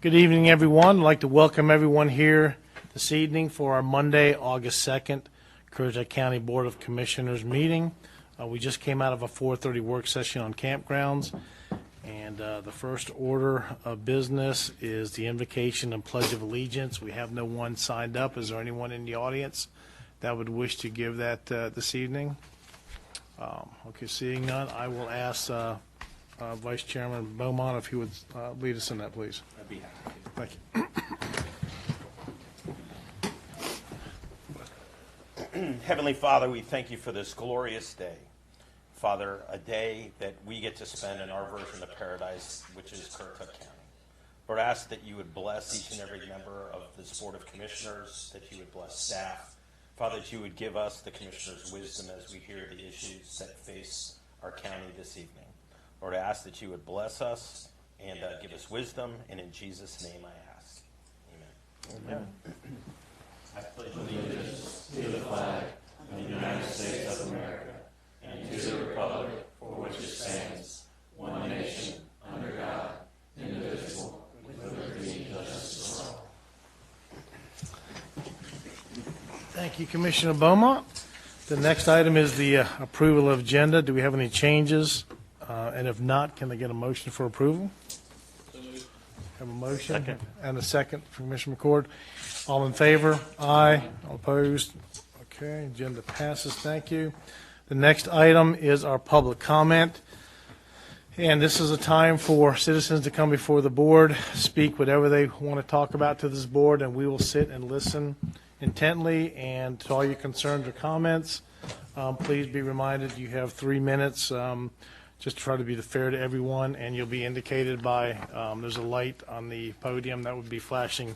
Good evening, everyone. I'd like to welcome everyone here this evening for our Monday, August 2nd, Currituck County Board of Commissioners meeting. We just came out of a 4:30 work session on campgrounds, and the first order of business is the invocation and pledge of allegiance. We have no one signed up. Is there anyone in the audience that would wish to give that this evening? Okay, seeing none, I will ask Vice Chairman Beaumont if he would lead us in that, please. I'd be happy to. Thank you. Heavenly Father, we thank you for this glorious day. Father, a day that we get to spend in our version of paradise, which is Currituck County. Lord, I ask that you would bless each and every member of this Board of Commissioners, that you would bless staff. Father, that you would give us, the commissioners, wisdom as we hear the issues that face our county this evening. Lord, I ask that you would bless us and give us wisdom, and in Jesus' name I ask. Amen. I pledge allegiance to the flag of the United States of America and to the republic for which it stands, one nation, under God, indivisible, with liberty and justice for all. Thank you, Commissioner Beaumont. The next item is the approval of agenda. Do we have any changes? And if not, can I get a motion for approval? Have a motion Second. And a second from Commissioner McCord. All in favor? Aye. All opposed? Okay, agenda passes. Thank you. The next item is our public comment. And this is a time for citizens to come before the board, speak whatever they want to talk about to this board, and we will sit and listen intently. And to all your concerns or comments, please be reminded you have 3 minutes. Just try to be fair to everyone, and you'll be indicated by, there's a light on the podium that would be flashing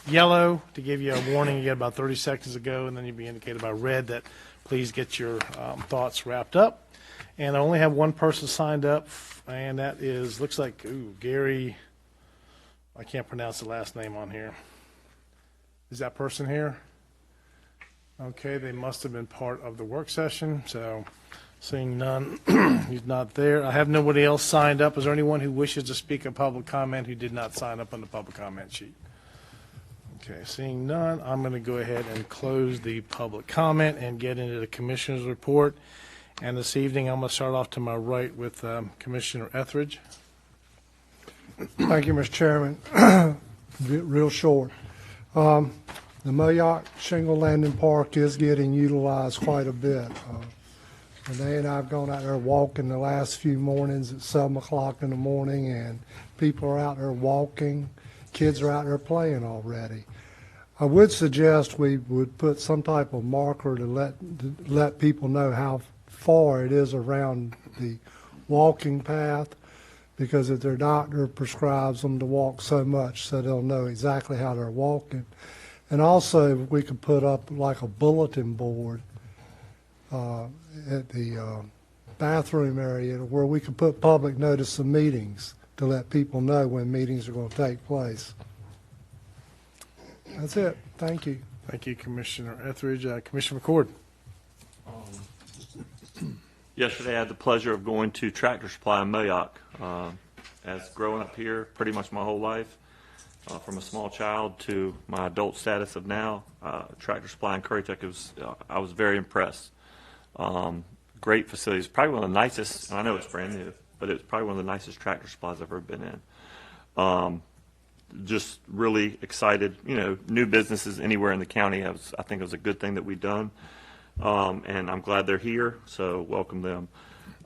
yellow to give you a warning. You got about 30 seconds to go, and then you'll be indicated by red that please get your thoughts wrapped up. And I only have one person signed up, and that is, looks like, Gary, I can't pronounce the last name on here. Is that person here? Okay, they must have been part of the work session, so seeing none, he's not there. I have nobody else signed up. Is there anyone who wishes to speak a public comment who did not sign up on the public comment sheet? Okay, seeing none, I'm going to go ahead and close the public comment and get into the commissioner's report. And this evening, I'm going to start off to my right with Commissioner Etheridge. Thank you, Mr. Chairman. Real short. The Moyock Shingle Landing Park is getting utilized quite a bit. Renee and I have gone out there walking the last few mornings at 7 o'clock in the morning, and people are out there walking. Kids are out there playing already. I would suggest we would put some type of marker to let people know how far it is around the walking path, because if their doctor prescribes them to walk so much, so they'll know exactly how they're walking. And also, we could put up like a bulletin board at the bathroom area where we could put public notice of meetings to let people know when meetings are going to take place. That's it. Thank you. Thank you, Commissioner Etheridge. Commissioner McCord. Yesterday I had the pleasure of going to Tractor Supply in Moyock. As growing up here pretty much my whole life, from a small child to my adult status of now, Tractor Supply in Currituck, I was very impressed. Great facilities, probably one of the nicest, and I know it's brand new, but it's probably one of the nicest Tractor Supplies I've ever been in. Just really excited, new businesses anywhere in the county. I think it was a good thing that we've done, and I'm glad they're here, so welcome them.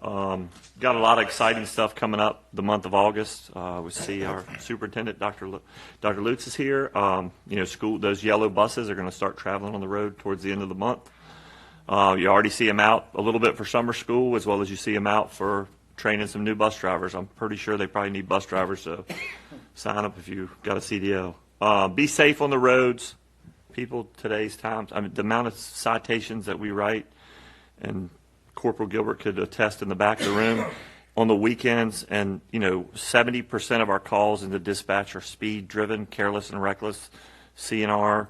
Got a lot of exciting stuff coming up the month of August. We see our superintendent, Dr. Lutz, is here. Those yellow buses are going to start traveling on the road towards the end of the month. You already see them out a little bit for summer school, as well as you see them out for training some new bus drivers. I'm pretty sure they probably need bus drivers, so sign up if you got a CDL. Be safe on the roads. People, today's times, the amount of citations that we write, and Corporal Gilbert could attest in the back of the room on the weekends, and 70% of our calls in the dispatch are speed driven, careless and reckless, CNR,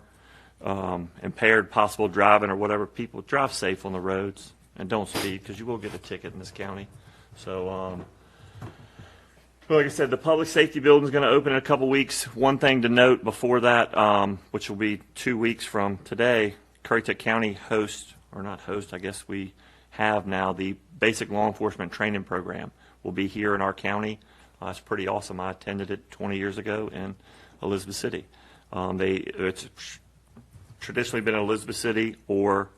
impaired possible driving or whatever. People, drive safe on the roads and don't speed, because you will get a ticket in this county. So Well, like I said, the public safety building is going to open in a couple weeks. One thing to note before that, which will be 2 weeks from today, Currituck County hosts, or not host, I guess we have now, the basic law enforcement training program will be here in our county. It's pretty awesome. I attended it 20 years ago in Elizabeth City. It's traditionally been in Elizabeth City or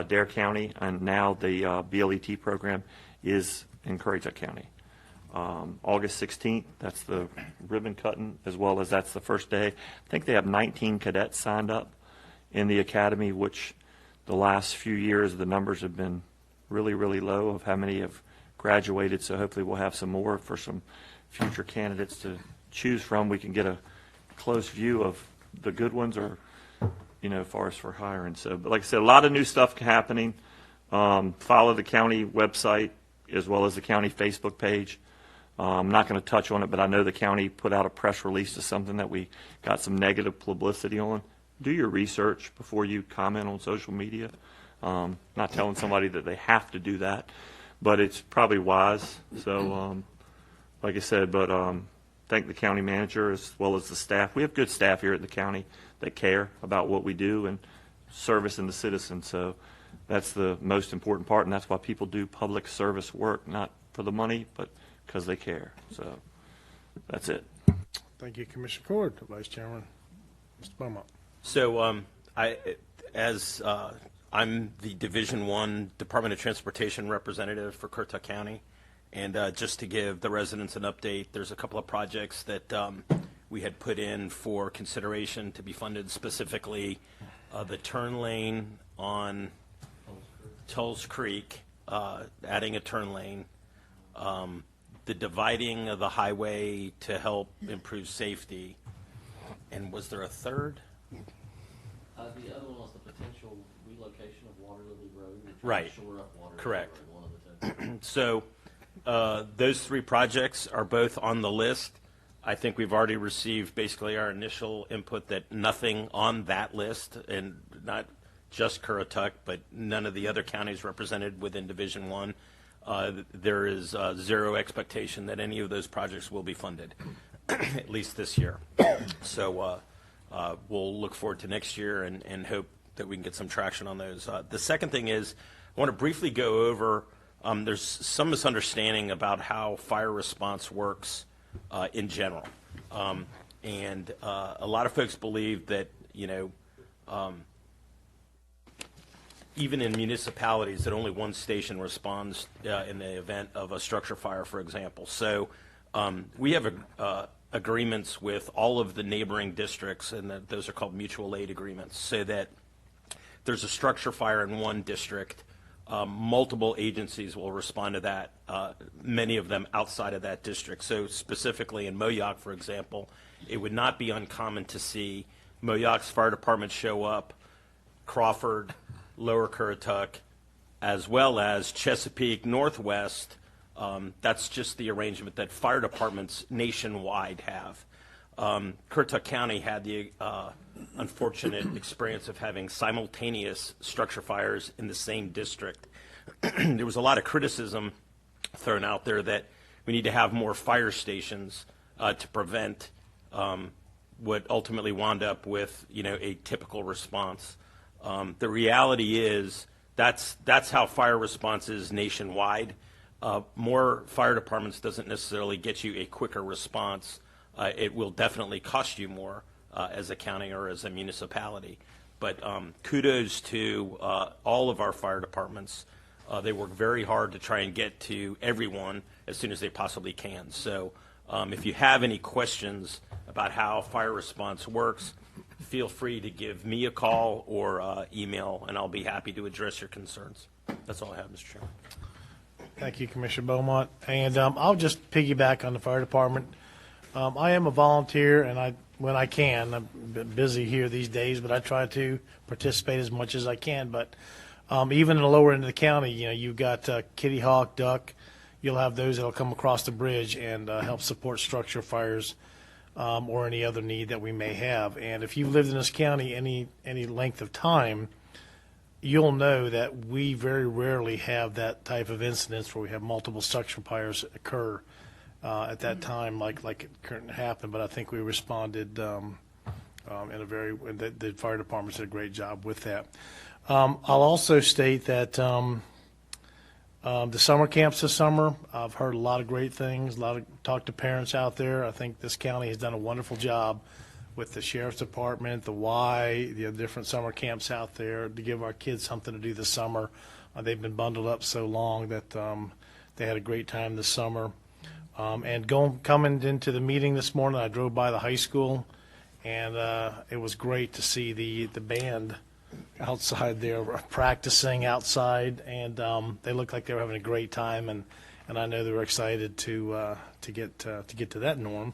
Dare County, and now the BLET program is in Currituck County. August 16th, that's the ribbon cutting, as well as that's the first day. I think they have 19 cadets signed up in the academy, which the last few years the numbers have been really, really low of how many have graduated. So hopefully we'll have some more for some future candidates to choose from. We can get a close view of the good ones, or as far as for hiring. So, but like I said, a lot of new stuff happening. Follow the county website as well as the county Facebook page. I'm not going to touch on it, but I know the county put out a press release to something that we got some negative publicity on. Do your research before you comment on social media. Not telling somebody that they have to do that, but it's probably wise. So, like I said, but thank the county manager as well as the staff. We have good staff here at the county that care about what we do and servicing the citizens. So that's the most important part, and that's why people do public service work, not for the money, but because they care. So that's it. Thank you, Commissioner Cord. Vice Chairman, Mr. Beaumont. So I'm the Division I Department of Transportation representative for Currituck County, and just to give the residents an update, there's a couple of projects that we had put in for consideration to be funded, specifically the turn lane on Tulls Creek, adding a turn lane, the dividing of the highway to help improve safety, and was there a third? The other one was the potential relocation of Water Lily Road. Right. Shore up Water Correct. Lily Road, one of the two. So those three projects are both on the list. I think we've already received basically our initial input that nothing on that list, and not just Currituck, but none of the other counties represented within Division I. There is zero expectation that any of those projects will be funded, at least this year. So we'll look forward to next year and hope that we can get some traction on those. The second thing is I want to briefly go over, there's some misunderstanding about how fire response works in general. And a lot of folks believe that, even in municipalities, that only one station responds in the event of a structure fire, for example. So we have agreements with all of the neighboring districts, and those are called mutual aid agreements, so that there's a structure fire in one district, multiple agencies will respond to that, many of them outside of that district. So specifically in Moyoc, for example, it would not be uncommon to see Moyoc's fire department show up, Crawford, Lower Currituck, as well as Chesapeake, Northwest. That's just the arrangement that fire departments nationwide have. Currituck County had the unfortunate experience of having simultaneous structure fires in the same district. There was a lot of criticism thrown out there that we need to have more fire stations to prevent what ultimately wound up with, a typical response. The reality is that's how fire response is nationwide. More fire departments doesn't necessarily get you a quicker response. It will definitely cost you more as a county or as a municipality. But kudos to all of our fire departments. They work very hard to try and get to everyone as soon as they possibly can. So if you have any questions about how fire response works, feel free to give me a call or email, and I'll be happy to address your concerns. That's all I have, Mr. Chairman. Thank you, Commissioner Beaumont. And I'll just piggyback on the fire department. I am a volunteer, and when I can, I'm a bit busy here these days, but I try to participate as much as I can. But even in the lower end of the county, you've got Kitty Hawk, Duck. You'll have those that'll come across the bridge and help support structure fires or any other need that we may have. And if you've lived in this county any length of time, you'll know that we very rarely have that type of incidents where we have multiple structure fires occur. at that time, like it couldn't happen. But I think we responded in a very. The fire department did a great job with that. I'll also state that the summer camps this summer, I've heard a lot of great things. Talked to parents out there. I think this county has done a wonderful job with the sheriff's department, the different summer camps out there to give our kids something to do this summer. They've been bundled up so long that they had a great time this summer. And coming into the meeting this morning, I drove by the high school, and it was great to see the band outside there practicing outside, and they looked like they were having a great time, and I know they were excited to get to that norm.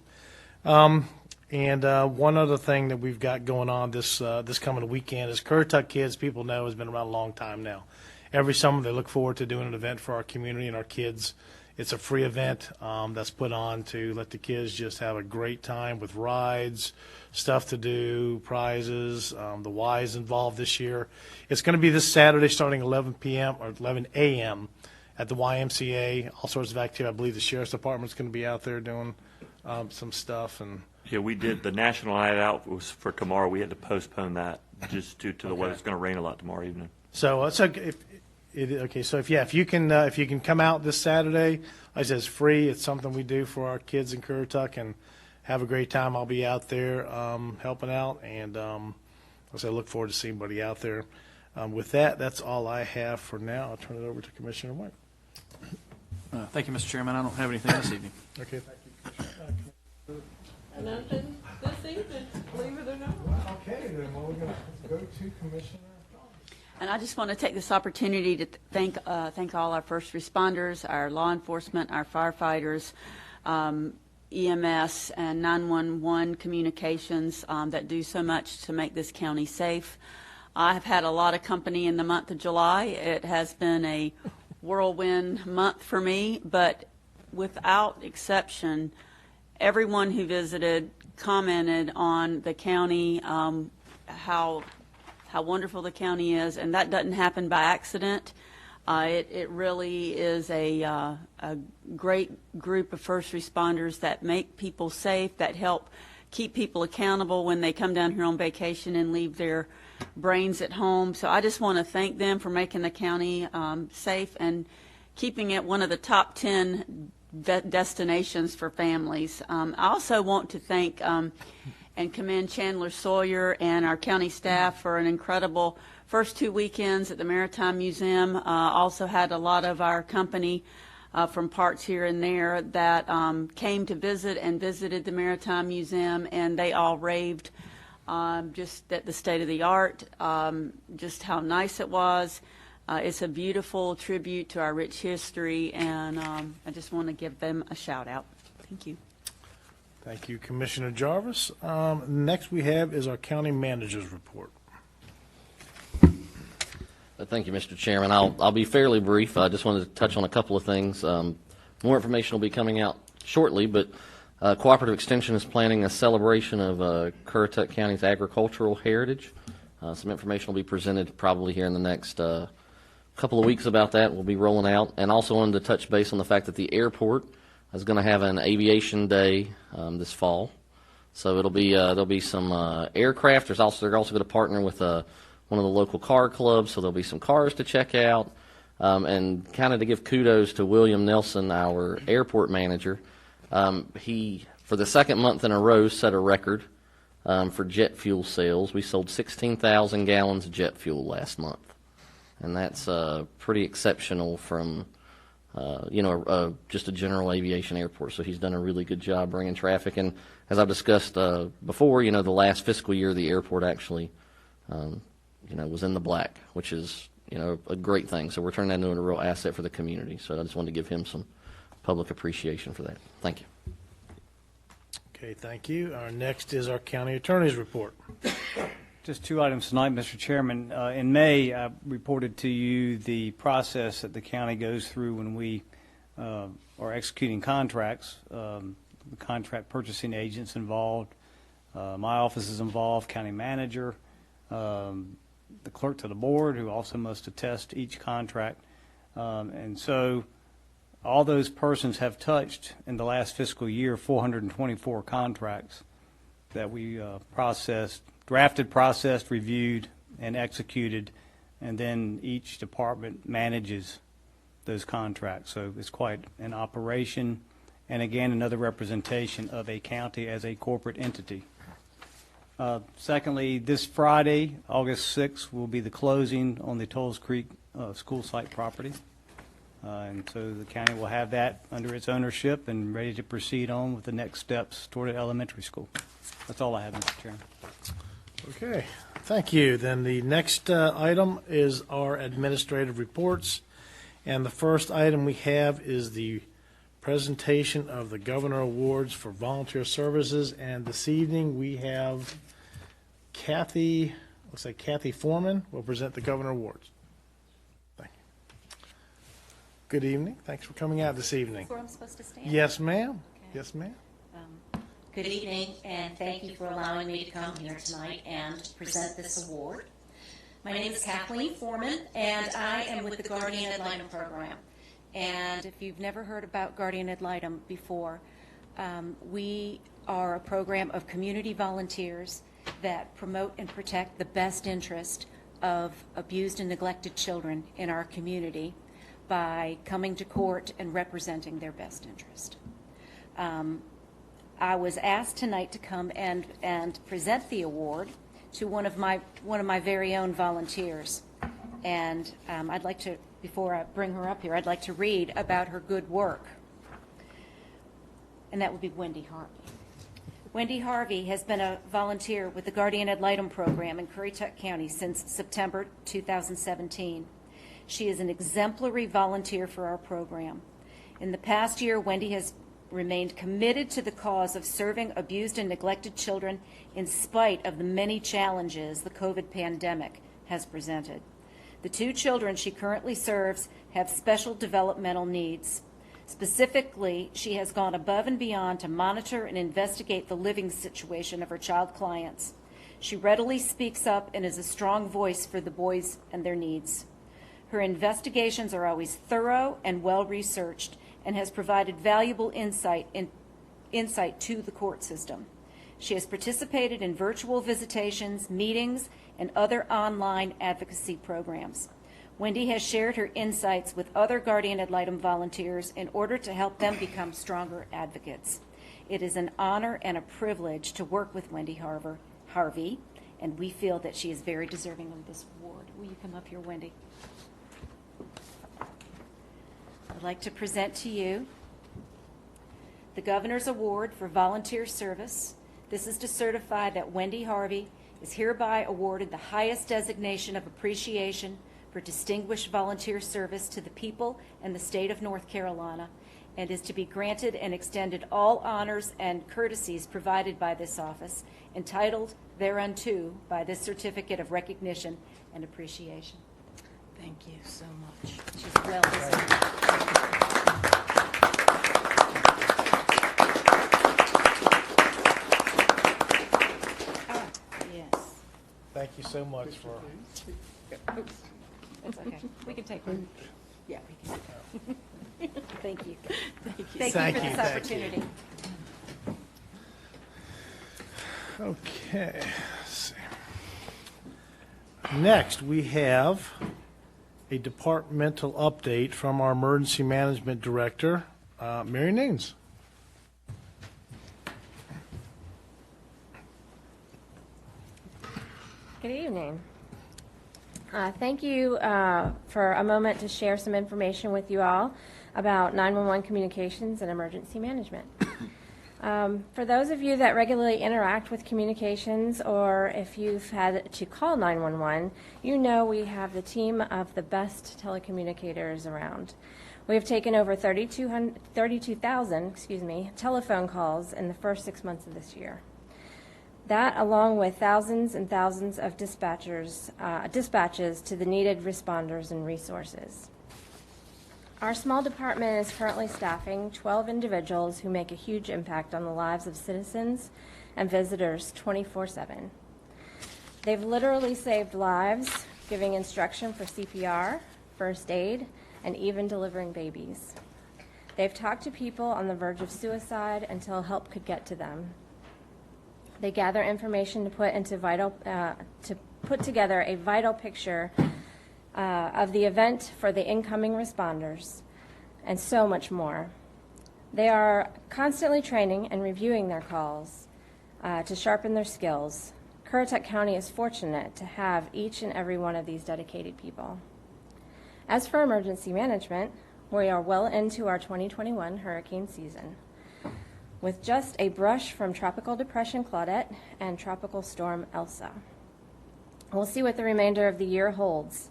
And one other thing that we've got going on this coming weekend is Currituck Kids. People know has been around a long time now. Every summer they look forward to doing an event for our community and our kids. It's a free event that's put on to let the kids just have a great time with rides, stuff to do, prizes. The Y's involved this year. It's going to be this Saturday starting 11 p.m. or 11 a.m. at the YMCA. All sorts of activity. I believe the Sheriff's Department's going to be out there doing some stuff. And Yeah, we did. The National Night Out was for tomorrow. We had to postpone that just due to the weather. It's going to rain a lot tomorrow evening. so it's okay. So if you can come out this Saturday, like I said, it's free. It's something we do for our kids in Currituck and have a great time. I'll be out there helping out, and I look forward to seeing everybody out there. With that, that's all I have for now. I'll turn it over to Commissioner White. Thank you, Mr. Chairman. I don't have anything this evening. Okay, thank you. Nothing this evening, believe it or not. Okay, then we're going to go to Commissioner. And I just want to take this opportunity to thank all our first responders, our law enforcement, our firefighters, EMS, and 911 communications that do so much to make this county safe. I have had a lot of company in the month of July. It has been a whirlwind month for me, but without exception, everyone who visited commented on the county, how wonderful the county is, and that doesn't happen by accident. It really is a great group of first responders that make people safe, that help keep people accountable when they come down here on vacation and leave their brains at home. So I just want to thank them for making the county safe and keeping it one of the top 10 destinations for families. I also want to thank and commend Chandler Sawyer and our county staff for an incredible first 2 weekends at the Maritime Museum. Also had a lot of our company from parts here and there that came to visit and visited the Maritime Museum, and they all raved just at the state of the art, just how nice it was. It's a beautiful tribute to our rich history, and I just want to give them a shout out. Thank you. Thank you, Commissioner Jarvis. Next we have is our county manager's report. Thank you, Mr. Chairman. I'll be fairly brief. I just wanted to touch on a couple of things. More information will be coming out shortly, but Cooperative Extension is planning a celebration of Currituck County's agricultural heritage. Some information will be presented probably here in the next couple of weeks about that. We'll be rolling out. And also wanted to touch base on the fact that the airport is going to have an aviation day this fall. So it'll be there'll be some aircraft. They're also going to partner with one of the local car clubs, so there'll be some cars to check out. And kind of to give kudos to William Nelson, our airport manager. He, for the second month in a row, set a record for jet fuel sales. We sold 16,000 gallons of jet fuel last month, and that's pretty exceptional from just a general aviation airport. So he's done a really good job bringing traffic. And as I've discussed before, the last fiscal year, the airport actually, was in the black, which is, a great thing. So we're turning that into a real asset for the community. So I just wanted to give him some public appreciation for that. Thank you. Okay, thank you. Our next is our county attorney's report. Just 2 items tonight, Mr. Chairman. In May, I reported to you the process that the county goes through when we are executing contracts. The contract purchasing agents involved, my office is involved, county manager, the clerk to the board, who also must attest each contract. And so all those persons have touched in the last fiscal year 424 contracts that we drafted, processed, reviewed, and executed, and then each department manages those contracts. So it's quite an operation, and again, another representation of a county as a corporate entity. Secondly, this Friday, August 6th, will be the closing on the Tolls Creek school site property. And so the county will have that under its ownership and ready to proceed on with the next steps toward an elementary school. That's all I have, Mr. Chairman. Okay, thank you. Then the next item is our administrative reports. And the first item we have is the presentation of the Governor Awards for Volunteer Services. And this evening, we have Kathy, looks like Kathy Foreman will present the Governor Awards. Thank you. Good evening. Thanks for coming out this evening. Where I'm supposed to stand? Yes, ma'am. Okay. Yes, ma'am. Good evening, and thank you for allowing me to come here tonight and present this award. My name is Kathleen Foreman, and I am with the Guardian Ad Litem program. And if you've never heard about Guardian Ad Litem before, we are a program of community volunteers that promote and protect the best interest of abused and neglected children in our community by coming to court and representing their best interest. I was asked tonight to come and present the award to one of my very own volunteers, and I'd like to, before I bring her up here, I'd like to read about her good work, and that would be Wendy Harvey. Wendy Harvey has been a volunteer with the Guardian Ad Litem program in Currituck County since September 2017. She is an exemplary volunteer for our program. In the past year, Wendy has remained committed to the cause of serving abused and neglected children in spite of the many challenges the COVID pandemic has presented. The 2 children she currently serves have special developmental needs. Specifically, she has gone above and beyond to monitor and investigate the living situation of her child clients. She readily speaks up and is a strong voice for the boys and their needs. Her investigations are always thorough and well-researched, and has provided valuable insight to the court system. She has participated in virtual visitations, meetings, and other online advocacy programs. Wendy has shared her insights with other Guardian Ad Litem volunteers in order to help them become stronger advocates. It is an honor and a privilege to work with Wendy Harvey, and we feel that she is very deserving of this award. Will you come up here, Wendy? I'd like to present to you the Governor's Award for Volunteer Service. This is to certify that Wendy Harvey is hereby awarded the highest designation of appreciation for distinguished volunteer service to the people and the state of North Carolina, and is to be granted and extended all honors and courtesies provided by this office, entitled thereunto by this certificate of recognition and appreciation. Thank you so much. She's well deserved. Yes. Thank you so much for. Oops. That's okay. We can take one. Yeah, we can. Thank you. Thank you. Thank you for this opportunity. Okay. Let's see. Next, we have a departmental update from our Emergency Management Director, Mary Naines. Good evening. Thank you for a moment to share some information with you all about 911 communications and emergency management. For those of you that regularly interact with communications, or if you've had to call 911, you know we have the team of the best telecommunicators around. We have taken over 32,000 telephone calls in the first 6 months of this year. That, along with thousands and thousands of dispatches to the needed responders and resources. Our small department is currently staffing 12 individuals who make a huge impact on the lives of citizens and visitors 24/7. They've literally saved lives, giving instruction for CPR, first aid, and even delivering babies. They've talked to people on the verge of suicide until help could get to them. They gather information to put together a vital picture of the event for the incoming responders, and so much more. They are constantly training and reviewing their calls to sharpen their skills. Currituck County is fortunate to have each and every one of these dedicated people. As for emergency management, we are well into our 2021 hurricane season, with just a brush from Tropical Depression Claudette and Tropical Storm Elsa. We'll see what the remainder of the year holds.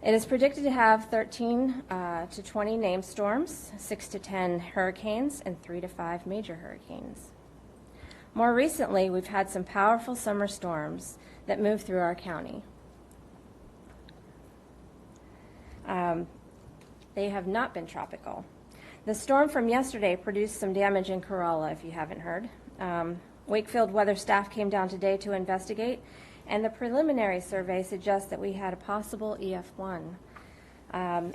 It is predicted to have 13 to 20 named storms, 6 to 10 hurricanes, and 3 to 5 major hurricanes. More recently, we've had some powerful summer storms that moved through our county. They have not been tropical. The storm from yesterday produced some damage in Corolla, if you haven't heard. Wakefield weather staff came down today to investigate, and the preliminary survey suggests that we had a possible EF1.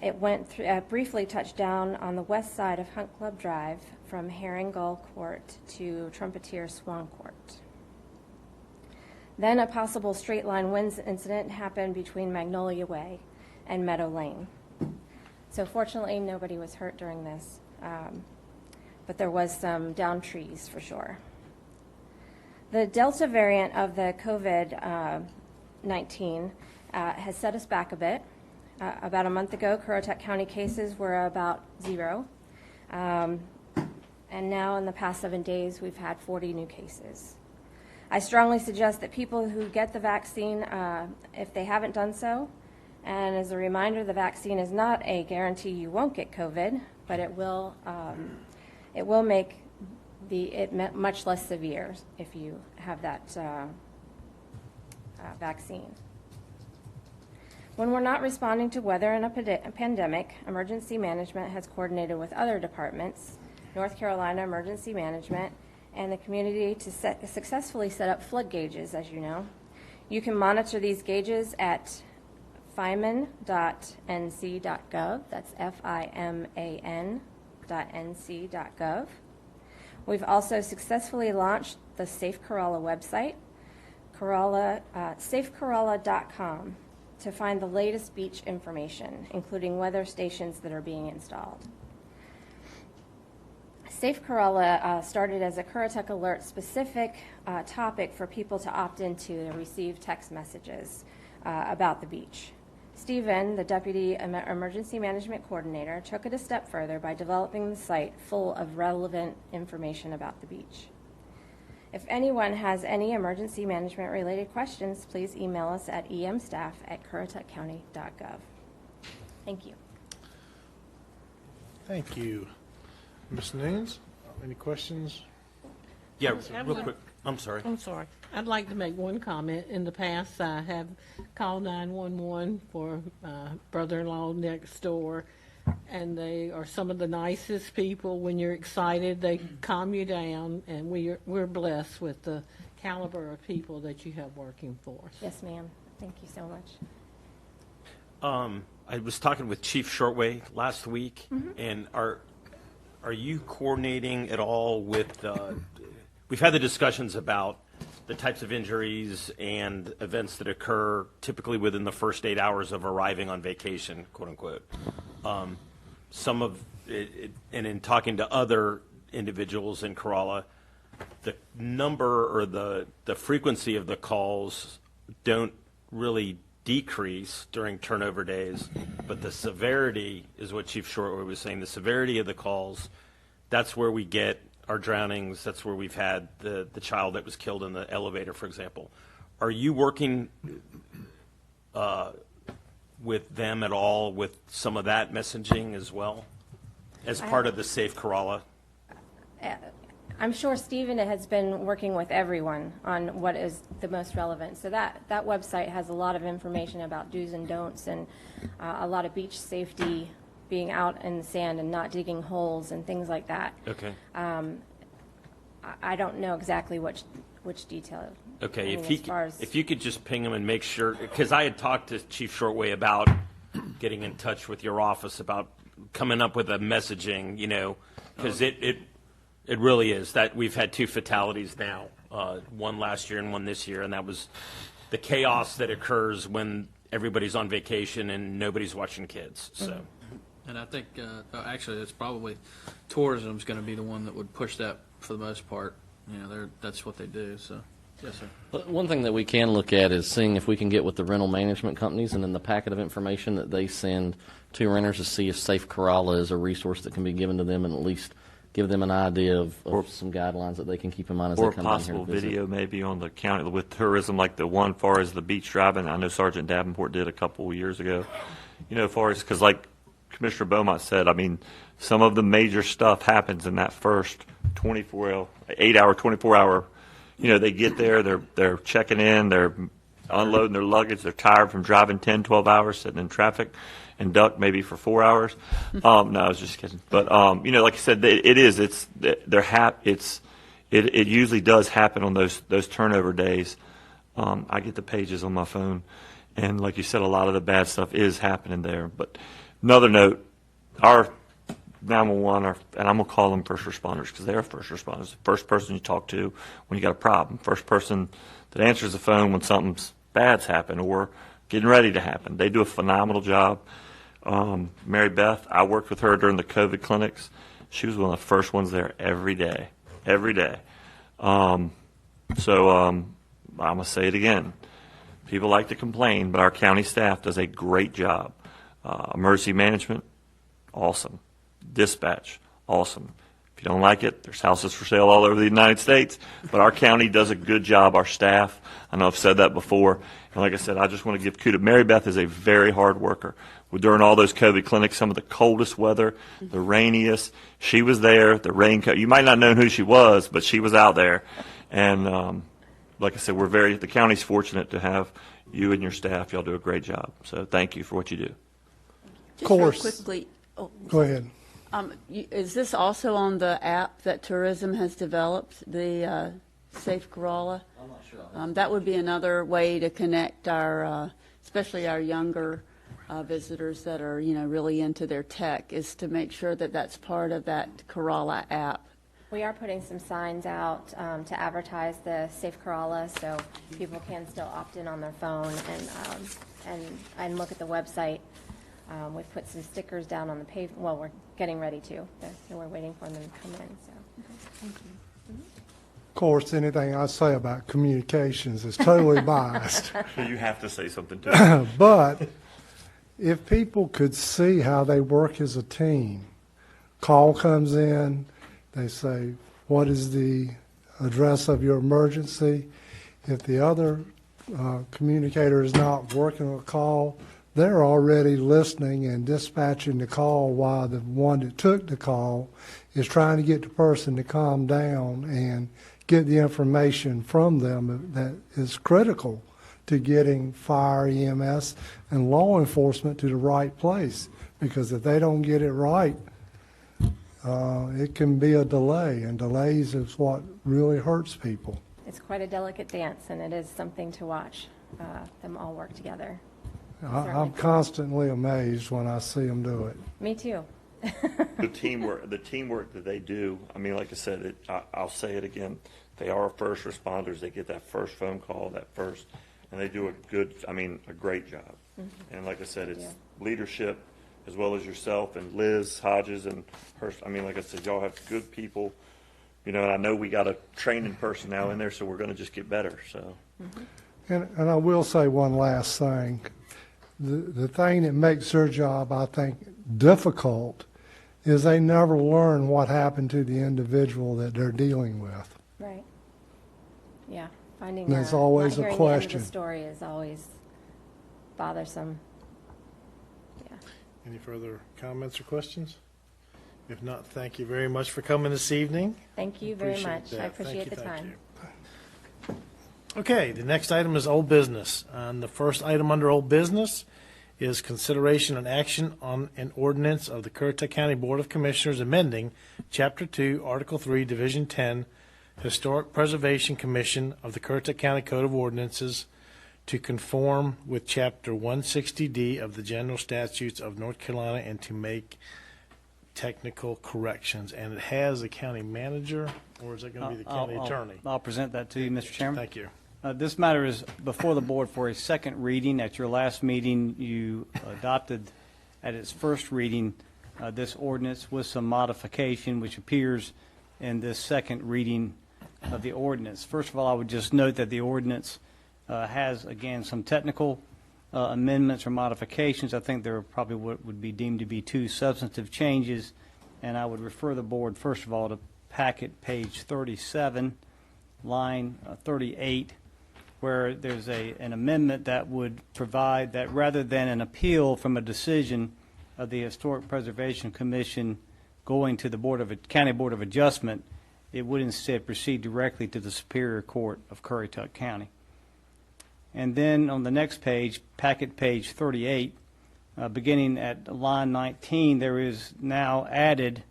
It went through, briefly touched down on the west side of Hunt Club Drive from Herring Gull Court to Trumpeter Swan Court. Then a possible straight line winds incident happened between Magnolia Way and Meadow Lane. So fortunately, nobody was hurt during this, but there was some downed trees for sure. The Delta variant of the COVID-19 has set us back a bit. About a month ago, Currituck County cases were about 0. And now in the past 7 days, we've had 40 new cases. I strongly suggest that people who get the vaccine, if they haven't done so, and as a reminder, the vaccine is not a guarantee you won't get COVID, but it will make it much less severe if you have that vaccine. When we're not responding to weather in a pandemic, emergency management has coordinated with other departments, North Carolina Emergency Management, and the community to successfully set up flood gauges, as you know. You can monitor these gauges at fiman.nc.gov. That's FIMAN.nc.gov. We've also successfully launched the Safe Corolla website, safecorolla.com, to find the latest beach information, including weather stations that are being installed. Safe Corolla started as a Currituck Alert specific topic for people to opt into to receive text messages about the beach. Stephen, the Deputy Emergency Management Coordinator, took it a step further by developing the site full of relevant information about the beach. If anyone has any emergency management related questions, please email us at emstaff@currituckcounty.gov. Thank you. Thank you. Ms. Nunes, any questions? Yeah, real quick. I'm sorry. I'd like to make one comment. In the past, I have called 911 for brother-in-law next door, and they are some of the nicest people. When you're excited, they calm you down, and we're blessed with the caliber of people that you have working for us. Yes, ma'am. Thank you so much. I was talking with Chief Shortway last week, and are you coordinating at all with? We've had the discussions about the types of injuries and events that occur typically within the first 8 hours of arriving on vacation, quote unquote. Some of it, and in talking to other individuals in Corolla, the number or the frequency of the calls don't really decrease during turnover days, but the severity is what Chief Shortway was saying. The severity of the calls, that's where we get our drownings. That's where we've had the child that was killed in the elevator, for example. Are you working with them at all with some of that messaging as well as part of the Safe Corolla? I'm sure Stephen has been working with everyone on what is the most relevant. So that website has a lot of information about do's and don'ts and a lot of beach safety, being out in the sand and not digging holes and things like that. Okay. I don't know exactly which detail. Okay, I mean, if you could just ping him and make sure, because I had talked to Chief Shortway about getting in touch with your office about coming up with a messaging, because it really is that we've had 2 fatalities now, one last year and one this year, and that was the chaos that occurs when everybody's on vacation and nobody's watching kids. So, And I think, actually, it's probably tourism's going to be the one that would push that for the most part. That's what they do. So, yes, sir. But one thing that we can look at is seeing if we can get with the rental management companies and in the packet of information that they send to renters to see if Safe Corolla is a resource that can be given to them and at least give them an idea of some guidelines that they can keep in mind as they come down here Or to possible visit. video maybe on the county with tourism, like the one far as the beach driving. I know Sergeant Davenport did a couple of years ago. As far as, because like Commissioner Beaumont said, I mean, some of the major stuff happens in that first 8-hour, 24-hour. They get there, they're checking in, they're unloading their luggage, they're tired from driving 10, 12 hours, sitting in traffic, and duck maybe for 4 hours. No, I was just kidding. But like I said, it usually does happen on those turnover days. I get the pages on my phone, and like you said, a lot of the bad stuff is happening there. But another note, our 911, and I'm going to call them first responders because they are first responders. The first person you talk to when you got a problem. First person that answers the phone when something's bad's happened or getting ready to happen. They do a phenomenal job. Mary Beth, I worked with her during the COVID clinics. She was one of the first ones there every day. I'm going to say it again. People like to complain, but our county staff does a great job. Emergency management, awesome. Dispatch, awesome. If you don't like it, there's houses for sale all over the United States, but our county does a good job, our staff. I know I've said that before, and like I said, I just want to give kudos. Mary Beth is a very hard worker. During all those COVID clinics, some of the coldest weather, the rainiest, she was there, the raincoat. You might not know who she was, but she was out there. And like I said, the county's fortunate to have you and your staff. Y'all do a great job. So thank you for what you do. Just course. real quickly. Oh, Go ahead. Is this also on the app that tourism has developed, the Safe Corolla? I'm not sure. That would be another way to connect our, especially our younger visitors that are, really into their tech, is to make sure that that's part of that Corolla app. We are putting some signs out to advertise the Safe Corolla, so people can still opt in on their phone and look at the website. We've put some stickers down on the pavement. Well, we're getting ready to, so we're waiting for them to come in. So, thank you. Of course, anything I say about communications is totally biased. You have to say something too. But if people could see how they work as a team, call comes in, they say, what is the address of your emergency? If the other communicator is not working a call, they're already listening and dispatching the call while the one that took the call is trying to get the person to calm down and get the information from them that is critical to getting fire, EMS, and law enforcement to the right place. Because if they don't get it right, it can be a delay, and delays is what really hurts people. It's quite a delicate dance, and it is something to watch them all work together. I'm constantly amazed when I see them do it. Me too. The teamwork that they do. I mean, like I said, I'll say it again. They are first responders. They get that first phone call, and they do a great job. Mm-hmm. And like I said, it's leadership as well as yourself and Liz Hodges and her. I mean, like I said, y'all have good people. And I know we got a training personnel in there, so we're going to just get better. So. Mm-hmm. And I will say one last thing. The thing that makes their job, I think, difficult is they never learn what happened to the individual that they're dealing with. Right. Yeah. Finding There's always not a hearing question. The end of the story is always bothersome. Yeah. Any further comments or questions? If not, thank you very much for coming this evening. Thank you very much. that. I appreciate Thank you, the thank time. you. Okay, the next item is old business. And the first item under old business is consideration and action on an ordinance of the Currituck County Board of Commissioners amending Chapter 2, Article 3, Division 10, Historic Preservation Commission of the Currituck County Code of Ordinances to conform with Chapter 160D of the General Statutes of North Carolina and to make technical corrections, and it has the county manager, or is it going to be the county attorney? I'll present that to you, Mr. Chairman. Thank you. This matter is before the board for a second reading. At your last meeting, you adopted at its first reading this ordinance with some modification, which appears in this second reading of the ordinance. First of all, I would just note that the ordinance has, again, some technical amendments or modifications. I think there are probably what would be deemed to be two substantive changes, and I would refer the board, first of all, to packet page 37, line 38, where there's an amendment that would provide that rather than an appeal from a decision of the Historic Preservation Commission going to the County Board of Adjustment, it would instead proceed directly to the Superior Court of Currituck County. And then on the next page, packet page 38, beginning at line 19, there is now added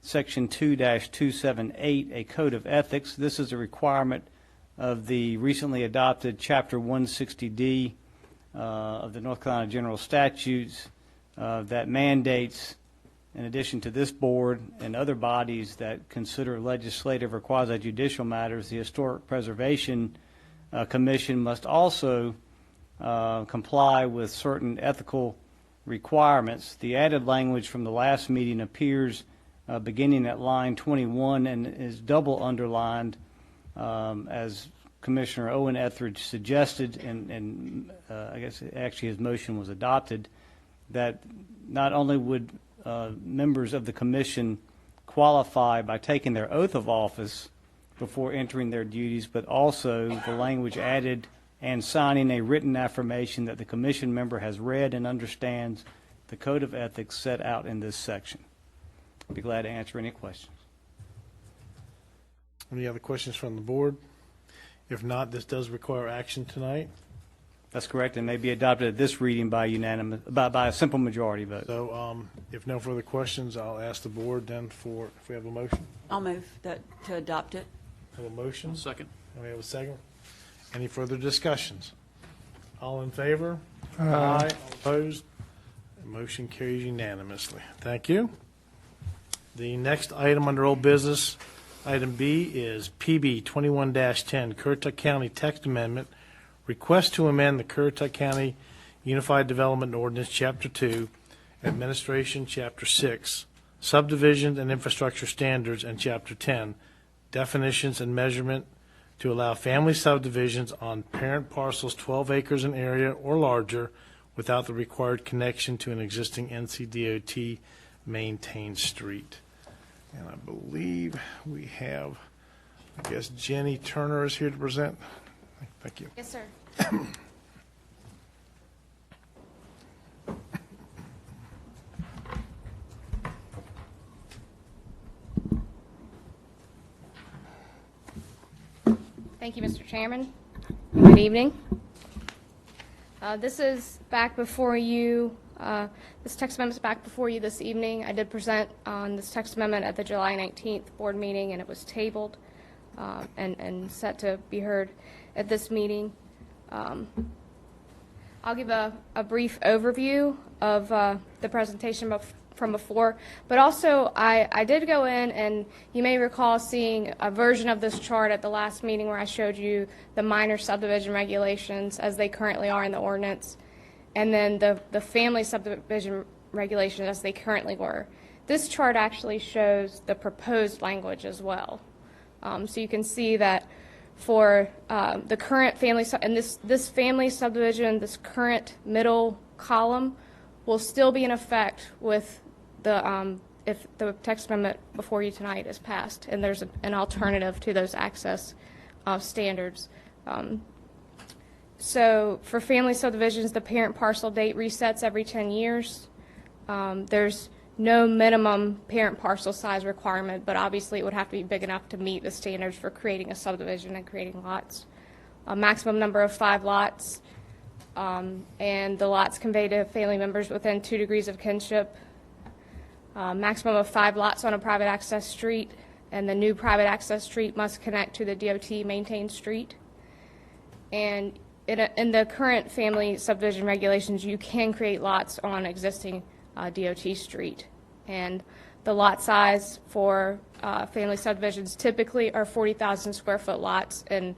Section 2-278, a code of ethics. This is a requirement of the recently adopted Chapter 160D of the North Carolina General Statutes that mandates, in addition to this board and other bodies that consider legislative or quasi-judicial matters, the Historic Preservation Commission must also comply with certain ethical requirements. The added language from the last meeting appears beginning at line 21 and is double underlined as Commissioner Owen Etheridge suggested, and I guess actually his motion was adopted, that not only would members of the commission qualify by taking their oath of office before entering their duties, but also the language added and signing a written affirmation that the commission member has read and understands the code of ethics set out in this section. I'd be glad to answer any questions. Any other questions from the board? If not, this does require action tonight. That's correct, and may be adopted at this reading by a simple majority vote. So if no further questions, I'll ask the board then if we have a motion. I'll move that to adopt it. Have a motion? Second. And we have a second. Any further discussions? All in favor? Aye. All opposed? The motion carries unanimously. Thank you. The next item under old business, item B, is PB 21-10, Currituck County Text Amendment, request to amend the Currituck County Unified Development Ordinance, Chapter 2, Administration, Chapter 6, Subdivisions and Infrastructure Standards, and Chapter 10, Definitions and Measurement, to allow family subdivisions on parent parcels 12 acres in area or larger without the required connection to an existing NCDOT maintained street. And I believe we have, I guess Jenny Turner is here to present. Thank you. Yes, sir. Thank you, Mr. Chairman. Good evening. This is back before you. This text amendment is back before you this evening. I did present on this text amendment at the July 19th board meeting, and it was tabled and set to be heard at this meeting. I'll give a brief overview of the presentation from before, but also I did go in, and you may recall seeing a version of this chart at the last meeting where I showed you the minor subdivision regulations as they currently are in the ordinance, and then the family subdivision regulations as they currently were. This chart actually shows the proposed language as well. So you can see that for the current family, and this family subdivision, this current middle column will still be in effect with the if the text amendment before you tonight is passed, and there's an alternative to those access standards. So for family subdivisions, the parent parcel date resets every 10 years. There's no minimum parent parcel size requirement, but obviously it would have to be big enough to meet the standards for creating a subdivision and creating lots. A maximum number of 5 lots, and the lots conveyed to family members within 2 degrees of kinship. Maximum of 5 lots on a private access street, and the new private access street must connect to the DOT maintained street. And in the current family subdivision regulations, you can create lots on existing DOT street. And The lot size for family subdivisions typically are 40,000 square foot lots in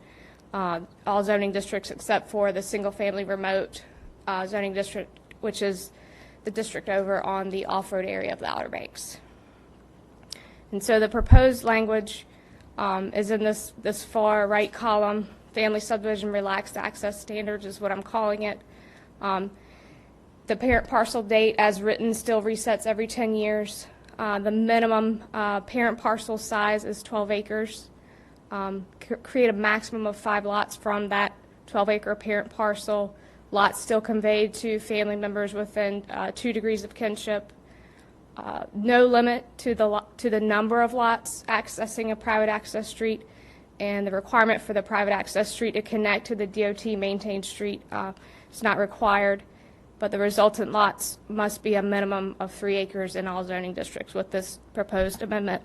all zoning districts except for the single-family remote zoning district, which is the district over on the off-road area of the Outer Banks. And so the proposed language is in this far right column. Family subdivision relaxed access standards is what I'm calling it. The parent parcel date as written still resets every 10 years. The minimum parent parcel size is 12 acres. Create a maximum of 5 lots from that 12-acre parent parcel. Lots still conveyed to family members within 2 degrees of kinship. No limit to the number of lots accessing a private access street, and the requirement for the private access street to connect to the DOT maintained street is not required, but the resultant lots must be a minimum of 3 acres in all zoning districts with this proposed amendment.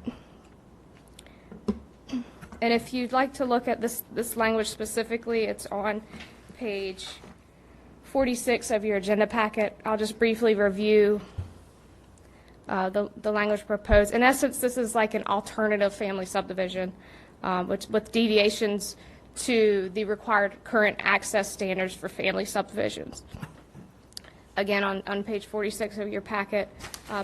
And if you'd like to look at this language specifically, it's on page 46 of your agenda packet. I'll just briefly review the language proposed. In essence, this is like an alternative family subdivision, with deviations to the required current access standards for family subdivisions. Again, on page 46 of your packet,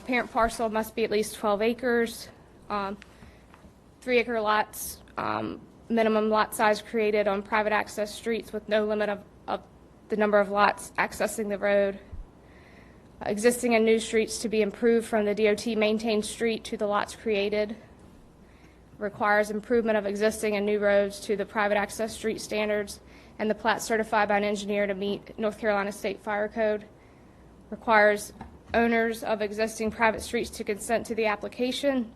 parent parcel must be at least 12 acres, 3-acre lots, minimum lot size created on private access streets with no limit of the number of lots accessing the road. Existing and new streets to be improved from the DOT maintained street to the lots created. Requires improvement of existing and new roads to the private access street standards and the plat certified by an engineer to meet North Carolina State Fire Code. Requires owners of existing private streets to consent to the application.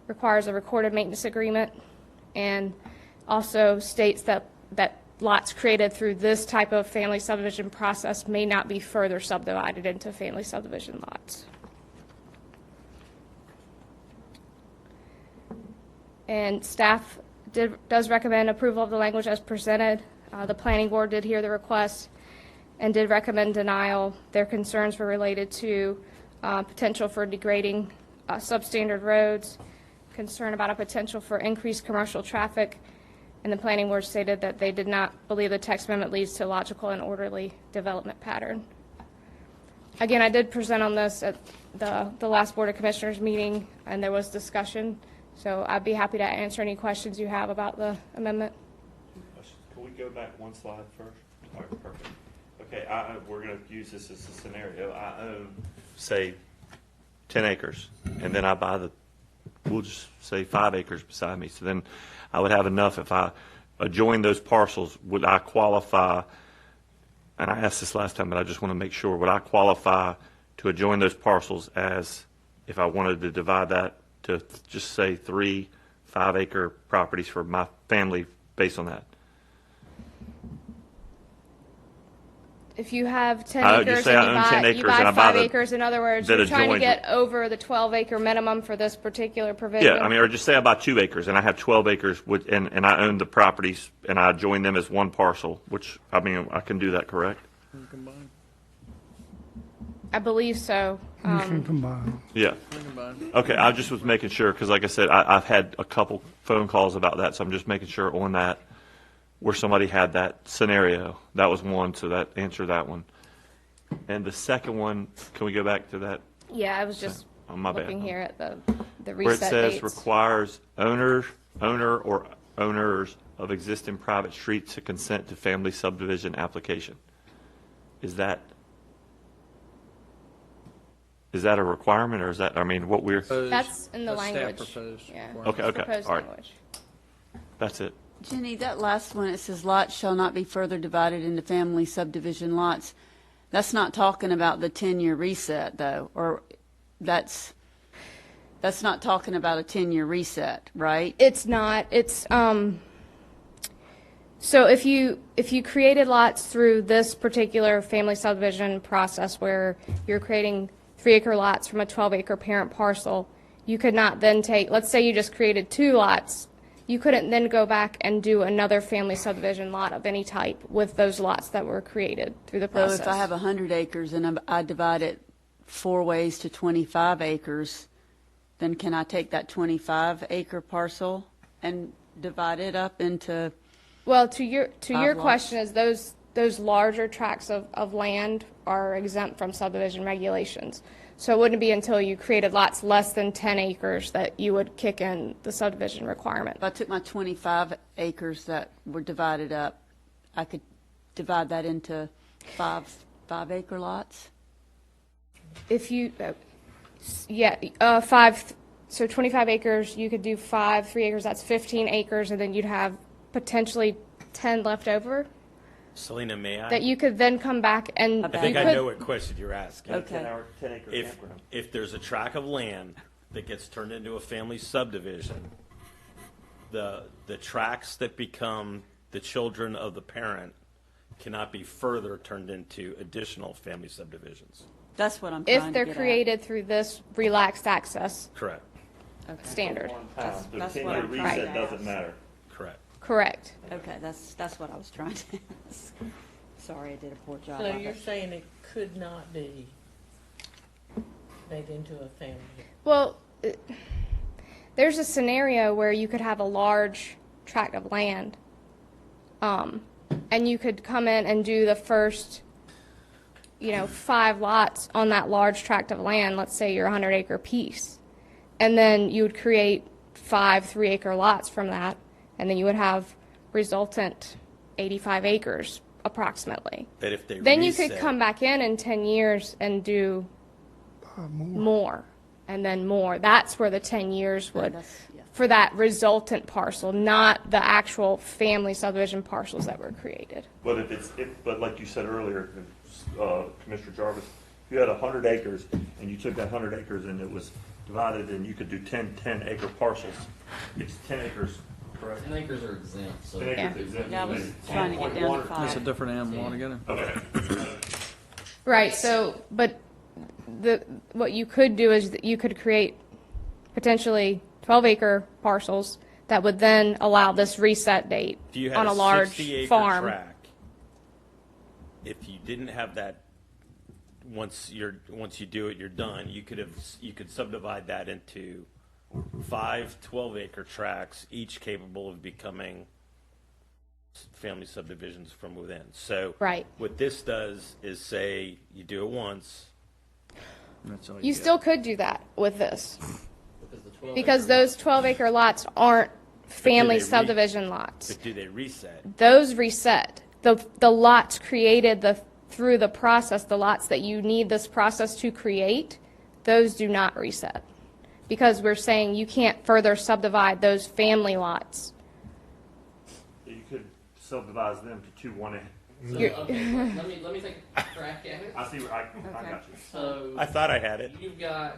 Requires a recorded maintenance agreement, and also states that lots created through this type of family subdivision process may not be further subdivided into family subdivision lots. And staff does recommend approval of the language as presented. The planning board did hear the request and did recommend denial. Their concerns were related to potential for degrading substandard roads, concern about a potential for increased commercial traffic, and the planning board stated that they did not believe the text amendment leads to logical and orderly development pattern. Again, I did present on this at the last Board of Commissioners meeting, and there was discussion, so I'd be happy to answer any questions you have about the amendment. Can we go back one slide first? All right, perfect. Okay, we're going to use this as a scenario. I own, say, 10 acres, and then I buy we'll just say 5 acres beside me. So then I would have enough if I adjoin those parcels. Would I qualify, and I asked this last time, but I just want to make sure, would I qualify to adjoin those parcels as if I wanted to divide that to just say 3 5-acre properties for my family based on that? If you have 10 just acres say and I own 10 acres you buy and I buy 5 the- acres, in other words, that you're trying to adjoins get over the 12-acre minimum for this particular provision. Yeah, I mean, or just say I buy 2 acres and I have 12 acres and I own the properties and I join them as one parcel, which, I mean, I can do that, correct? I believe so. You can combine. Yeah. Okay, I just was making sure, because like I said, I've had a couple phone calls about that, so I'm just making sure on that, where somebody had that scenario. That was one, so that answered that one. And the second one, can we go back to that? Yeah, I was just My bad. looking here at the Where it reset says dates. requires owner or owners of existing private streets to consent to family subdivision application. Is that a requirement, or is that, I mean, what we're, That's in the That's staff language. proposed Yeah. requirement. Okay, Proposed all right. language. That's it. Jenny, that last one, it says lots shall not be further divided into family subdivision lots. That's not talking about the 10-year reset, though, or that's not talking about a 10-year reset, right? It's not. It's so if you created lots through this particular family subdivision process where you're creating 3-acre lots from a 12-acre parent parcel, you could not then take, let's say you just created 2 lots, you couldn't then go back and do another family subdivision lot of any type with those lots that were created through the process. So if I have 100 acres and I divide it 4 ways to 25 acres, then can I take that 25-acre parcel and divide it up into, Well, to your lots. question is those larger tracts of land are exempt from subdivision regulations. So it wouldn't be until you created lots less than 10 acres that you would kick in the subdivision requirement. if I took my 25 acres that were divided up, I could divide that into 5-acre lots? If you, so 25 acres, you could do 3 acres, that's 15 acres, and then you'd have potentially 10 left over Selena, may I? that you could then come back and. I think you I could- know what question you're asking. Okay. 10-acre campground. If there's a tract of land that gets turned into a family subdivision, the tracts that become the children of the parent cannot be further turned into additional family subdivisions. That's what I'm trying to If they're get at. created through this relaxed access Correct. standard. That's The what 10-year I'm trying reset to doesn't ask. matter. Correct. Correct. Okay, that's what I was trying to ask. Sorry, I did a poor job So of you're it. saying it could not be made into a family? Well, there's a scenario where you could have a large tract of land, and you could come in and do the first, 5 lots on that large tract of land. Let's say you're a 100-acre piece, and then you would create 5 3-acre lots from that, and then you would have resultant 85 acres approximately. That if they Then you reset, could come back in 10 years and do more, and then more. That's where the 10 years would, Yeah. for that resultant parcel, not the actual family subdivision parcels that were created. But but like you said earlier, Commissioner Jarvis, if you had 100 acres and you took that 100 acres and it was divided and you could do 10-acre parcels, it's 10 acres, correct? 10 acres are exempt, so. 10 acres exempt. Yeah, I was trying to get down to That's a 5. different animal altogether. Okay. Right, so, but what you could do is that you could create potentially 12-acre parcels that would then allow this reset date if you had on a large 60-acre farm. tract, if you didn't have that, once you do it, you're done. You could subdivide that into 5 12-acre tracts, each capable of becoming family subdivisions from within. So Right. what this does is say you do it once. That's all You get. still could do that with this, the because 12-acre those 12-acre lots aren't family they re- subdivision lots. But do they reset? Those reset. The lots created through the process, the lots that you need this process to create, those do not reset. Because we're saying you can't further subdivide those family lots. You could subdivide them to 2 1 So, You're- okay, let me take a crack at it. I see where I got you. So I thought I had it. you've got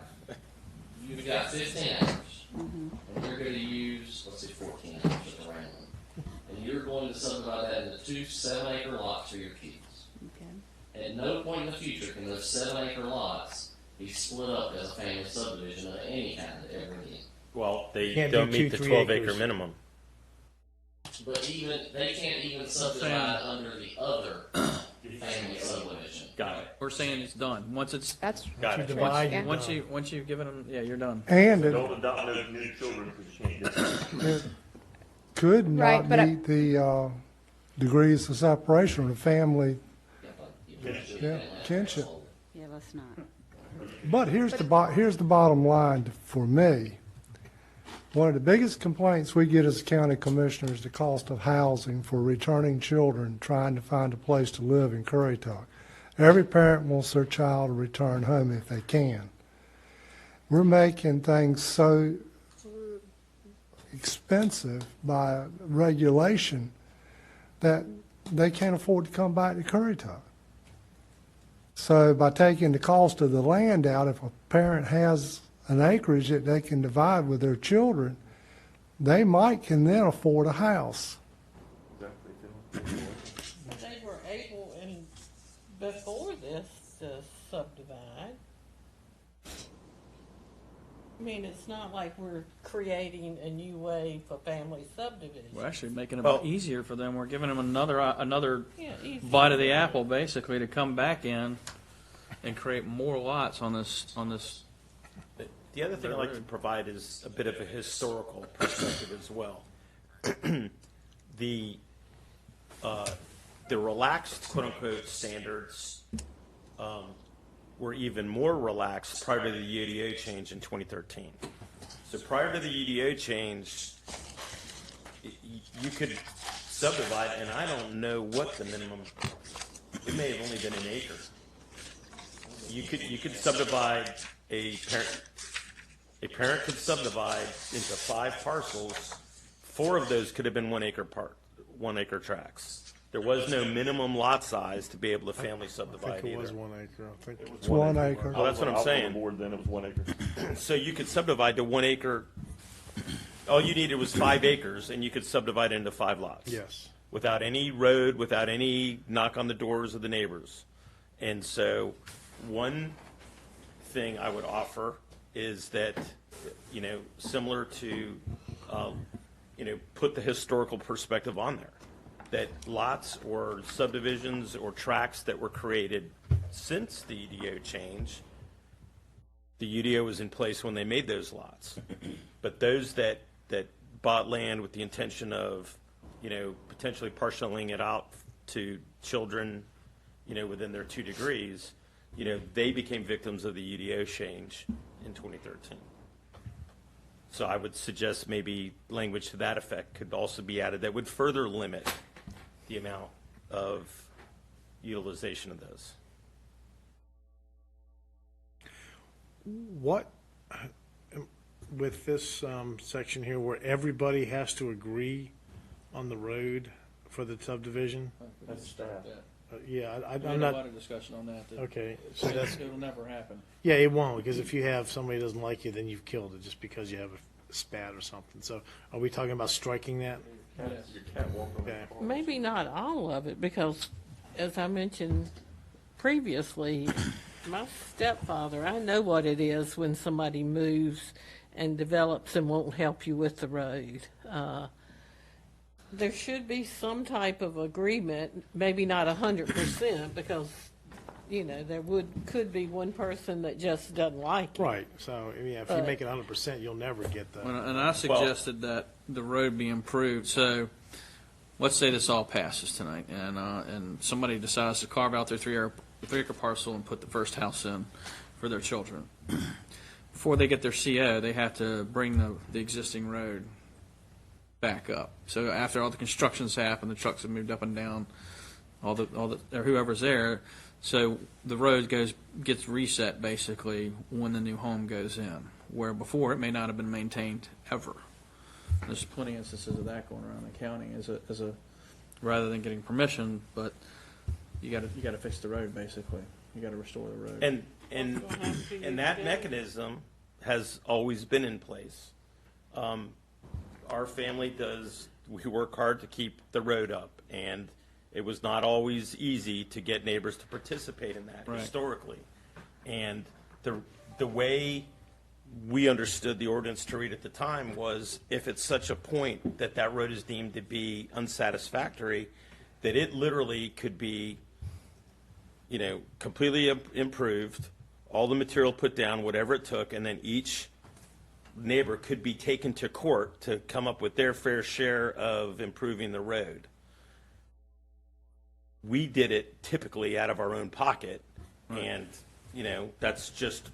15 acres, and you're going to use, let's say 14 acres just around them, and you're going to subdivide that into 2 7-acre lots for your kids. Okay. At no point in the future can those 7-acre lots be split up as a family subdivision of any kind ever again. Well, they Can't don't do meet 2 the 3 12-acre acres. minimum. But they can't even subdivide under the other family subdivision. Got it. We're saying it's done. Once it's, That's Got You it. divide, Yeah. you're once you've given them, yeah, you're done. And it Don't adopt no new children because you can't get could Right, not but meet the degrees of separation of the family. Yeah, kinship. Yeah, let's not. But here's the bottom line for me. One of the biggest complaints we get as county commissioners is the cost of housing for returning children trying to find a place to live in Currituck. Every parent wants their child to return home if they can. We're making things so expensive by regulation that they can't afford to come back to Currituck. So by taking the cost of the land out, if a parent has an acreage that they can divide with their children, they can then afford a house. They were able before this to subdivide. I mean, it's not like we're creating a new way for family subdivision. We're actually making it Well- easier for them. We're giving them another Yeah, easy. bite of the apple, basically, to come back in and create more lots on this. The other thing I'd like to provide is a bit of a historical perspective as well. The relaxed, quote-unquote, standards were even more relaxed prior to the UDO change in 2013. So prior to the UDO change, you could subdivide, and I don't know what the minimum, it may have only been an acre. You could subdivide a parent could subdivide into 5 parcels. 4 of those could have been 1 acre tracts. There was no minimum lot size to be able to family I subdivide think it was either. 1 acre. I think it was It's 1 acre. Well, that's what I'm saying. I was on the board then, it was 1 acre. So you could subdivide to 1 acre. All you needed was 5 acres, and you could subdivide into 5 lots. Yes. Without any road, without any knock on the doors of the neighbors. And so one thing I would offer is that, similar to, put the historical perspective on there. That lots or subdivisions or tracts that were created since the UDO change, the UDO was in place when they made those lots. But those that bought land with the intention of, potentially parceling it out to children, within their 2 degrees, they became victims of the UDO change in 2013. So I would suggest maybe language to that effect could also be added that would further limit the amount of utilization of those. What, with this section here where everybody has to agree on the road for the subdivision? That's staff. Yeah, We I'm had a not, lot of discussion on that. okay, so that's, It'll never happen. yeah, it won't, because if you have somebody who doesn't like you, then you've killed it just because you have a spat or something. So are we talking about striking that? Yes. You can't walk on Okay. the Maybe not all of it, because as I mentioned previously, my stepfather, I know what it is when somebody moves and develops and won't help you with the road. There should be some type of agreement, maybe not 100%, because, there could be one person that just doesn't like it. Right, so, yeah, if you make it 100%, you'll never get the, And I suggested that the road be improved. So let's say this all passes tonight, and somebody decides to carve out their 3-acre parcel and put the first house in for their children. Before they get their CO, they have to bring the existing road back up. So after all the construction's happened, the trucks have moved up and down, or whoever's there. So the road gets reset basically when the new home goes in, where before it may not have been maintained ever. There's plenty of instances of that going around the county as a rather than getting permission, but you got to fix the road basically. You got to restore the road. And that mechanism has always been in place. Our family we work hard to keep the road up, and it was not always easy to get neighbors to participate in that historically. And the way we understood the ordinance to read at the time was if it's such a point that road is deemed to be unsatisfactory, that it literally could be, completely improved, all the material put down, whatever it took, and then each neighbor could be taken to court to come up with their fair share of improving the road. We did it typically out of our own pocket, and, that's just,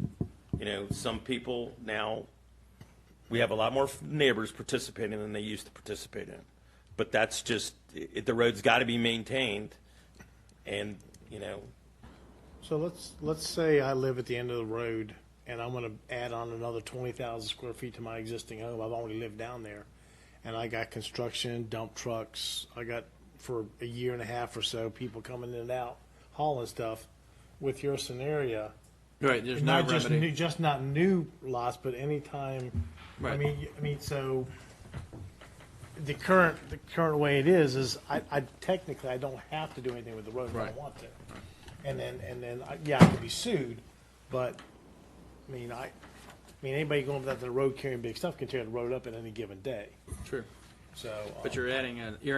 some people now, we have a lot more neighbors participating than they used to participate in. But that's just, the road's got to be maintained, and, so let's say I live at the end of the road and I'm going to add on another 20,000 square feet to my existing home. I've already lived down there, and I got construction, dump trucks. I got, for a year and a half or so, people coming in and out, hauling stuff. With your scenario, Right, there's no not just remedy. just not new lots, but any time. I Right. mean, so the current way it is I technically I don't have to do anything with the road if I Right. don't want to, and then I could be sued, but I mean anybody going up the road carrying big stuff can tear the road up at any given day. True. So, But you're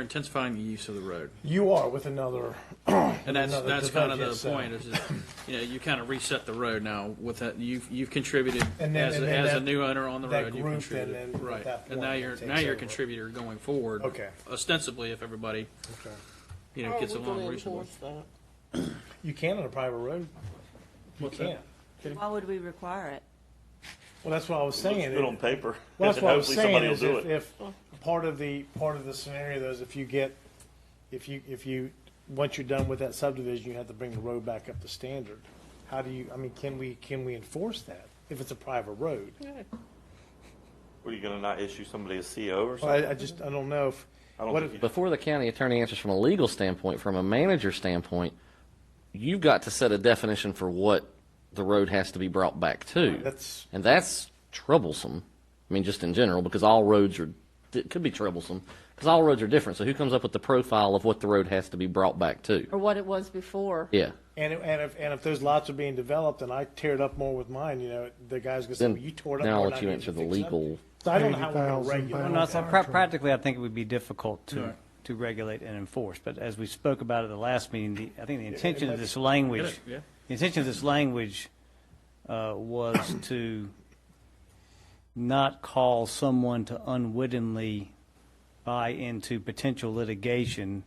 intensifying the use of the road. you are with another. And that's another kind of device, the so- point is, you kind of reset the road now with that. You've contributed And then- as and then a that- new owner on the that road. You group, contributed, and then at right? that And point, now it you're takes a over. contributor going forward. Okay. Ostensibly, if everybody Okay. gets How are we along gonna reasonably. enforce that? You can on a private road. You can. Why would we require it? Well, that's what I was Looks saying. good on paper. Well, that's And what I was hopefully saying somebody is will do it. if part of the scenario though is if you once you're done with that subdivision, you have to bring the road back up to standard. How do you? I mean, can we enforce that if it's a private road? Were you going to not issue somebody a CO or Well, something? I don't know if. I don't what think if- Before the county attorney answers from a legal standpoint, from a manager standpoint, you've got to set a definition for what the road has to be brought back to. And that's troublesome. I mean, just in general, because all roads are, it could be troublesome, because all roads are different. So who comes up with the profile of what the road has to be brought back to? Or what it was before. Yeah. And if those lots are being developed and I tear it up more with mine, the guy's gonna say, Then well, you tore it up now more. I'll and let I you need answer to the fix it up." legal. So I don't know how we're gonna 80,000 regulate. pounds. No, so Fire truck. practically, I think it would be difficult to regulate and enforce. But as we spoke about at the last meeting, I think the intention of this language, Yeah. the intention of this language was to not call someone to unwittingly buy into potential litigation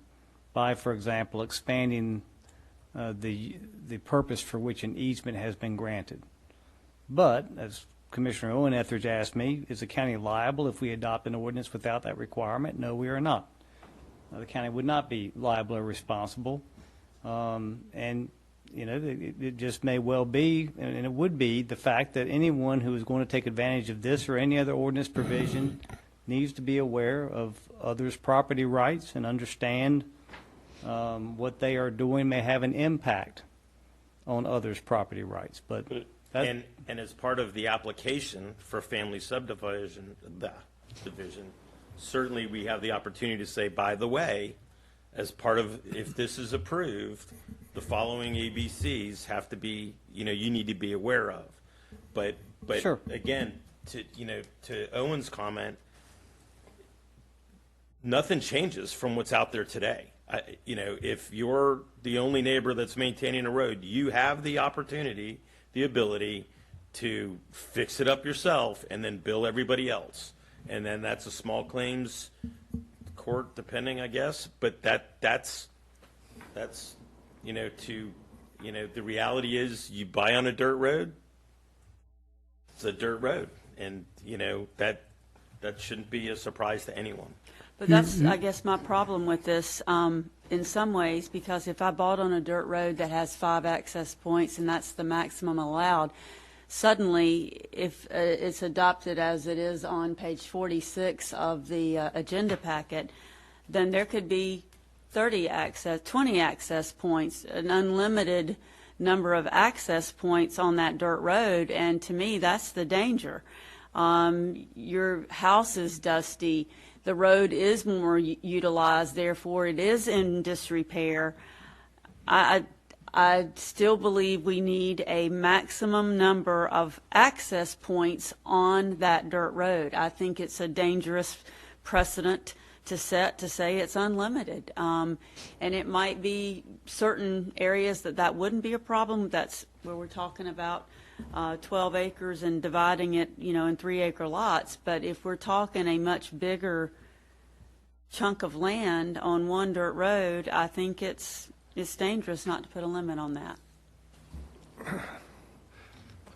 by, for example, expanding the purpose for which an easement has been granted. But, as Commissioner Owen Etheridge asked me, is the county liable if we adopt an ordinance without that requirement? No, we are not. The county would not be liable or responsible. And, it just may well be, and it would be, the fact that anyone who is going to take advantage of this or any other ordinance provision needs to be aware of others' property rights and understand what they are doing may have an impact on others' property rights. But that, And as part of the application for family subdivision, certainly we have the opportunity to say, by the way, as part of, if this is approved, the following ABCs have to be, you need to be aware of. But Sure. again, to Owen's comment, nothing changes from what's out there today. If you're the only neighbor that's maintaining a road, you have the opportunity, the ability to fix it up yourself and then bill everybody else. And then that's a small claims court, depending, I guess. But that's the reality is you buy on a dirt road, it's a dirt road. And, that shouldn't be a surprise to anyone. But that's, I guess, my problem with this in some ways, because if I bought on a dirt road that has 5 access points and that's the maximum allowed, suddenly, if it's adopted as it is on page 46 of the agenda packet, then there could be 20 access points, an unlimited number of access points on that dirt road, and to me, that's the danger. Your house is dusty. The road is more utilized, therefore it is in disrepair. I still believe we need a maximum number of access points on that dirt road. I think it's a dangerous precedent to set to say it's unlimited. And it might be certain areas that wouldn't be a problem. That's where we're talking about 12 acres and dividing it, in 3-acre lots. But if we're talking a much bigger chunk of land on one dirt road, I think it's dangerous not to put a limit on that.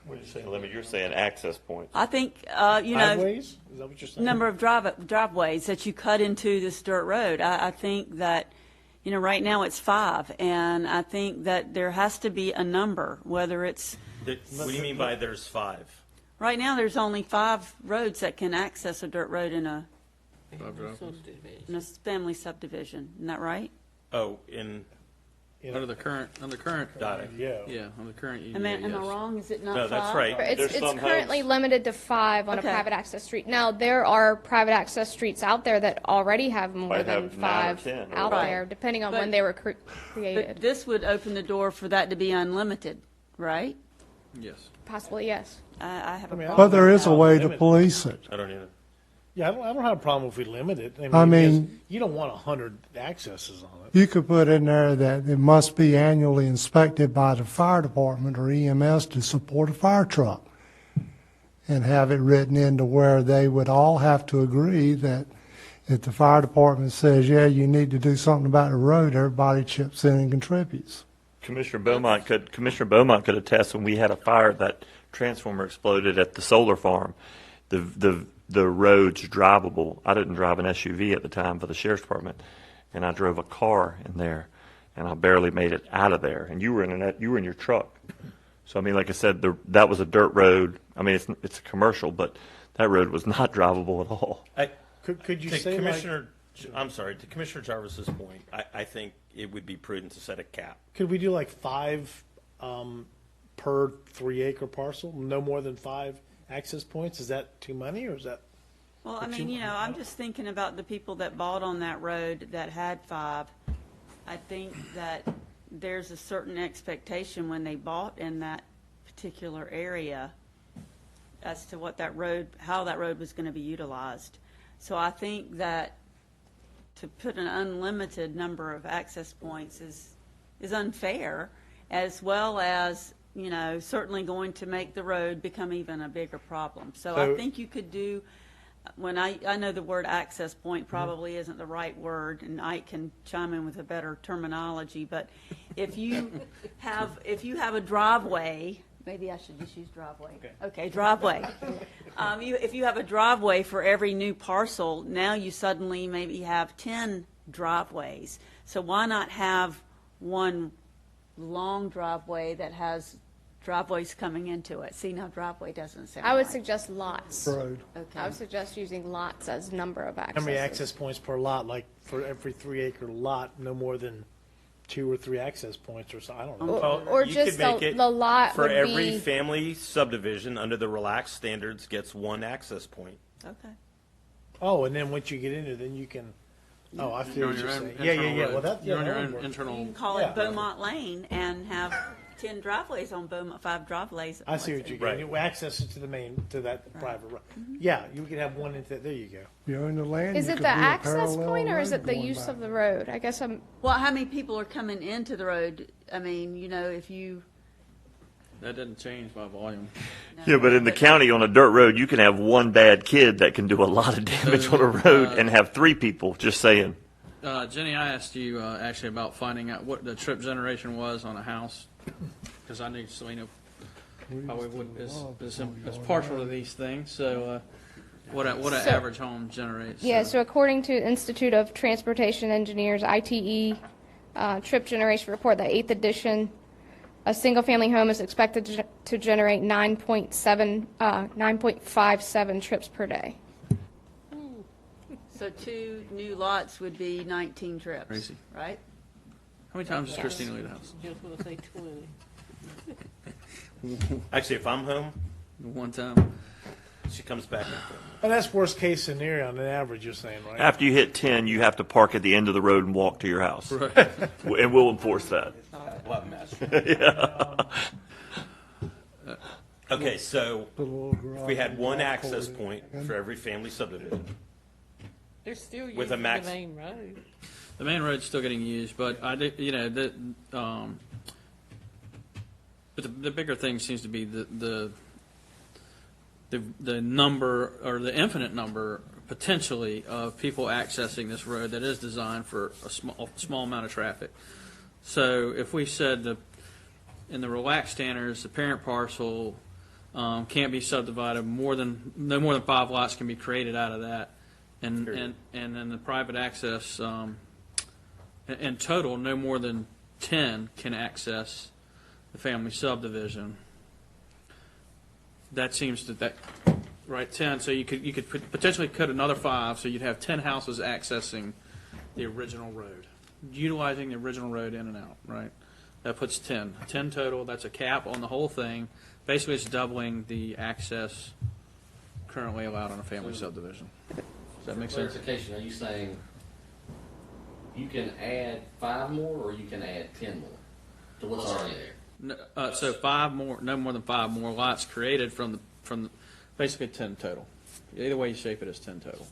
When you say limit, you're saying access points. I think, Driveways? Is that what you're saying? number of driveways that you cut into this dirt road. I think that, right now it's 5, and I think that there has to be a number, whether it's, What do you mean by there's 5? right now there's only 5 roads that can access a dirt road in a family subdivision. Isn't that right? Oh, Under the current, got it. yeah, on the current UDO, Am I yes. wrong? Is it not No, 5? that's right. It's There's some currently homes. limited to 5 on Okay. a private access street. Now, there are private access streets out there that already have more Might than have 9 or 5 10 or out Right. there, depending on But- when they were But created. this would open the door for that to be unlimited, right? Yes. Possibly, yes. I have a I mean, problem. But there with is a that. way to police it. I don't either. Yeah, I don't have a problem if we limit it. I mean- because you don't want 100 accesses on it. You could put in there that it must be annually inspected by the fire department or EMS to support a fire truck. And have it written into where they would all have to agree that if the fire department says, yeah, you need to do something about the road, everybody chips in and contributes. Commissioner Beaumont could attest when we had a fire, that transformer exploded at the solar farm. The road's drivable. I didn't drive an SUV at the time for the sheriff's department, and I drove a car in there, and I barely made it out of there. And you were in your truck. So I mean, like I said, that was a dirt road. I mean, it's a commercial, but that road was not drivable at all. Could you To say, Commissioner, I'm sorry, to Commissioner Jarvis's point, I think it would be prudent to set a cap. could we do like 5 per 3-acre parcel? No more than 5 access points? Is that too many, or is that? Well, I mean, I'm just thinking about the people that bought on that road that had 5. I think that there's a certain expectation when they bought in that particular area as to what that road, how that road was going to be utilized. So I think that to put an unlimited number of access points is unfair, as well as, certainly going to make the road become even a bigger problem. So I think you could do, when I know the word access point probably isn't the right word, and Ike can chime in with a better terminology, but if you have a driveway, maybe I should just use driveway. Okay, driveway. If you have a driveway for every new parcel, now you suddenly maybe have 10 driveways. So why not have one long driveway that has driveways coming into it? See, now driveway doesn't sound I would right. suggest lots. Road. Okay. I would suggest using lots as number of accesses. How many access points per lot? Like for every 3-acre lot, no more than 2 or 3 access points, or so. I don't know. Or You just could make it the lot for would every be. family subdivision under the relaxed standards gets 1 access point. Okay. Oh, and then once you get into, then you can. Oh, I feel You're what on you're your own saying. Yeah. internal Well, road. that You're on your that own would work. You internal. can call Yeah. it Beaumont Lane and have 10 driveways on Beaumont, 5 driveways. I see what you're Right. getting. Access to the main, to that private road. Yeah, you could have one into that. There you go. You own the land. Is you it could the do a access parallel point or is road it the going use back. of the road? I guess I'm. Well, how many people are coming into the road? I mean, if you. That doesn't change by volume. Yeah, but in the county on a dirt road, you can have one bad kid that can do a lot of damage on a road and have 3 people. Just saying. Jenny, I asked you actually about finding out what the trip generation was on a house, because I need so probably is partial to these things. So, what an average home generates. Yeah, so according to Institute of Transportation Engineers, ITE, trip generation report, the 8th edition, a single-family home is expected to generate 9.57 trips per day. So 2 new lots would be 19 trips. Crazy. Right? How many times does Christina leave the house? Just want to say 20. Actually, if I'm home, One time. she comes back. And that's worst case scenario on an average, you're saying, right? After you hit 10, you have to park at the end of the road and walk to your house. Right. And we'll enforce that. What a mess. Yeah. Okay, so The little if garage we had 1 golf access course point and- for every family subdivision, They're still With a using max- the main road. The main road's still getting used, but I do, but the bigger thing seems to be the number, or the infinite number potentially of people accessing this road that is designed for a small amount of traffic. So if we said in the relaxed standards, the parent parcel can't be subdivided no more than 5 lots can be created out of that, and then the private access, in total, no more than 10 can access the family subdivision. That seems right, 10. So you could potentially cut another 5, so you'd have 10 houses accessing the original road, utilizing the original road in and out. Right, that puts 10 total. That's a cap on the whole thing. Basically, it's doubling the access currently allowed on a family subdivision. Does that make sense? Clarification, are you saying you can add 5 more or you can add 10 more to what's already there? So 5 more, no more than 5 more lots created from basically 10 total. Either way you shape it, it's 10 total.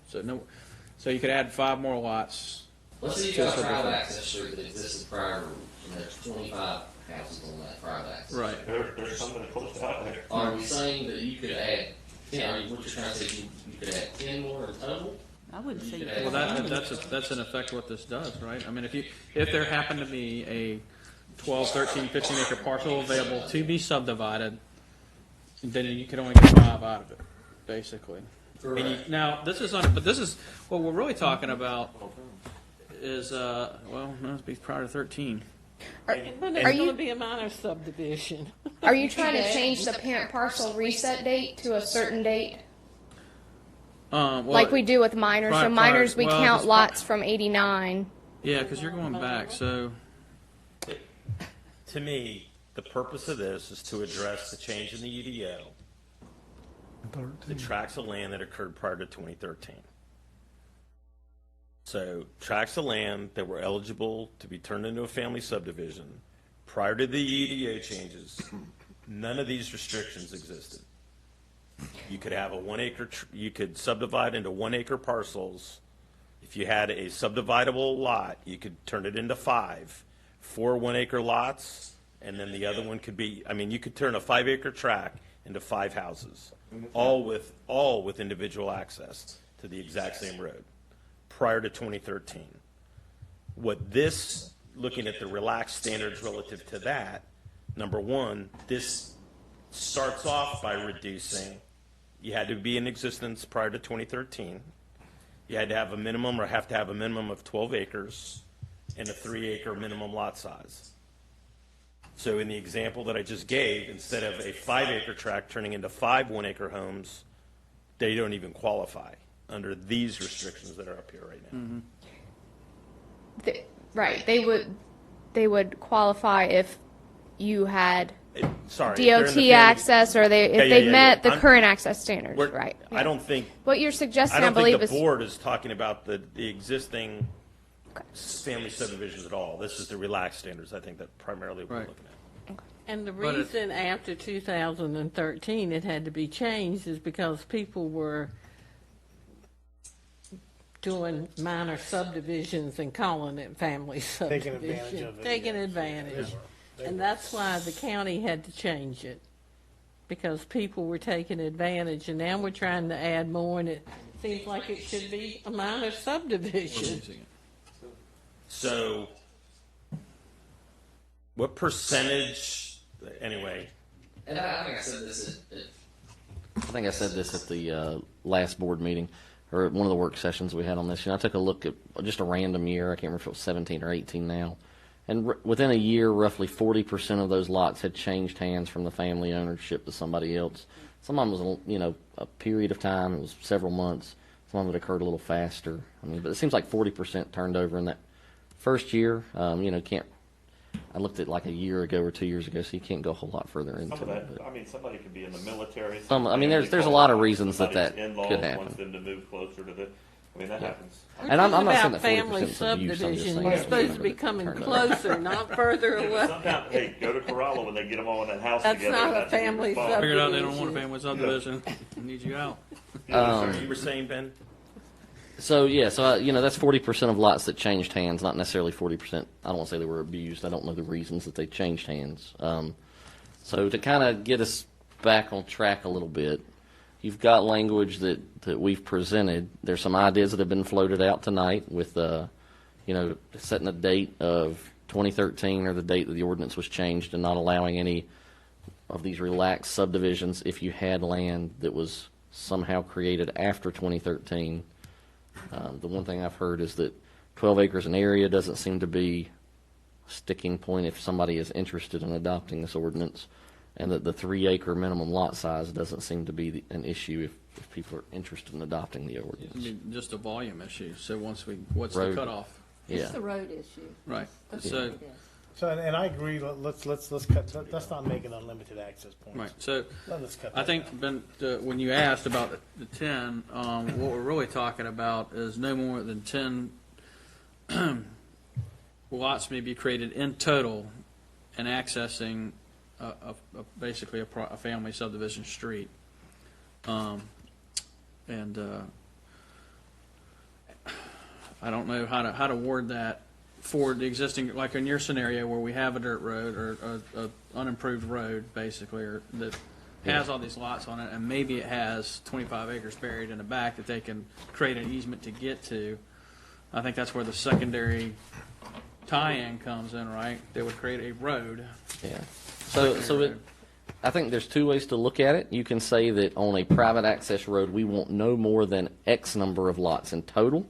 So you could add 5 more lots. Let's say you got a private access street that existed prior, and there's 25 houses on that private access. Right. There's something close to out there. Are we saying that you could add, what you're trying to say, you could add 10 more in total? I wouldn't say. Well, That's in effect what this does, right? I mean, if there happened to be a 12, 13, 15 acre parcel available to be subdivided, then you could only get 5 out of it, basically. Now, this is what we're really talking about is, well, no, it'd be prior to 13. But it's going to be a minor subdivision. Are you trying to change the parent parcel reset date to a certain date? Well, Like we do with minors. So minors, we count lots from 89. Yeah, because you're going back, so. To me, the purpose of this is to address the change in the UDO, the tracts of land that occurred prior to 2013. So tracts of land that were eligible to be turned into a family subdivision prior to the UDO changes, none of these restrictions existed. You could have a 1 acre, you could subdivide into 1 acre parcels. If you had a subdividable lot, you could turn it into 5, 4 1 acre lots, and then the other one could be, I mean, you could turn a 5 acre tract into 5 houses, all with individual access to the exact same road prior to 2013. What this, looking at the relaxed standards relative to that, number one, this starts off by reducing. You had to be in existence prior to 2013. You had to have a minimum or have to have a minimum of 12 acres and a 3 acre minimum lot size. So in the example that I just gave, instead of a 5 acre tract turning into 5 1 acre homes, they don't even qualify under these restrictions that are up here right now. Right. They would qualify if you had Sorry, DOT access, or if they met the current access standards. Right. I don't think. What you're suggesting, I don't believe, think the is board is talking about the existing family subdivisions at all. This is the relaxed standards, I think, that primarily we're looking at. And the reason after 2013 it had to be changed is because people were doing minor subdivisions and calling it family subdivision. Taking advantage of it. Taking advantage. And that's why the county had to change it, because people were taking advantage, and now we're trying to add more, and it seems like it should be a minor subdivision. So, what percentage, anyway? And I think I said this at the last board meeting, or at one of the work sessions we had on this. I took a look at just a random year. I can't remember if it was 17 or 18 now. And within a year, roughly 40% of those lots had changed hands from the family ownership to somebody else. Some of them was, a period of time. It was several months. Some of it occurred a little faster. But it seems like 40% turned over in that first year. I looked at like a year ago or 2 years ago, so you can't go a whole lot further into it. Somebody could be in the military. There's a lot of reasons that could happen. Wants them to move closer to the. That happens. And I'm not saying about that 40% family is abuse. I'm just saying subdivision. You're supposed to be coming closer, not further away. Sometimes, hey, go to Corolla when they get them all in that house That's together. not a family response. Figured out they don't want a family subdivision. Need you out. You were saying, Ben? So that's 40% of lots that changed hands, not necessarily 40%. I don't want to say they were abused. I don't know the reasons that they changed hands. So to kind of get us back on track a little bit, you've got language that we've presented. There's some ideas that have been floated out tonight with, setting a date of 2013 or the date that the ordinance was changed and not allowing any of these relaxed subdivisions if you had land that was somehow created after 2013. The one thing I've heard is that 12 acres an area doesn't seem to be a sticking point if somebody is interested in adopting this ordinance, and that the 3 acre minimum lot size doesn't seem to be an issue if people are interested in adopting the ordinance. Just a volume issue. So what's the cutoff? It's the road issue. Right. So, and I agree. Let's cut. Let's not make it unlimited access points. Right. So Let's cut. I think, Ben, when you asked about the 10, what we're really talking about is no more than 10 lots may be created in total and accessing basically a family subdivision street. and I don't know how to word that for the existing, like in your scenario where we have a dirt road or a unimproved road, basically, or that has all these lots on it, and maybe it has 25 acres buried in the back that they can create an easement to get to. I think that's where the secondary tie-in comes in, right? They would create a road. Yeah. I think there's two ways to look at it. You can say that on a private access road, we want no more than X number of lots in total,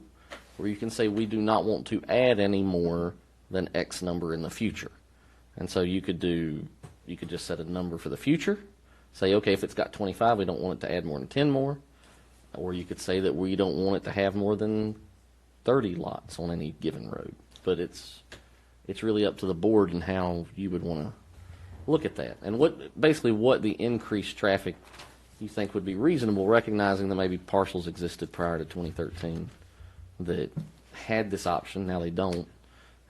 or you can say we do not want to add any more than X number in the future. And so you could just set a number for the future. Say, okay, if it's got 25, we don't want it to add more than 10 more. Or you could say that we don't want it to have more than 30 lots on any given road. But it's really up to the board and how you would want to look at that. And what the increased traffic you think would be reasonable, recognizing that maybe parcels existed prior to 2013 that had this option, now they don't. And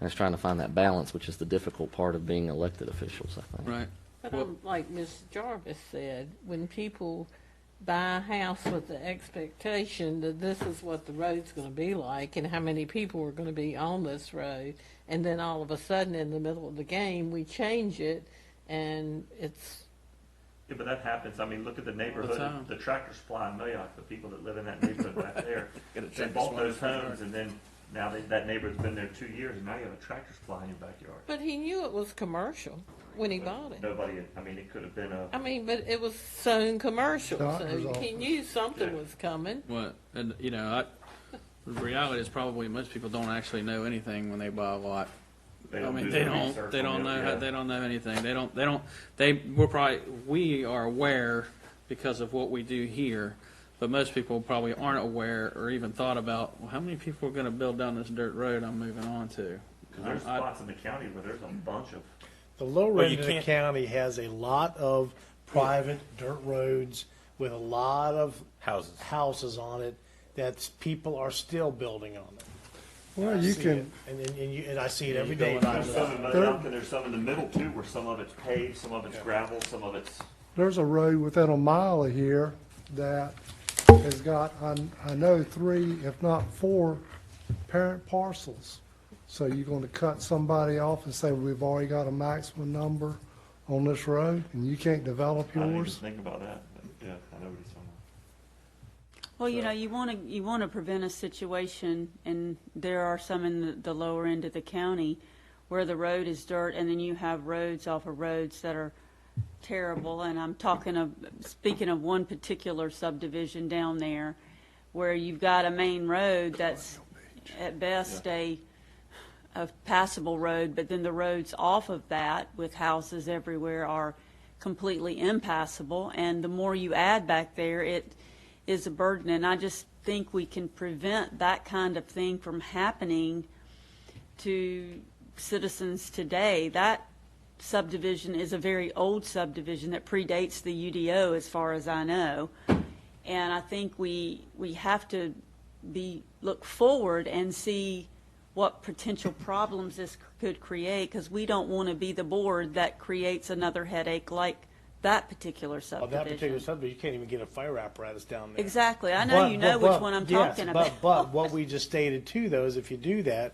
it's trying to find that balance, which is the difficult part of being elected officials, I think. Right. But like Ms. Jarvis said, when people buy a house with the expectation that this is what the road's going to be like and how many people are going to be on this road, and then all of a sudden in the middle of the game we change it, and it's... Yeah, but that happens. I mean, look at the neighborhood, the Tractor Supply in Mayock, the people that live in that neighborhood back there. They bought those homes, and then now that neighborhood's been there 2 years, and now you have a Tractor Supply in your backyard. But he knew it was commercial when he bought it. Nobody, I mean, it could have been a... I mean, but it was sown commercial, Doctor's so he office. knew something was coming. What, and the reality is probably most people don't actually know anything when they buy a lot. They don't I mean, do they the don't. research They on don't it, know. yeah. They don't know anything. We are aware because of what we do here, but most people probably aren't aware or even thought about, well, how many people are going to build down this dirt road I'm moving on to. There's spots in the county where there's a bunch of... The lower Well, end you of the can't- county has a lot of private dirt roads with a lot of houses on it that people are still building on it. Well, I you see can, it, and I see it every day. There's some in Mayock, and there's some in the middle, too, where some of it's paved, some of it's gravel, some of it's... there's a road within a mile of here that has got, I know 3, if not 4, parent parcels. So you're going to cut somebody off and say, we've already got a maximum number on this road, and you can't develop I didn't even yours? think about that, but yeah, I know what he's talking about. Well, you want to prevent a situation, and there are some in the lower end of the county where the road is dirt, and then you have roads off of roads that are terrible. And I'm speaking of one particular subdivision down there, where you've got a main road that's at best a passable road, but then the roads off of that with houses everywhere are completely impassable. And the more you add back there, it is a burden. And I just think we can prevent that kind of thing from happening to citizens today. That subdivision is a very old subdivision that predates the UDO as far as I know. And I think we have to look forward and see what potential problems this could create, because we don't want to be the board that creates another headache like that particular Well, subdivision. that particular subdivision, you can't even get a fire apparatus down there. Exactly. I know you know which one I'm talking about. But what we just stated too, though, is if you do that,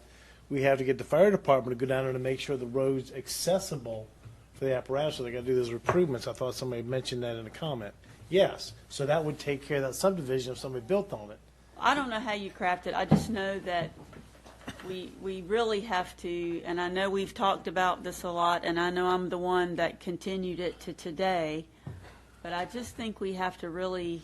we have to get the fire department to go down there to make sure the road's accessible for the apparatus, so they got to do those improvements. I thought somebody mentioned that in a comment. Yes, so that would take care of that subdivision if somebody built on it. I don't know how you craft it. I just know that we really have to, and I know we've talked about this a lot, and I know I'm the one that continued it to today, but I just think we have to really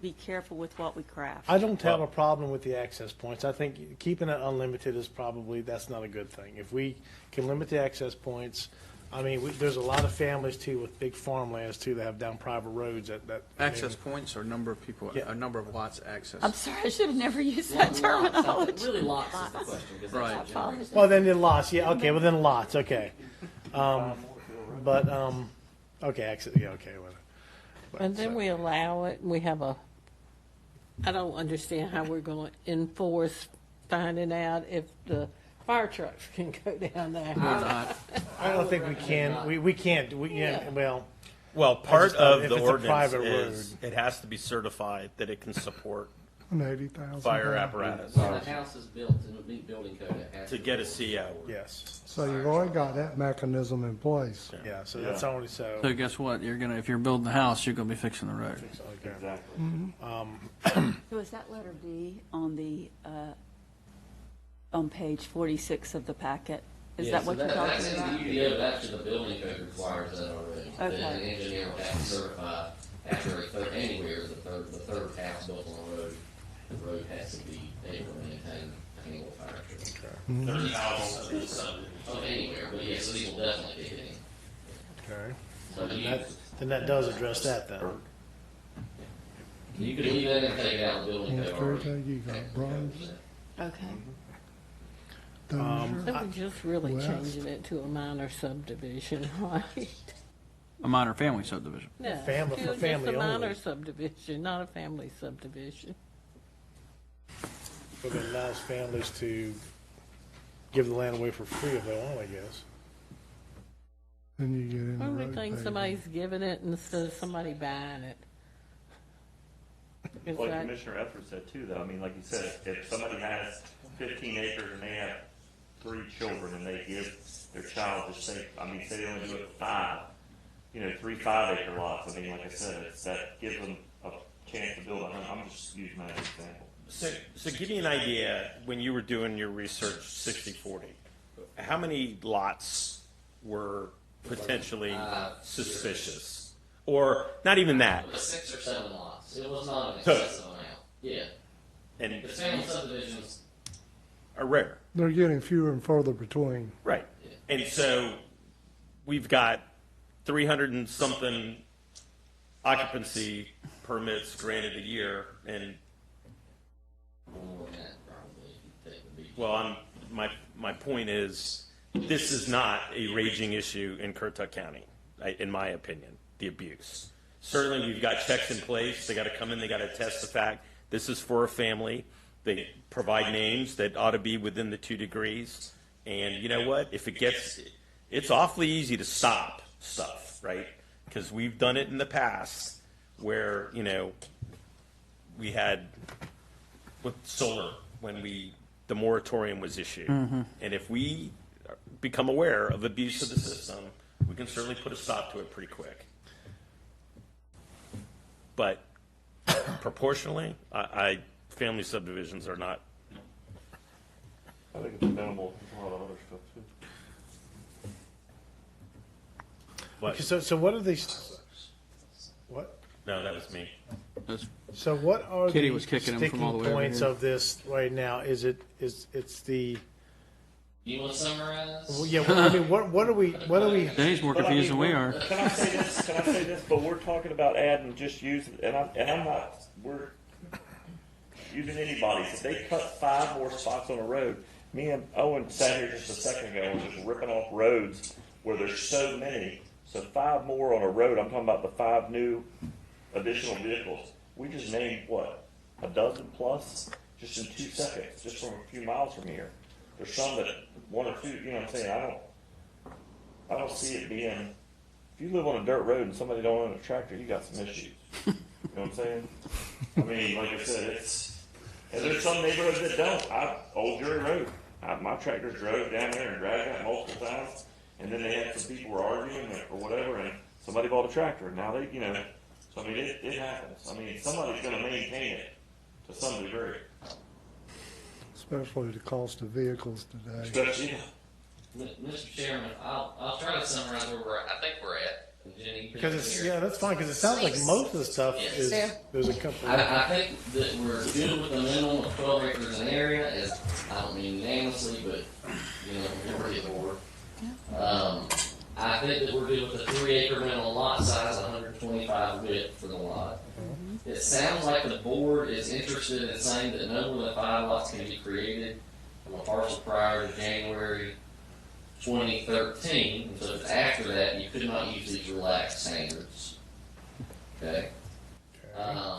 be careful with what we craft. I don't have a problem with the access points. I think keeping it unlimited is probably, that's not a good thing. If we can limit the access points, I mean, there's a lot of families too with big farmlands too that have down private roads that Access points or number of people, Yeah. a number of lots access. I'm sorry, I should have never used that terminology. Really lots is the question. Because that's Right. what generates- Well, then the lots, yeah, okay, well then lots, okay. Okay, access, yeah, okay, whatever. But, And then so- we allow it, and we have I don't understand how we're going to enforce finding out if the fire trucks can go down there. We're not. I don't think we can, we can't, yeah, well, Well, part just thought of if the it's a ordinance private is it has to be certified that it can support 180,000. fire apparatus When the house is built to meet building code, it has to get a CO. Yes. So you've already got that mechanism in place. Yeah, so that's only so. So guess what? If you're building the house, you're gonna be fixing the road. Exactly. So is that letter D on the, on page 46 of the packet? Is that what you're talking about? That's in the UDO, actually, the building code requires that already. Okay. That an engineer will have to certify after anywhere, the third house built on a road, the road has to be able to maintain a single fire truck. Third house of the subdivision. Oh, anywhere, but yes, these will definitely kick in. Okay. So Then that does address that then. you could leave that and take it out of the building North code already. Currituck, you got Bronze. Okay. Dozier. They were just really West. changing it to a minor subdivision, right? A minor family subdivision. No, Family- for just family a minor only. subdivision, not a family subdivision. But it allows families to give the land away for free if they want, I guess. Then you get in the Only road thing paving. somebody's giving it instead of somebody buying it. Is Like that- Commissioner Etheridge said too, though, I mean, like you said, if somebody has 15 acres and they have 3 children and they give their child, just say, I mean, say they only do it 5, 3 5-acre lots, I mean, like I said, that gives them a chance to build a home. I'm just using that as an example. So give me an idea, when you were doing your research 60/40, how many lots were potentially suspicious? Or not even that? It was 6 or 7 lots. It was not an So- excessive amount. Yeah. And The family subdivisions, are rare. They're getting fewer and further between. Right. And so we've got 300 and something occupancy permits granted a year, and more than that probably, if you take the beach. well, my point is, this is not a raging issue in Currituck County, in my opinion, the abuse. Certainly, we've got checks in place. They got to come in, they got to test the fact this is for a family. They provide names that ought to be within the 2 degrees. And you know what? If it gets, it's awfully easy to stop stuff, right? Because we've done it in the past where, we had with solar when the moratorium was issued. And if we become aware of abuse of the system, we can certainly put a stop to it pretty quick. But proportionally, family subdivisions are not. I think it's minimal to a lot of other stuff too. What? Okay, so what are these? What? No, that was me. That's- So what are Kitty the was kicking him from sticking all the way over points here. of this right now? It's the You want to summarize? well, yeah. I mean, what are we? Danny's more confused than we are. Can I say this? Can I say this? But we're talking about adding just using, and I'm not. We're using anybody. If they cut 5 more spots on a road, me and Owen sat here just a second ago and just ripping off roads where there's so many. So 5 more on a road. I'm talking about the 5 new additional vehicles. We just named what, a dozen plus, just in 2 seconds, just from a few miles from here. There's some that 1 or 2. You know what I'm saying? I don't see it being. If you live on a dirt road and somebody don't own a tractor, you got some issues. You know what I'm saying? I mean, like I said, and there's some neighborhoods that don't. Old Jury Road, my tractors drove down there and dragged out multiple times, and then they had some people were arguing or whatever, and somebody bought a tractor, and now they, so I mean, it happens. I mean, somebody's going to maintain it to some degree. Especially the cost of vehicles today. Especially, Mr. Chairman, I'll try to summarize where I think we're at. Jenny, Because that's fine. Because it sounds like most of the stuff is there's a couple. I think that we're good with the minimum of 12 acres in area, as I don't mean unanimously, but everybody at board. I think that we're good with the 3-acre minimum lot size, 125 width for the lot. It sounds like the board is interested in saying that no more than 5 lots can be created on a parcel prior to January 2013, and so if after that, you could not use these relaxed standards. Okay?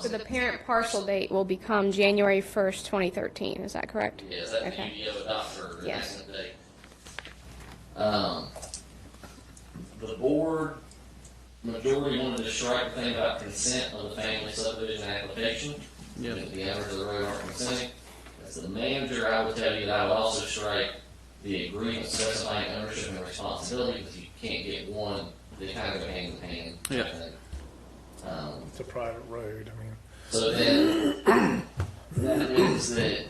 So the parent parcel date will become January 1st, 2013, is that correct? Yes, that's Okay. the UDO adopter, the Yes. enactment date. The board majority wanted to strike the thing about consent of the family subdivision application. Yep. If the owners of the road aren't consenting. As the manager, I would tell you that I would also strike the agreement specifying ownership and responsibility, because you can't get one, they kind of go hand in hand. Yep. It's a private road, I mean. So then, that means that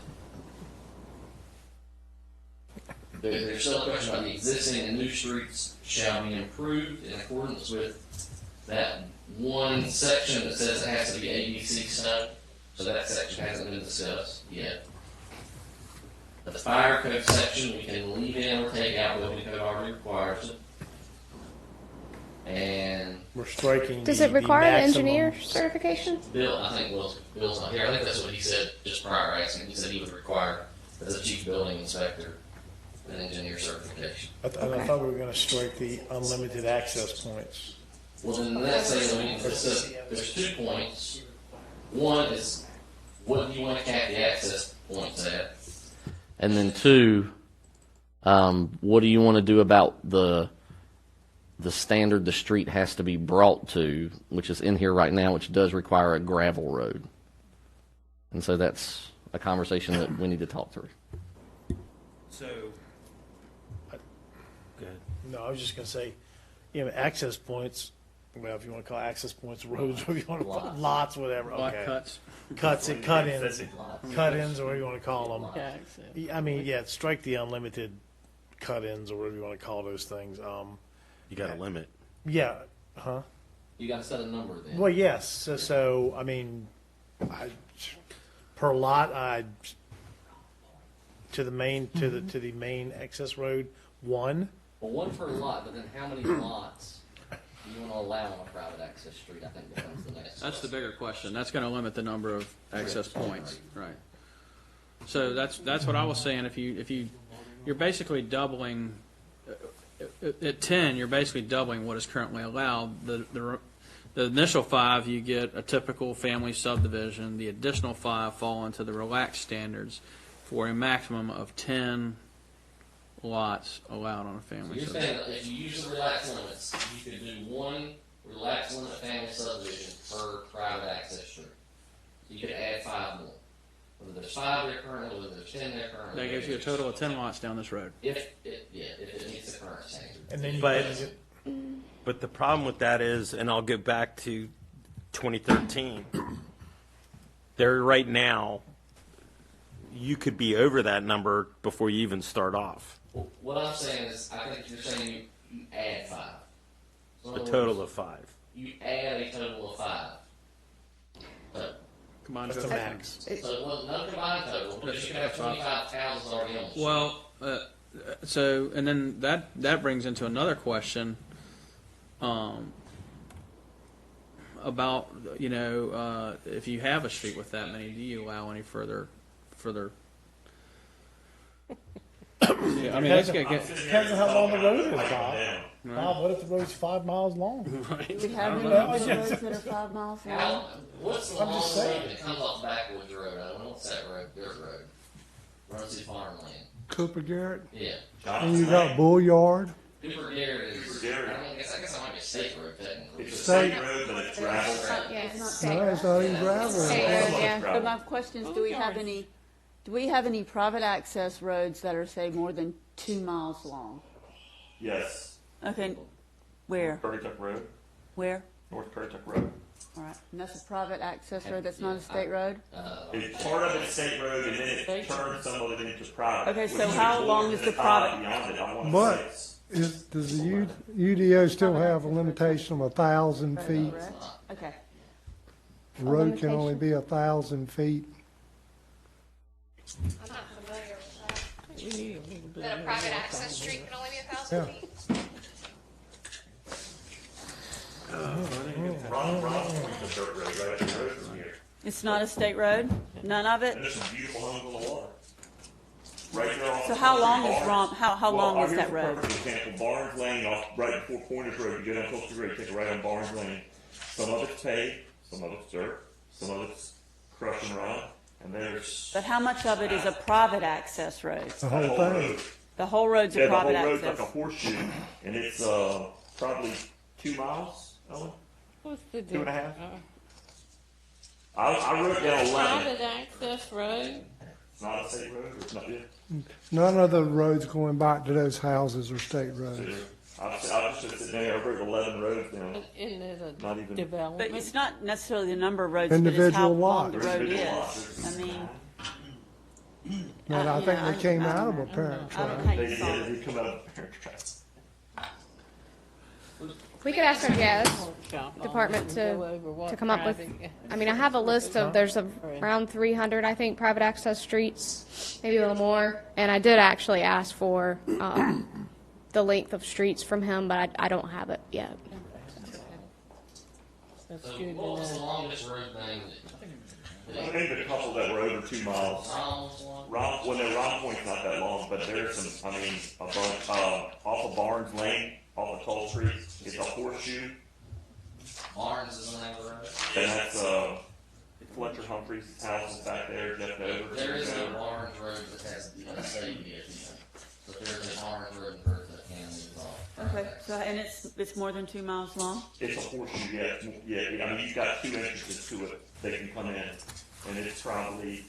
there's still a question about the existing and new streets shall be improved in accordance with that one section that says it has to be ABC stone. So that section hasn't been discussed yet. The fire code section, we can leave in or take out, building code already requires it. And We're striking. Does the- it require the an maximum- engineer certification? Bill, I think Bill's not here. I think that's what he said just prior to asking. He said he would require, as a chief building inspector, an engineer certification. I thought we were going to strike the unlimited access points. Well, then that's saying there's 2 points. One is, what do you want to cap the access points at? And then 2, what do you want to do about the standard the street has to be brought to, which is in here right now, which does require a gravel road. And so that's a conversation that we need to talk through. So, good. No, I was just going to say, access points, well, if you want to call access points roads, or if you want to call lots, whatever, Lot okay. cuts. Cut-ins, cut-ins, or whatever you want to call them. Yeah, except- I mean, yeah, strike the unlimited cut-ins, or whatever you want to call those things. You got a limit. Yeah, huh? You got to set a number then. Well, yes, so I mean, per lot, to the main access road, 1. Well, 1 per lot, but then how many lots do you want to allow on a private access street? I think becomes the next. That's the bigger question. That's going to limit the number of access points, right? So that's what I was saying. If you're basically doubling at 10, you're basically doubling what is currently allowed. The initial 5, you get a typical family subdivision. The additional 5 fall into the relaxed standards for a maximum of 10 lots allowed on a So family you're subdivision. saying that if you use the relaxed limits, you could do 1 relaxed limit family subdivision per private access street. So you could add 5 more. Whether there's 5 there currently, whether there's 10 there currently. That gives you a total of 10 lots down this road. If it meets the current standard. And then But the problem with that is, and I'll go back to 2013, there right now, you could be over that number before you even start off. Well, what I'm saying is, I think you're saying you add 5. So in A other total words, of 5. You add a total of 5. So, Combined That's the total. max. well, no combined total, because you can have 25 houses already on the street. Well, so, and then that brings into another question about, if you have a street with that many, do you allow any further? Yeah, I mean, that's gonna get. Depends on how long the road is, Bob. Bob, what if the road's 5 miles long? Do we have any know. roads that are 5 miles long? What's the I'm long just road saying. that comes off Backwoods Road? I don't know what's that road, dirt road. Runs through farmland. Cooper Garrett, Yeah. and you got Bullyard. Cooper Garrett is, I guess that might be a state road technically. It's a State. state road, but it's gravel. Yeah, it's not It's state. No, it's not even gravel. State road, yeah. But my question is, do we have any private access roads that are, say, more than 2 miles long? Yes. Okay, where? Currituck Road, Where? North Currituck Road. All right, and that's a private access road, that's not a state road? It's part of it's state road, and then it turns some of it into private. Okay, so Which how is long more is than the private- Beyond it, I want to But- say it's- Does the UDO still have a limitation of 1,000 feet? Okay. The road can only be 1,000 feet. We need a little bit That a more private work access on street that. can only be 1,000 Yeah. feet? Ron Point's a dirt road, right up the road from here. It's not a state road? None of it? And there's some beautiful homes on the water. Right there off. So how long is Barnes. Rom, how long Well, is that here's a road? perfect example, Barnes Lane, off right before Pointers Road, you go down Coastal Road, take a right on Barnes Lane. Some of it's paved, some of it's dirt, some of it's crushed and run, and there's But how much of it is a private access road? The whole whole thing. road. The whole road's Yeah, a the whole private road's like access? a horseshoe, and it's probably 2 miles. What's the difference? 2.5? I wrote down 11. Private access road? It's not a state road, or it's not yet. None of the roads going back to those houses are state roads. I just sit there, I wrote 11 roads down. Isn't it Not a even- development? But it's not necessarily the number of roads, but it's how Individual long the lots. road Individual is. I mean, But I think yeah, they came I out of don't a know. parent I don't know tract. how you They solve it. did come out of parent tracks. We could ask our guest Workshop on department it and go over what to come up with, private- I mean, I have a list of, there's around 300, I think, private access streets, maybe a little more. And I did actually ask for the length of streets from him, but I don't have it yet. That's So good to what was the know. longest road name I think a couple that were over 2 miles. Well, no, Ron Point's not that long, but there's some, I mean, a bunch, off of Barnes Lane, off of Toll Street, it's a horseshoe, Barnes is the name of the road? and that's, Fletcher Humphrey's house is back there, just over. There is a Barnes road that has a state yet, but there's a Barnes road in Currituck County as well. Okay, so, and it's more than 2 miles long? It's a horseshoe, yeah, I mean, you've got 2 entrances to it, they can come in, and it's probably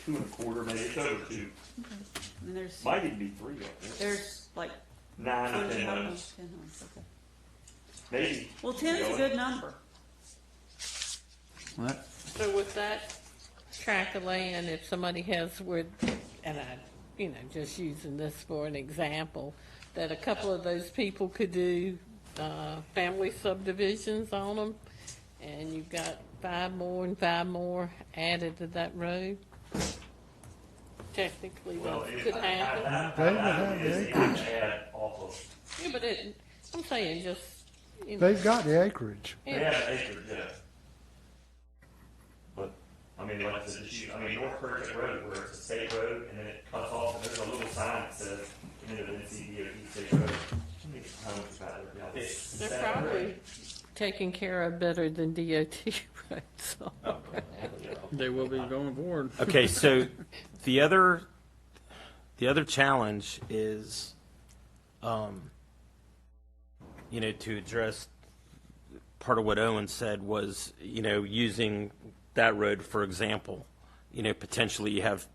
2 1/4, maybe, it's over 2, And there's, might even be 3 up there. there's like 9 or 10 10 homes, homes, 10 homes, okay. maybe. Well, 10 is a good number. What? So with that tract of land, if somebody has where, and I, just using this for an example, that a couple of those people could do family subdivisions on them, and you've got 5 more and 5 more added to that road, technically that could happen. They would have the acreage. Add off of, Yeah, but I'm saying just, They've got the acreage. they have an acre, yeah. But, I mean, like I said, North Currituck Road, where it's a state road, and then it cuts off, and there's a little sign that says, NCDOT State Road. How many homes is that there? they're probably taken care of better than DOT roads. They will be going forward. Okay, so the other challenge is, to address part of what Owen said was, using that road for example. Potentially you have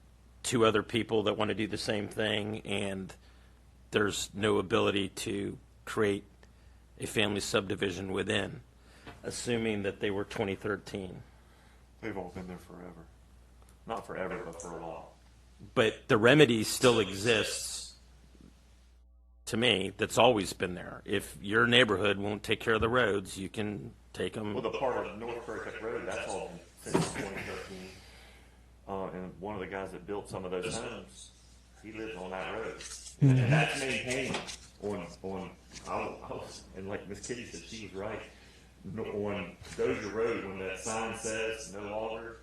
2 other people that want to do the same thing, and there's no ability to create a family subdivision within, assuming that they were 2013. They've all been there forever. Not forever, but for a while. But the remedy still exists, to me, that's always been there. If your neighborhood won't take care of the roads, you can take them. Well, the part of North Currituck Road, that's all been since 2013. And one of the guys that built some of those homes, he lives on that road. And that's maintained and like Miss Kitty said, she was right. On Dozier Road, when that sign says no longer,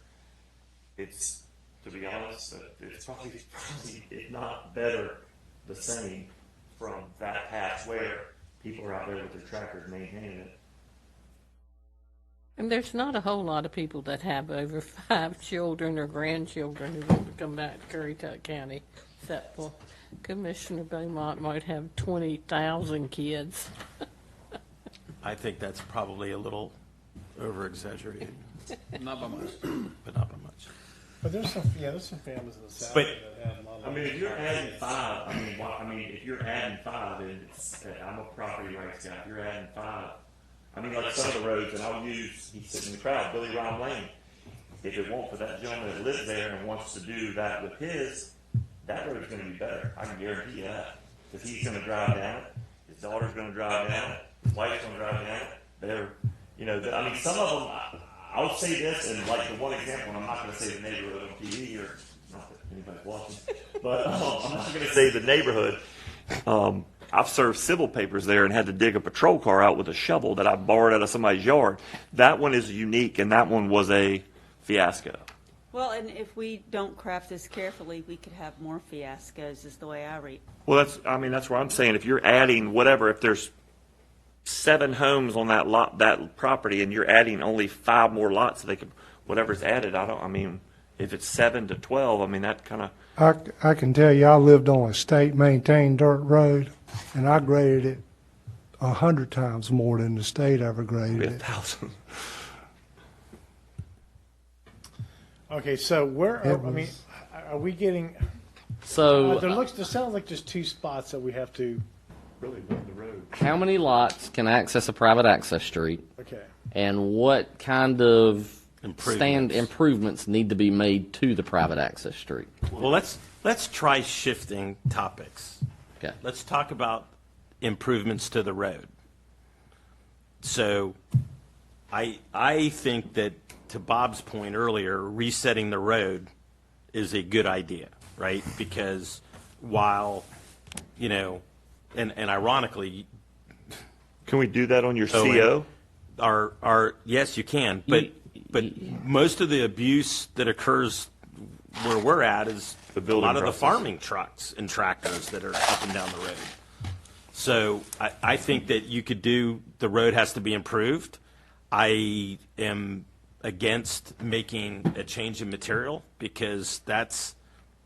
it's, to be honest, it's probably, if not better, the same from that past where people are out there with their tractors maintaining it. And there's not a whole lot of people that have over 5 children or grandchildren who want to come back to Currituck County, except for Commissioner Beaumont might have 20,000 kids. I think that's probably a little over-exaggerated, Not by much. but not by much. But there's some families in the south But- that have a lot of. I mean, if you're adding 5, if you're adding 5, and it's, I'm a property rights guy, if you're adding 5, like some of the roads, and I'll use, he's sitting in the crowd, Billy Ryan Lane. If it weren't for that gentleman that lives there and wants to do that with his, that road's gonna be better, I can guarantee you that. Because he's gonna drive down it, his daughter's gonna drive down it, his wife's gonna drive down it. Some of them, I'll say this, and like the one example, and I'm not gonna say the neighborhood on TV, or not that anybody's watching, but I'm not gonna say the neighborhood. I've served civil papers there and had to dig a patrol car out with a shovel that I borrowed out of somebody's yard. That one is unique, and that one was a fiasco. Well, and if we don't craft this carefully, we could have more fiascos, is the way I read. Well, that's what I'm saying. If you're adding whatever, if there's 7 homes on that lot, that property, and you're adding only 5 more lots, so they could, whatever's added, if it's 7 to 12, that kind of. I can tell you, I lived on a state-maintained dirt road, and I graded it 100 times more than the state ever graded Be it. 1,000. Okay, so where, It I mean, was- are we getting, So there sounds like there's two spots that we have to, Really build the road. how many lots can access a private access street, okay. and what kind of Improvements. improvements need to be made to the private access street? Well, let's try shifting topics. Okay. Let's talk about improvements to the road. So I think that, to Bob's point earlier, resetting the road is a good idea, right? Because while, you know, and ironically, Can we do that on your Oh, CO? yes, you can, but most of the abuse that occurs where we're at is The a building lot of the process. farming trucks and tractors that are up and down the road. So I think that you could do, the road has to be improved. I am against making a change in material because that's,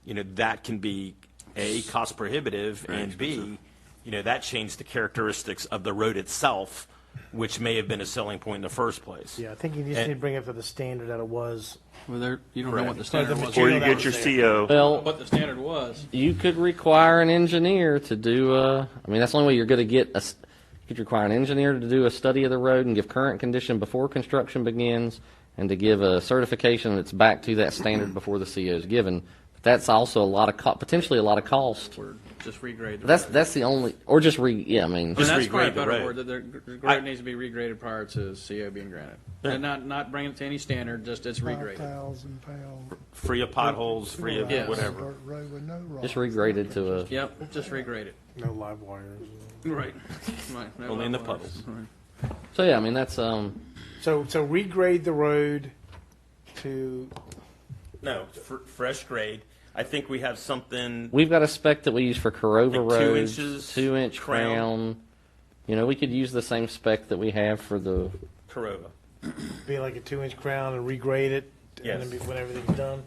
you know, that can be A, cost prohibitive, and B, you know, that changed the characteristics of the road itself, which may have been a selling point in the first place. Yeah, I think you just need to bring it to the standard that it was. Well, you don't know what the standard was. Before you get your CO, Well, What the standard was. you could require an engineer to do I mean, that's the only way you're going to get you could require an engineer to do a study of the road and give current condition before construction begins, and to give a certification that's back to that standard before the CO is given. But that's also a lot of potentially a lot of cost. Or just regrade the road. That's the only, or just yeah, I mean, And that's probably a regrade the better road. word, that the road needs to be regraded prior to CO being granted. And not bring it to any standard, just it's regraded. 5,000 pound. Free of potholes, free of Yes. whatever. Road with no rock. just regraded to a. Yep, just regrade it. No live wires. Right. Right. No Only in the live wires. puddles. Right. So yeah, I mean that's So regrade the road to, No, fresh grade. I think we have something. we've got a spec that we use for Corova Like 2 roads, inches 2-inch crown. crown. You know, we could use the same spec that we have for the. Corova. be like a 2-inch crown and regrade it, Yes. and then when everything's done.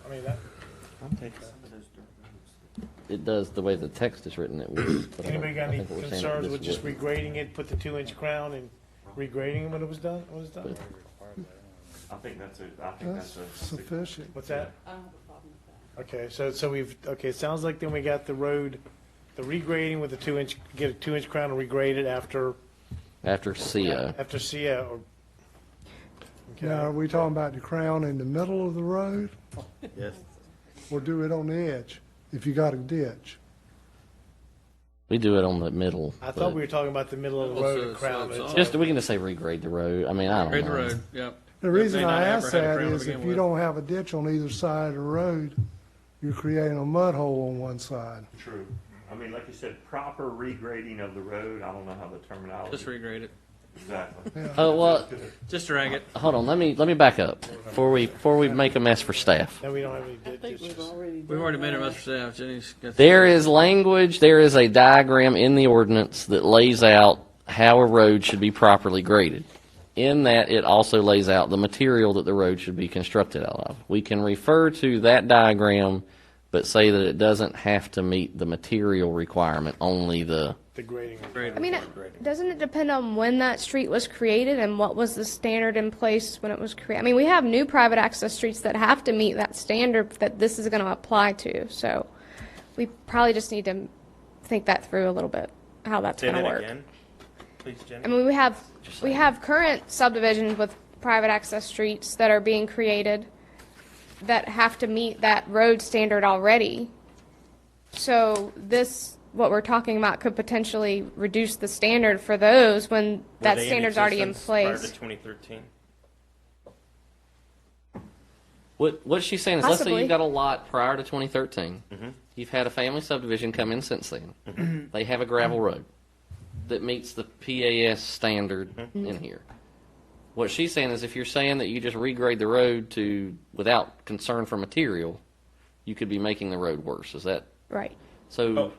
I mean, that, It does the way the text is written. It would. but I don't- anybody got I any think what we're saying concerns is with this just wouldn't. regrading it, put the 2-inch crown and regrading it when it was done, I think that's That's sufficient. What's that? Okay, so we've, okay, it sounds like then we got the road, the regrading with the 2-inch, get a 2-inch crown and regrade it after After CO. CO, or, Now, are okay. we talking about the crown in the middle of the road, Yes. or do it on the edge, if you got a ditch? We do it on the middle. I thought but we were talking about the middle of the Well, road so- and crown. so- but it's Just we can just say regrade the road. I mean, I don't Regrade know. the road, yep. The If reason they not I ever ask had a that crown to is begin if you with. don't have a ditch on either side of the road, you're creating a mud hole on one side. true. I mean, like you said, proper regrading of the road. I don't know how the terminology. Just regrade it. Exactly. Oh well, Just drag it. hold on. Let me back up before we make a mess for staff. No, we don't have any I think ditches. We've already made a mess for staff. Jenny's got. There is language. There is a diagram in the ordinance that lays out how a road should be properly graded. In that, it also lays out the material that the road should be constructed out of. We can refer to that diagram, but say that it doesn't have to meet the material requirement, only the. The grading. I mean, doesn't it depend on when that street was created and what was the standard in place when it was created? I mean, we have new private access streets that have to meet that standard that this is going to apply to. So we probably just need to think that through a little bit, how that's Say going to that work. again, please, Jenny. I mean, we have current subdivisions with private access streets that are being created that have to meet that road standard already. So this, what we're talking about, could potentially reduce the standard for those when Were that they standard's already in existence prior to place. 2013. What she's saying is, let's say Possibly. you've got a lot prior to 2013. Mm-hmm. You've had a family subdivision come in since then. They have a gravel road that meets the PAS standard in here. What she's saying is, if you're saying that you just regrade the road to without concern for material, you could be making the road worse. Is that Right. so? Oh,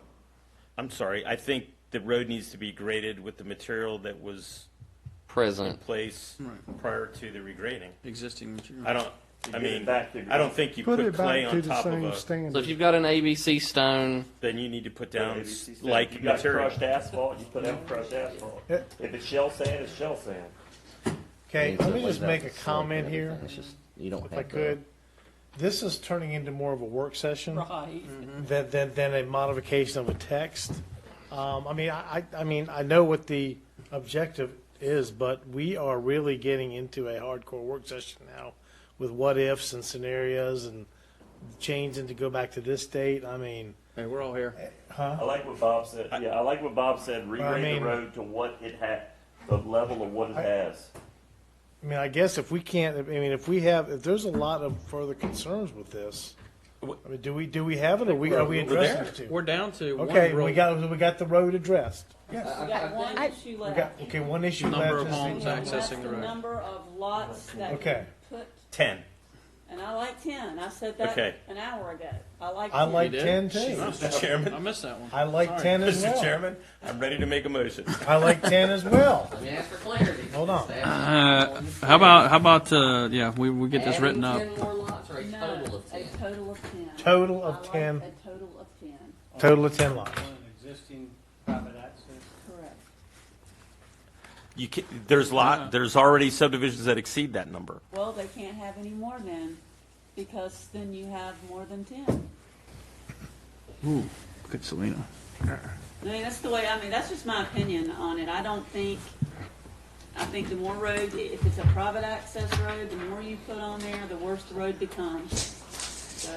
I'm sorry. I think the road needs to be graded with the material that was in Present. place Right. prior to the regrading. Existing material. I don't. I Get mean, it back to I don't think you Put put it clay back on to the top of same a, So if standard. you've got an ABC stone, then you need to put down ABC standard. like You got material. crushed asphalt, you put down crushed asphalt. Yeah. If it's shell sand, it's shell sand. Okay, let me like just that make a with silt comment and here, everything. It's just, you don't if have I the- could. This is turning into more of a work session Right. than a modification of a text. I mean, I know what the objective is, but we are really getting into a hardcore work session now with what ifs and scenarios and changing to go back to this date. I mean, Hey, we're all here. I like what Bob said. Yeah, I like what Bob said. Regrade mean- the road to what it had, the level of what it has. I guess if we can't, if there's a lot of further concerns with this, do we have it, or are we addressing it too? We're down to one Okay, real we got the road addressed. We got one issue We left. got, okay, one issue left. number of is- homes That's accessing the the road. number of lots that Okay. we put, 10. and I like 10. I said that Okay. an hour ago. I like 10. I like You did? 10 too. Mr. Chairman, I missed that one. I like Sorry. 10 as Mr. well. Chairman, I'm ready to make a motion. I like 10 as well. Let me ask for clarity. Hold on. How about yeah, we get this written up. 10 more lots or a No, total of 10? a total of 10. Total of I like 10. A total of 10, Total of 10 lots. Existing private access. correct. You can, there's already subdivisions that exceed that number. Well, they can't have any more then, because then you have more than 10. Ooh, look at Selena. That's the way, that's just my opinion on it. I think the more road, if it's a private access road, the more you put on there, the worse the road becomes. So,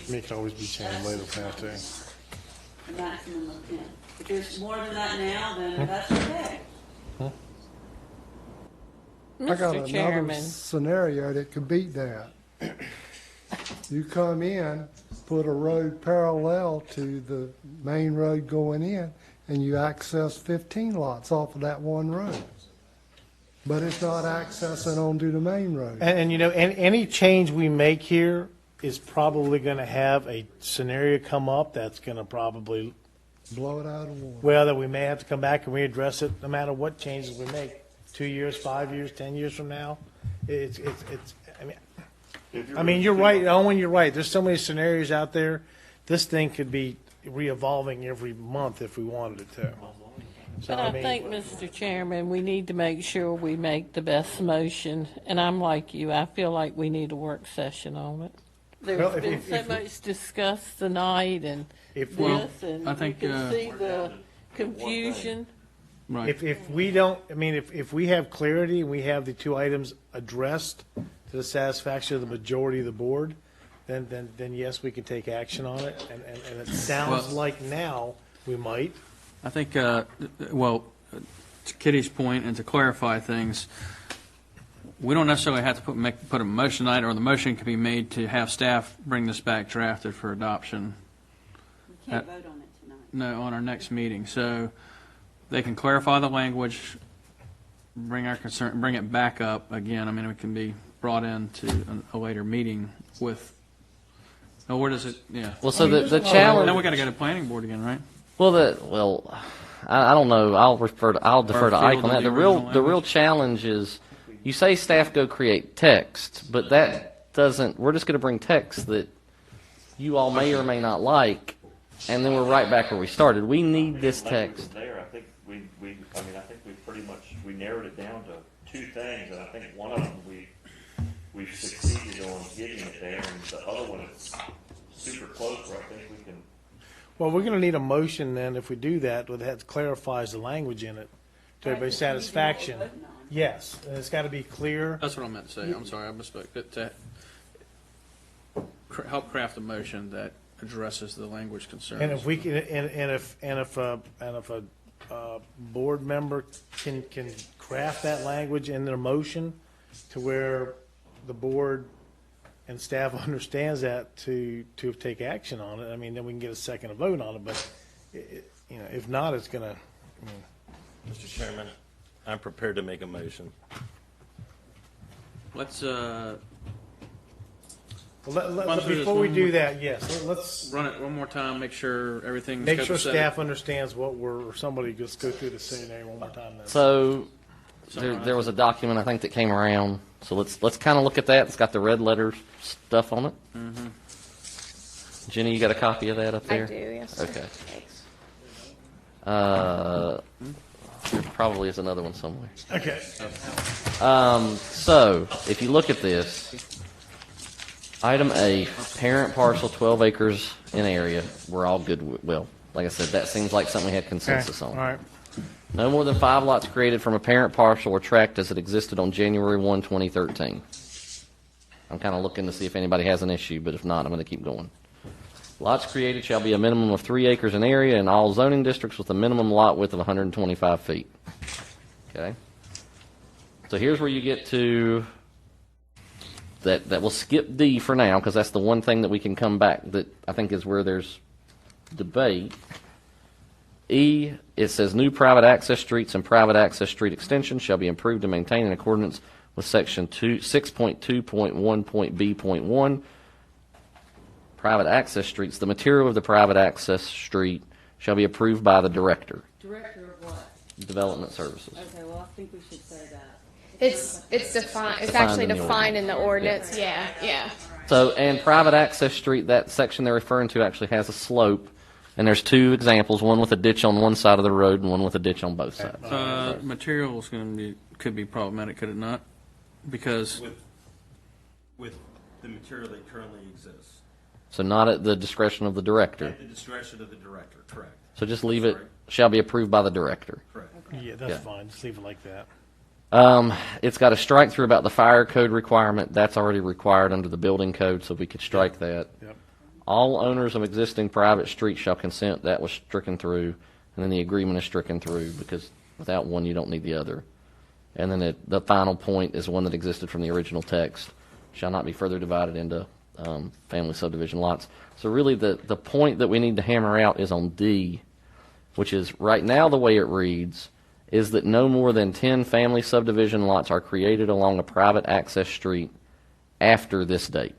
It can always be changed later, Pat, too. a maximum of 10. If there's more than that now, then that's okay. I got Mr. another Chairman. scenario that could beat that. You come in, put a road parallel to the main road going in, and you access 15 lots off of that one road. But it's not accessing onto the main road. And any change we make here is probably going to have a scenario come up that's going to probably, Blow it out of the water. well, that we may have to come back and readdress it no matter what changes we make. 2 years, 5 years, 10 years from now. You're right, Owen, you're right. There's so many scenarios out there. This thing could be re-evolving every month if we wanted it to. So, But I think, Mr. Chairman, we need to make sure we make the best motion, and I'm like you, I feel like we need a work session on it. Well, There's if- been if- so if- much discussed tonight, and If we, this, and I think, you can see the confusion. Right. if we don't, if we have clarity and we have the two items addressed to the satisfaction of the majority of the board, then yes, we can take action on it. And it sounds Well- like now we might. I think, to Kitty's point and to clarify things, we don't necessarily have to put a motion tonight, or the motion can be made to have staff bring this back drafted for adoption. You can't vote on it tonight. No, on our next meeting. So they can clarify the language, bring it back up again. It can be brought into a later meeting with, where does it, yeah. Well, so the Now challenge. we got to go to planning board again, right? Well, I don't know. I'll defer to Ike on that. the The real original challenge is, you say staff go create text, but that doesn't. We're just going to bring text that you all may or may not like, and then we're right back where we started. We need this text. There, I think I think we pretty much, we narrowed it down to two things, and I think one of them we've succeeded on getting it there, and the other one is super close, where I think we can. Well, we're going to need a motion then if we do that, that clarifies the language in it to everybody's satisfaction. Yes, and it's got to be clear. That's what I meant to say. I'm sorry, I misspoke. To help craft a motion that addresses the language concerns. And if we can, and if a board member can craft that language in their motion to where the board and staff understands that to take action on it, then we can get a second vote on it. But if not, it's gonna. Mr. Chairman, I'm prepared to make a motion. Let's Well, Run through this before we one do more- that, yes, let's run it one more time, make sure everything's make sure copacetic. staff understands what or somebody just go through the scenario one more time. Then. So there was a document, I think, that came around. So let's kind of look at that. It's got the red letter stuff on it. Jenny, you got a copy of that up I there? do, yes, sir. Okay. Thanks. There probably is another one somewhere. Okay. So, if you look at this, item A, parent parcel, 12 acres in area, we're all good with. Well, like I said, that seems like something we had consensus Okay. on. All right. No more than 5 lots created from a parent parcel or tract as it existed on January 1, 2013. I'm kind of looking to see if anybody has an issue, but if not, I'm going to keep going. Lots created shall be a minimum of 3 acres in area in all zoning districts with a minimum lot width of 125 feet. Okay? So here's where you get to that we'll skip D for now because that's the one thing that we can come back that I think is where there's debate. E, it says new private access streets and private access street extensions shall be improved and maintained in accordance with section 6.2.1.B.1. Private access streets, the material of the private access street shall be approved by the director. Director of what? Development Services. Okay, well, I think we should say that. It's defined, it's Defined actually in the defined in the ordinance, yeah. So, and private access street, that section they're referring to actually has a slope, and there's 2 examples, one with a ditch on one side of the road and one with a ditch on both sides. Materials could be problematic, could it not? Because With the material that currently exists. So not at the discretion of the director. At the discretion of the director, correct. So just leave it, shall be approved by the director. Correct. Yeah, that's Yeah. fine. Just leave it like that. It's got a strike through about the fire code requirement. That's already required under the building code, so we could strike that. Yep. All owners of existing private streets shall consent. That was stricken through. And then the agreement is stricken through because without one, you don't need the other. And then the final point is one that existed from the original text. Shall not be further divided into family subdivision lots. So really the point that we need to hammer out is on D, which is right now the way it reads is that no more than 10 family subdivision lots are created along a private access street after this date.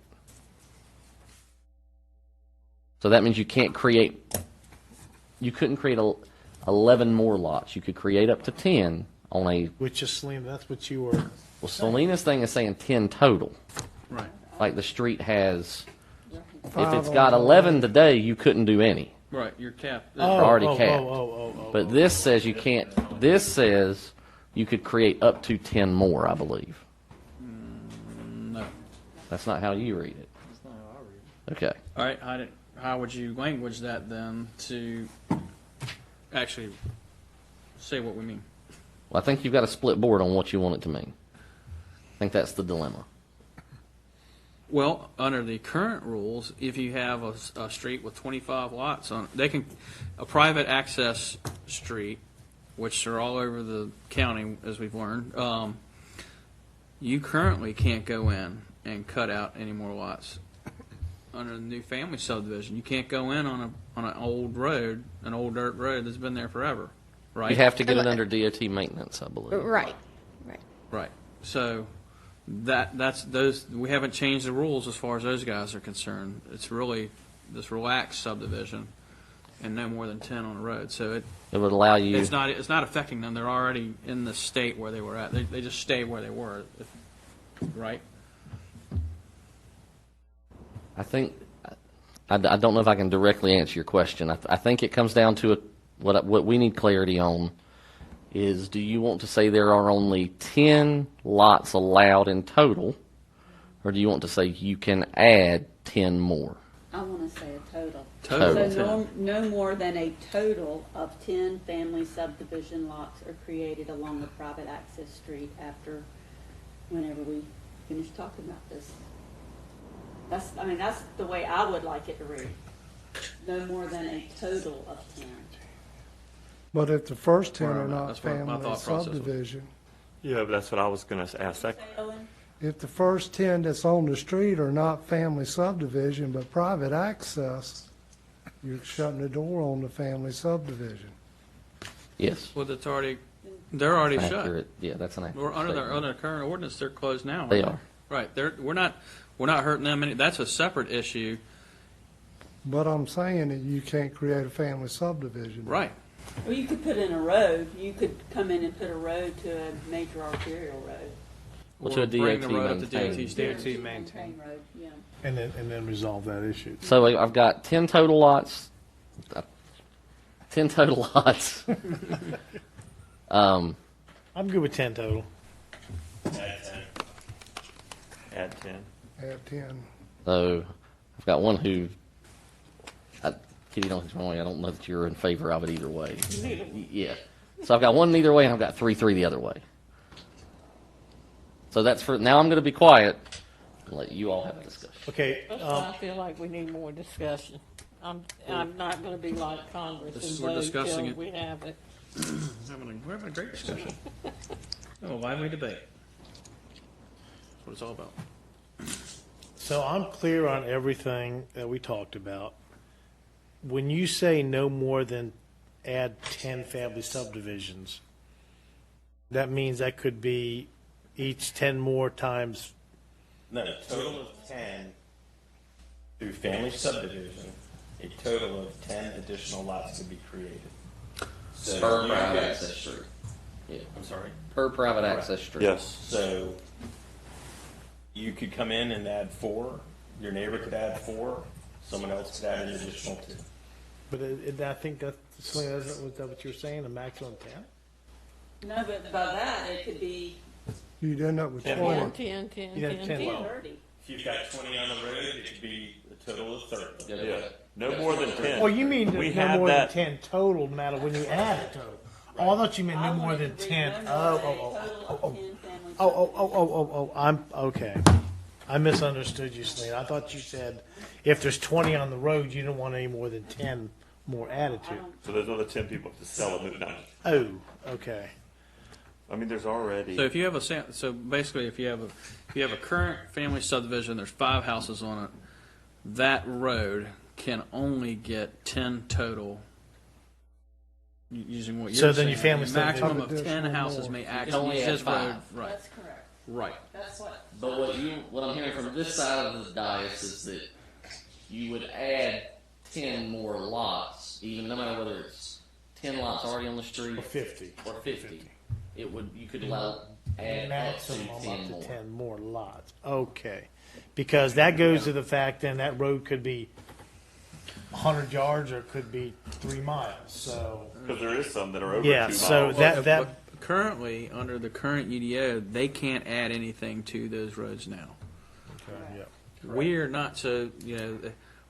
So that means you couldn't create 11 more lots. You could create up to 10 on a, Which is Selena, that's what you were. well, Selena's thing is saying 10 total. right. Like the street has, if 5 it's got on 11 today, you couldn't do any. Right, you're capped. already capped. Oh. But this says you can't, this says you could create up to 10 more, I believe. No. That's not how you read it. That's not how I read it. Okay. All right, how would you language that then to actually say what we mean? Well, I think you've got a split board on what you want it to mean. I think that's the dilemma. Well, under the current rules, if you have a street with 25 lots on it, a private access street, which are all over the county, as we've learned, you currently can't go in and cut out any more lots. Under the new family subdivision, you can't go in on an old road, an old dirt road that's been there forever, right? You have to get it under DOT maintenance, I believe. Right. Right. So that's those. We haven't changed the rules as far as those guys are concerned. It's really this relaxed subdivision, and no more than 10 on the road. So It would allow you. it's not affecting them. They're already in the state where they were at. They just stay where they were, right? I think, I don't know if I can directly answer your question. I think it comes down to what we need clarity on is, do you want to say there are only 10 lots allowed in total, or do you want to say you can add 10 more? I want to say a total. Total. So no more than a total of 10 family subdivision lots are created along a private access street after, whenever we finish talking about this. That's the way I would like it to read. No more than a total of 10. But if the first 10 Where are I'm at. not That's what my family thought process was. subdivision, Yeah, but that's what I was going to ask. That, Owen? if the first 10 that's on the street are not family subdivision but private access, you're shutting the door on the family subdivision. Yes. Well, they're already shut. Accurate. Yeah, that's an accurate Or under statement. the current ordinance, they're closed now. They aren't are. Right. We're not hurting them any. That's a separate issue. But I'm saying that you can't create a family subdivision. Right. Or you could put in a road. You could come in and put a road to a major arterial road. Well, to a Bring the DOT road up to maintained. DOT standards. DOT maintain. Road, yeah. And then resolve that issue. So I've got 10 total lots. 10 total lots. I'm good with 10 total. Add 10. Add 10. So I've got one who, Kitty, don't get me wrong, I don't know that you're in favor of it either way. Yeah. So I've got one either way, and I've got three the other way. So that's for now. I'm going to be quiet and let you all have a discussion. Okay. I feel like we need more discussion. I'm not going to be like Congress This is- and we're vote discussing till it. we have it. We're having a great discussion. Oh, why we debate? That's what it's all about. So I'm clear on everything that we talked about. When you say no more than add 10 family subdivisions, that means that could be each 10 more times. No, a total of 10 through family subdivision, a total of 10 additional lots could be created. So Per you private could- access street. Yeah. I'm sorry? Per private access street. Yes. So you could come in and add 4, your neighbor could add 4, someone else could add an additional 2. But I think that's was that what you were saying, a maximum 10? No, but by that, it could be You'd end up with 10 20. more. 10, 10, You have 10, 10. 10. 30. If you've got 20 on the road, it could be a total of 30. Yeah. No more than 10. Oh, you mean We no had more that- than 10 total, no matter when you add it total. Oh, I thought you meant no more than 10. I'm okay. I misunderstood you, Celine. I thought you said if there's 20 on the road, you don't want any more than 10 more added to it. So those other 10 people have to sell a new now. Oh, okay. I mean, there's already. So if you have so basically if you have a current family subdivision, there's 5 houses on it, that road can only get 10 total. Using what you're So then saying, your family a maximum of subdivision 10 houses more. may You can actually only use add this 5. road. Right. That's correct. Right. That's what. But what I'm hearing from this side of the dais is that you would add 10 more lots, even no matter whether it's 10 lots already on the street Or 50. or 50. It would you could allow add up to Maximum 10 up more. to 10 more lots. Okay. Because that goes to the fact then that road could be 100 yards or it could be 3 miles. So, Because there is some that are over 2 yeah, miles. so that But currently, under the current UDO, they can't add anything to those roads now. yeah. We're not so,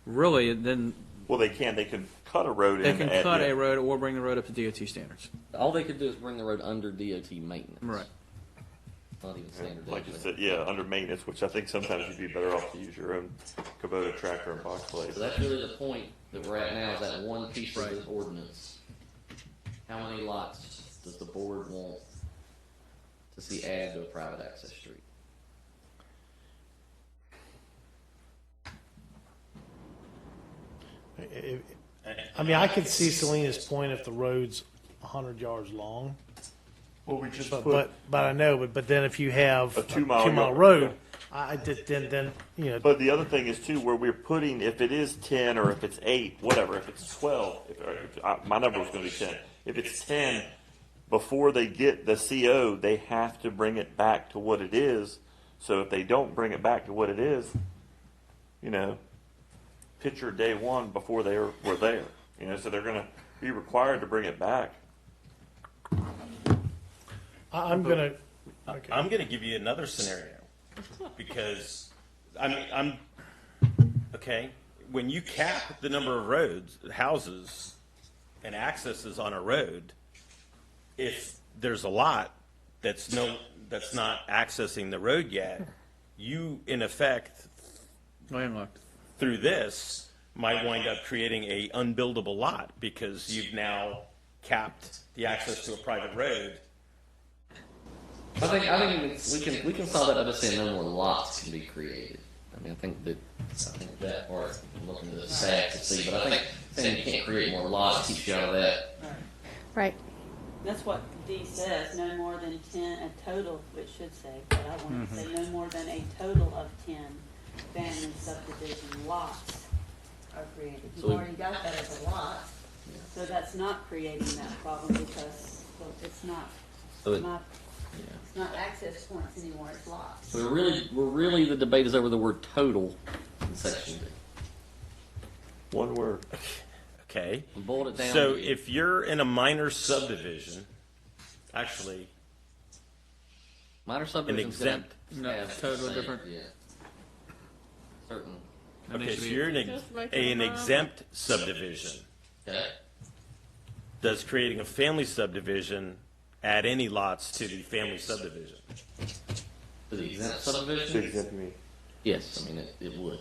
really, then Well, they can. They can cut a road they in. can at- cut yeah. a road or bring the road up to DOT standards. All they could do is bring the road under DOT maintenance. Right. Not even standard. Like you DOT. said, yeah, under maintenance, which I think sometimes you'd be better off to use your own Kubota tractor and box blade. So that's really the point that we're at now, is that one piece of this ordinance. How many lots does the board want to see add to a private access street? I mean, I could see Selena's point if the road's 100 yards long. Well, we just But I know, but then if you have A 2 mile two-mile yard, road, I did, then But the other thing is too, where we're putting, if it is 10 or if it's 8, whatever, if it's 12, my number was going to be 10. If it's 10, before they get the CO, they have to bring it back to what it is. So if they don't bring it back to what it is, picture day one before they were there. So they're going to be required to bring it back. I'm gonna. I'm going to give you another scenario because I'm okay. When you cap the number of roads, houses, and accesses on a road, if there's a lot that's not accessing the road yet, you in effect Landlocked. through this might wind up creating a unbuildable lot because you've now capped the access to a private road. I think we can solve that by just saying no more lots can be created. I mean, I think that part, I'm looking at the stats to see, but I think saying you can't create more lots keeps you out of that. Right. That's what D says, no more than 10, a total, it should say, but I want to say no more than a total of 10 family subdivision lots are created. So You've already got that as a lot. So that's not creating that problem because it's not, So it- it's not access points anymore, it's lots. So we're really the debate is over the word total in section D. One word. Okay. We boiled it down. So to- if you're in a minor subdivision, actually, minor subdivisions exempt- No, have totally the same- different. Yeah. Certain. That okay, needs so to be- you're in Just make it an a minor. exempt subdivision. Okay. Does creating a family subdivision add any lots to the family subdivision? To the exempt subdivision? Yes, I mean, it would.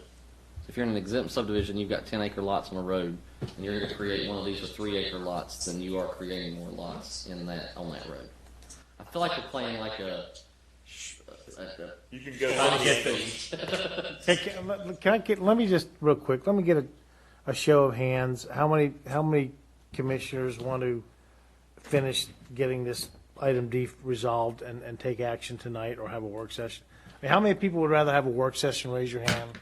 If you're in an exempt subdivision, you've got 10-acre lots on a road, and you're going to create one of these with 3-acre lots, then you are creating more lots on that road. I feel like we're playing like a You can go. Hey, can I get, let me just, real quick, let me get a show of hands. How many commissioners want to finish getting this item D resolved and take action tonight or have a work session? I mean, how many people would rather have a work session? Raise your hand.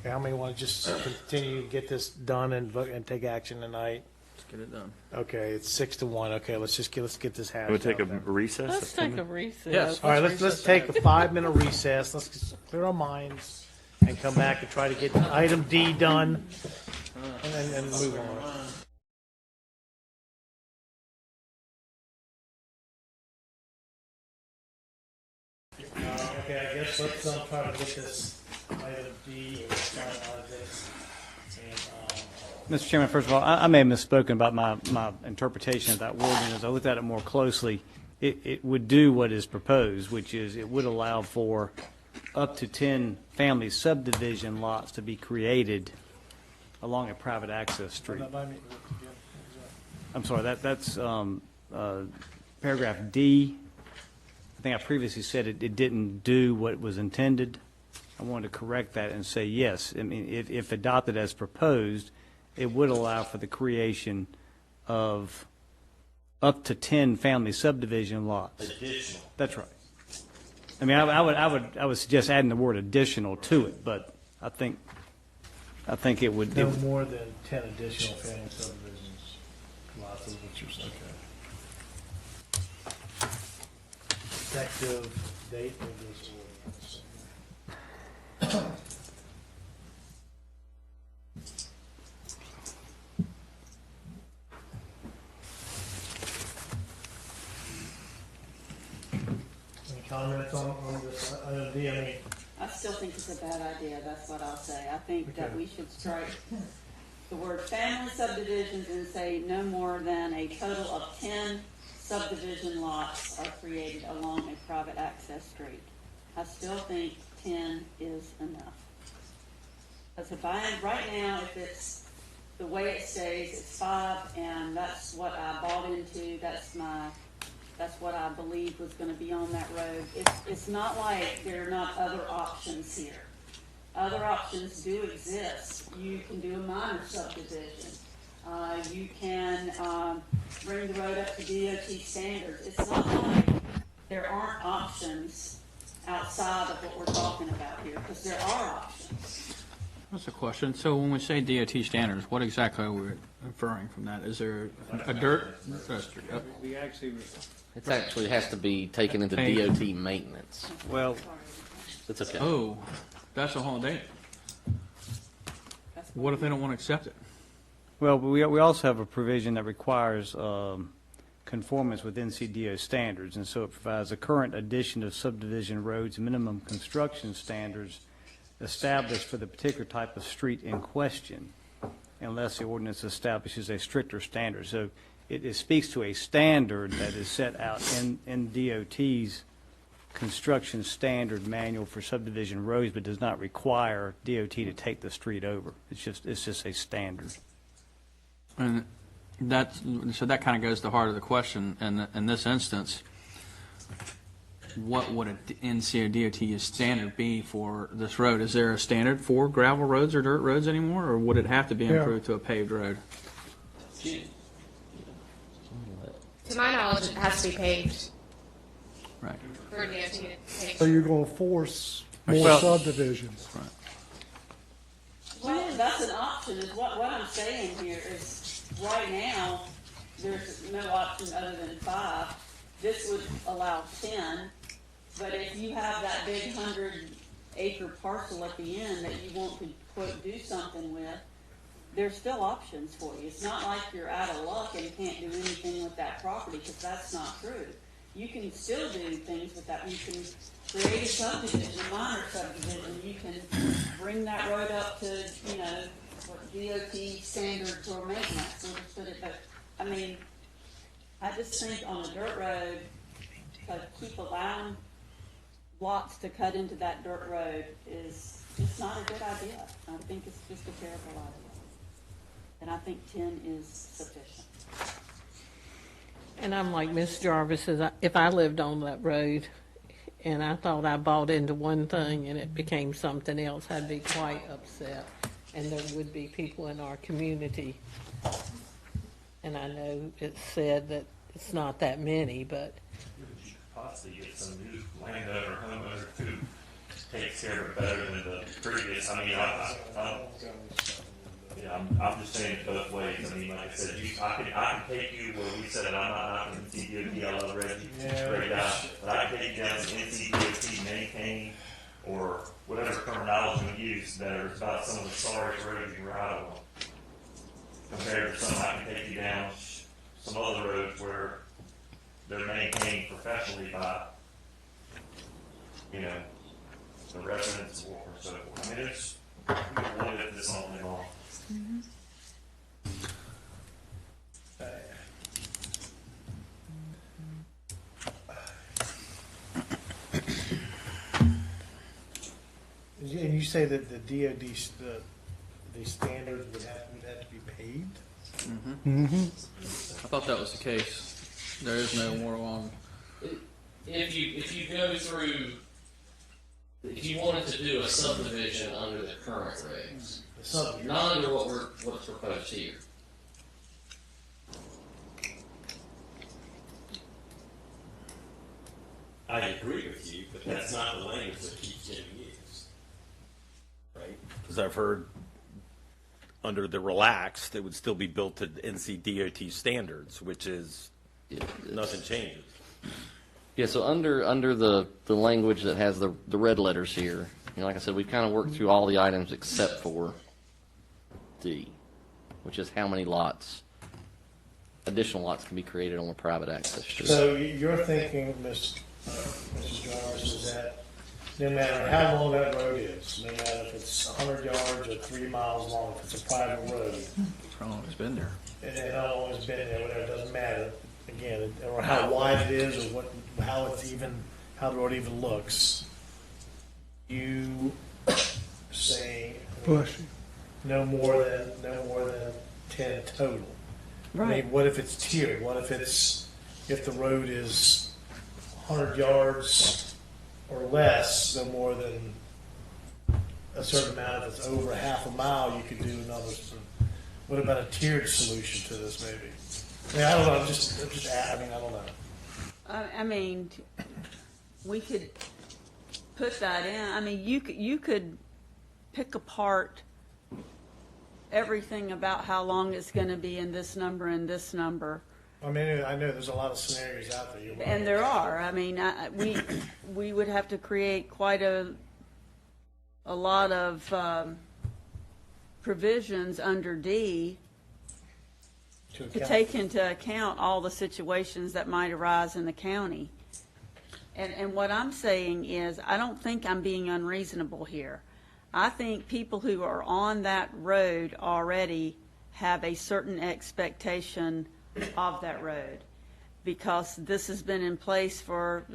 Okay, how many want to just continue to get this done and vote and take action tonight? Let's get it done. Okay, it's 6-1. Okay, let's get this hashed We'll take a out then. recess. Let's take a recess. Yes. All right, let's take a 5-minute recess. Let's just clear our minds and come back and try to get item D done and move on. Okay, I guess let's try to get this item D and finalize this. Mr. Chairman, first of all, I may have misspoken about my interpretation of that wording. As I looked at it more closely, it would do what is proposed, which is it would allow for up to 10 family subdivision lots to be created along a private access street. I'm sorry, that's paragraph D. I think I previously said it didn't do what was intended. I wanted to correct that and say yes. I mean, if adopted as proposed, it would allow for the creation of up to 10 family subdivision lots. Additional. That's right. I mean, I would suggest adding the word additional to it, but I think it would. No more than 10 additional family subdivisions. Lots of what you're saying. Effective date of this ordinance. Any comments on this item D? I mean, I still think it's a bad idea, that's what I'll say. I think that we should strike the word family subdivisions and say no more than a total of 10 subdivision lots are created along a private access street. I still think 10 is enough. Because right now, if it's the way it stays, it's 5, and that's what I bought into, that's what I believed was gonna be on that road. It's not like there are not other options here. Other options do exist. You can do a minor subdivision. You can bring the road up to DOT standards. It's not like there aren't options outside of what we're talking about here, because there are options. That's a question. So when we say DOT standards, what exactly are we inferring from that? Is there a dirt? We actually, It actually has to be taken into Hey. DOT maintenance. well, It's okay. Oh, that's a whole day. What if they don't want to accept it? well, we also have a provision that requires conformance with NCDO standards, and so it provides a current addition of subdivision roads minimum construction standards established for the particular type of street in question, unless the ordinance establishes a stricter standard. So it speaks to a standard that is set out in DOT's construction standard manual for subdivision roads, but does not require DOT to take the street over. It's just a standard. And so that kind of goes to the heart of the question. And in this instance, what would an NCDOT standard be for this road? Is there a standard for gravel roads or dirt roads anymore, or would it have to be improved to a paved road? To my knowledge, it has to be paved Right. for DOT to take. So you're going to force more Well- subdivisions. Well, that's an option, is what I'm saying here is, right now, there's no option other than 5. This would allow 10, but if you have that big 100-acre parcel at the end that you want to, quote, do something with, there's still options for you. It's not like you're out of luck and can't do anything with that property, because that's not true. You can still do things with that. You can create a subdivision, a minor subdivision. You can bring that road up to, you know, what DOT standards or maintenance, so to put it. But, I mean, I just think on a dirt road, to keep allowing lots to cut into that dirt road is just not a good idea. I think it's just a terrible idea. And I think 10 is sufficient. And I'm like Miss Jarvis, if I lived on that road and I thought I bought into one thing and it became something else, I'd be quite upset. And there would be people in our community, and I know it's said that it's not that many, but You could possibly get some new landowner or homeowner who takes care of it better than the previous. I mean, I'm just saying it both ways. I mean, like I said, I can take you where we said I'm not an NCDOT, I love Reggie, great guy, but I can take you down to NCDOT, maintain, or whatever terminology we use that are about some of the sorriest roads you can ride on. Compared to some, I can take you down some other roads where they're maintained professionally by, you know, the residents or so forth. I mean, it's, we can look at this all day long. And you say that the DOD, the standards would have to be paved? I thought that was the case. There is no more on. If you go through, if you wanted to do a subdivision under the current regs, not under what's proposed here. I agree with you, but that's not the language that keeps getting used. Right? Because I've heard under the relaxed, it would still be built to NCDOT standards, which is nothing changes. Yeah, so under the language that has the red letters here, you know, like I said, we've kind of worked through all the items except for D, which is how many lots, additional lots can be created on a private access street. So you're thinking, Mrs. Jarvis, is that no matter how long that road is, no matter if it's 100 yards or 3 miles long, if it's a private road, How long it's been there? and how long it's been there, whatever, it doesn't matter, again, or how wide it is, or how the road even looks, you say no more than 10 total. I mean, what if it's tiered? What if the road is 100 yards or less, no more than a certain amount? If it's over half a mile, you could do another. What about a tiered solution to this, maybe? I mean, I don't know. I'm just I mean, I don't know. I mean, we could put that in. I mean, you could pick apart everything about how long it's going to be in this number and this number. I mean, I know there's a lot of scenarios out there. And there are. I mean, we would have to create quite a lot of provisions under D to take into account all the situations that might arise in the county. And what I'm saying is, I don't think I'm being unreasonable here. I think people who are on that road already have a certain expectation of that road, because this has been in place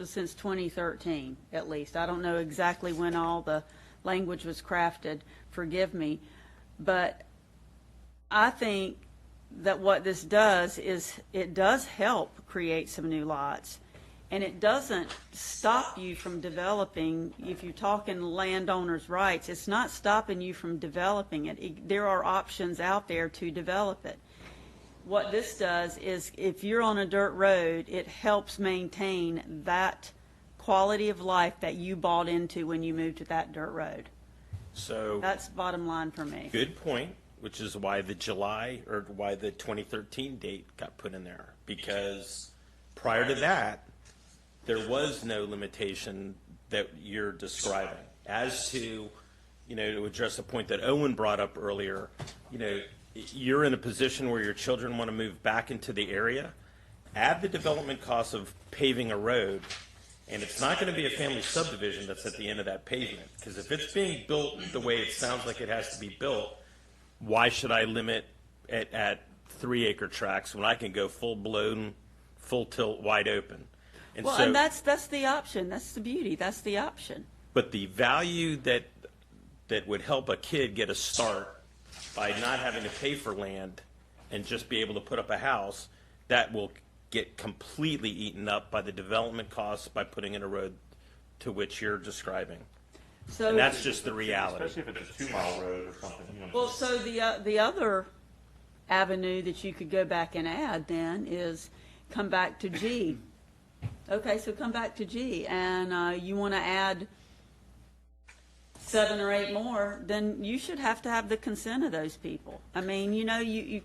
since 2013, at least. I don't know exactly when all the language was crafted, forgive me, but I think that what this does is it does help create some new lots, and it doesn't stop you from developing. If you're talking landowners' rights, it's not stopping you from developing it. There are options out there to develop it. What this does is, if you're on a dirt road, it helps maintain that quality of life that you bought into when you moved to that dirt road. So, That's bottom line for me. good point, which is why the 2013 date got put in there. Because prior to that, there was no limitation that you're describing. As to, to address the point that Owen brought up earlier, you're in a position where your children want to move back into the area, add the development cost of paving a road, and it's not going to be a family subdivision that's at the end of that pavement. Because if it's being built the way it sounds like it has to be built, why should I limit it at 3-acre tracts when I can go full-blown, full-tilt, wide open? And Well, so, and that's the option. That's the beauty. That's the option. but the value that would help a kid get a start by not having to pay for land and just be able to put up a house, that will get completely eaten up by the development costs by putting in a road to which you're describing. So, And that's just the reality. Especially if it's a 2-mile road or something. well, so the other avenue that you could go back and add then is come back to G. Okay, so come back to G, and you want to add 7 or 8 more, then you should have to have the consent of those people. I mean, you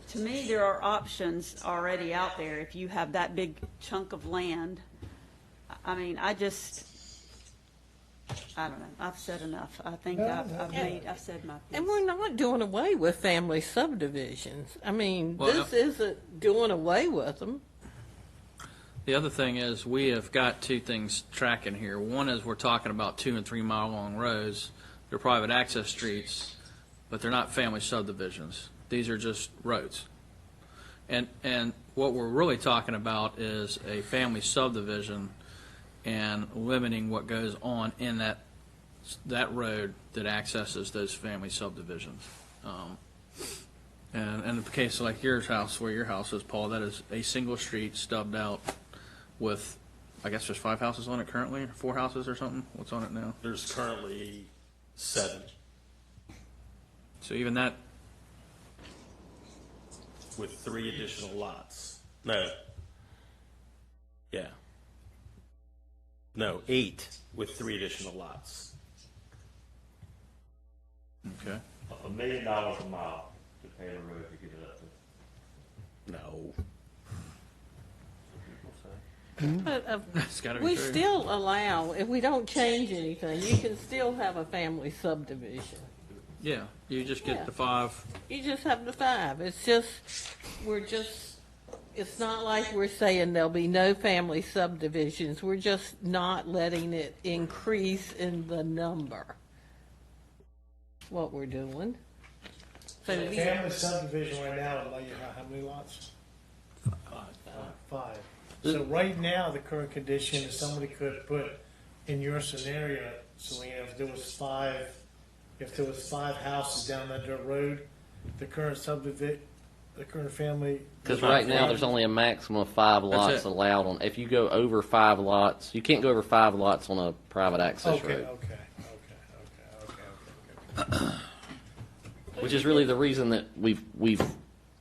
to me, there are options already out there if you have that big chunk of land. I mean, I don't know. I've said enough. I think I've said my piece. And we're not doing away with family subdivisions. I mean, Well, this isn't doing away with them. The other thing is we have got 2 things tracking here. One is we're talking about 2 and 3 mile long roads. They're private access streets, but they're not family subdivisions. These are just roads. And what we're really talking about is a family subdivision and limiting what goes on in that road that accesses those family subdivisions. And in the case like your house, where your house is, Paul, that is a single street stubbed out with, I guess there's 5 houses on it currently, or 4 houses or something. What's on it now? There's currently 7 So even that, with 3 additional lots. No. Yeah. No, 8 with 3 additional lots. okay. $1 million a mile to pay the road to get it up to. No. But That's got to be we true. still allow, if we don't change anything, you can still have a family subdivision. Yeah, you just get Yeah. the 5. You just have the 5. It's just, it's not like we're saying there'll be no family subdivisions. We're just not letting it increase in the number. What we're doing. So we- Family subdivision right now would allow you how many lots? 5. So right now, the current condition is somebody could put, in your scenario, Selena, if there was 5 houses down that dirt road, the current family. Because right now, there's only a maximum of 5 lots it. allowed on, if you go over 5 lots, you can't go over 5 lots on a private access Okay, road. okay. Which is really the reason that we've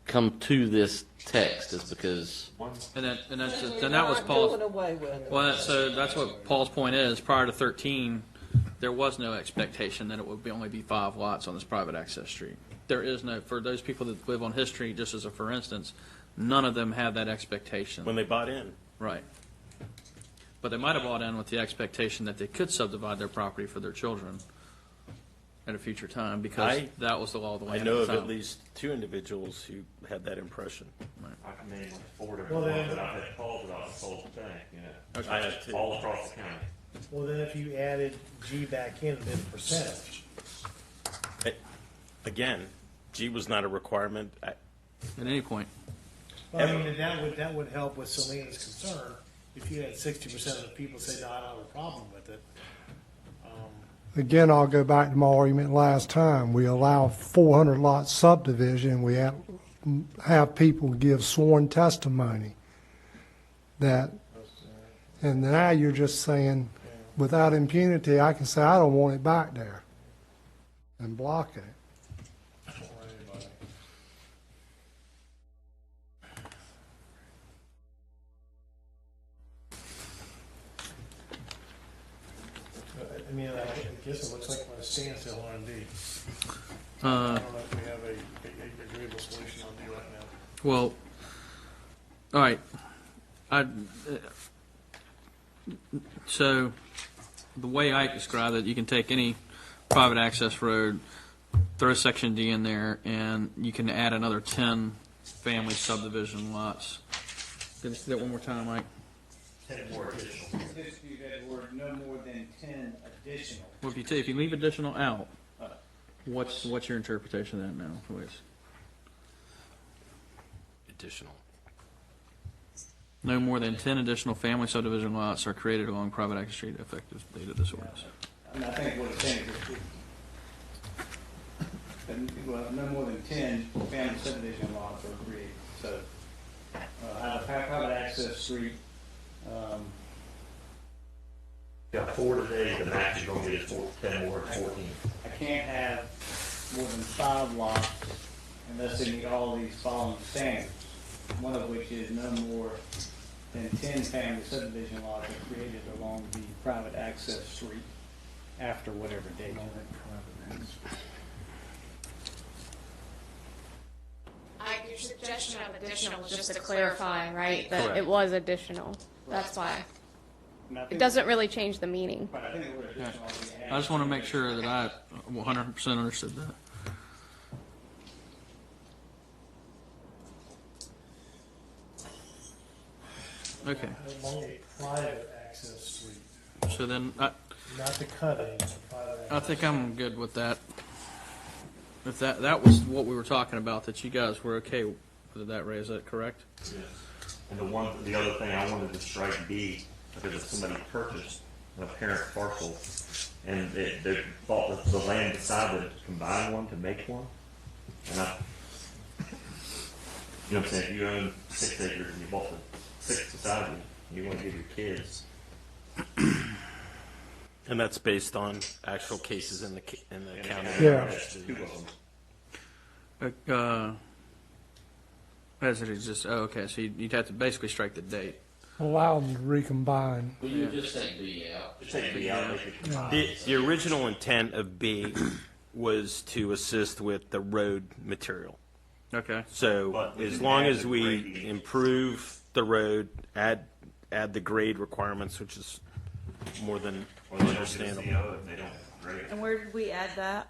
come to this text, is because And that was not Paul's. doing away with it. Well, so that's what Paul's point is. Prior to 13, there was no expectation that it would only be 5 lots on this private access street. There is no, for those people that live on his street, just as a for instance, none of them have that expectation. When they bought in. Right. But they might have bought in with the expectation that they could subdivide their property for their children at a future time, because that was the law of the land I know at the of time. at least 2 individuals who had that impression. I can name like 4 different Well, ones then- that I've had calls about the whole thing, I have 2. all across the county. Well, then if you added G back in, then percentage. Again, G was not a requirement. At any point. Well, I mean, that would help with Selena's concern. If you had 60% of the people say, no, I don't have a problem with it. Again, I'll go back to my argument last time. We allow 400 lot subdivision. We have people give sworn testimony that, and now you're just saying, without impunity, I can say I don't want it back there and blocking it. I mean, guess it looks like we're at a standstill on D. I Uh, don't know if we have a agreeable solution on D right now. well, all right. So the way I describe it, you can take any private access road, throw section D in there, and you can add another 10 family subdivision lots. Can you say that one more time, Mike? 10 more additional. You had word no more than 10 additional. Well, if you leave additional out, what's your interpretation of that now, please? Additional. No more than 10 additional family subdivision lots are created along private access street effective date of this ordinance. I mean, I think what it's saying is, well, no more than 10 family subdivision lots are created. So, out of private access street, Got 4 today, the max you're gonna get is 10 more, 14. I can't have more than 5 lots unless they meet all these following standards. One of which is no more than 10 family subdivision lots are created along the private access street after whatever date. Your suggestion of additional was just to clarify, right, that Correct. it was additional. That's why. It doesn't really change the meaning. But I think the word additional ought to be added. I just want to make sure that I 100% understood that. Okay, Along a private access street, so then not the cutting, the private access. I think I'm good with that. If that was what we were talking about, that you guys were okay with that, Ray, is that correct? Yes. And the other thing I wanted to strike B, because if somebody purchased a parent parcel and they thought that the land decided to combine one to make one, and you know what I'm saying, if you own 6 acres and you bought the 6th beside you, you want to give your kids. And that's based on actual cases in the county. Yeah. There's 2 of them. As it exists, oh, okay, so you'd have to basically strike the date. Allow them to recombine. Will you just take B out? Just take B out, make it The original intent of B was to assist with the road material. Okay. So But we as didn't long add as the we grade. improve the road, add the grade requirements, which is more than Or they don't get a understandable. CO if they don't grade. And where did we add that?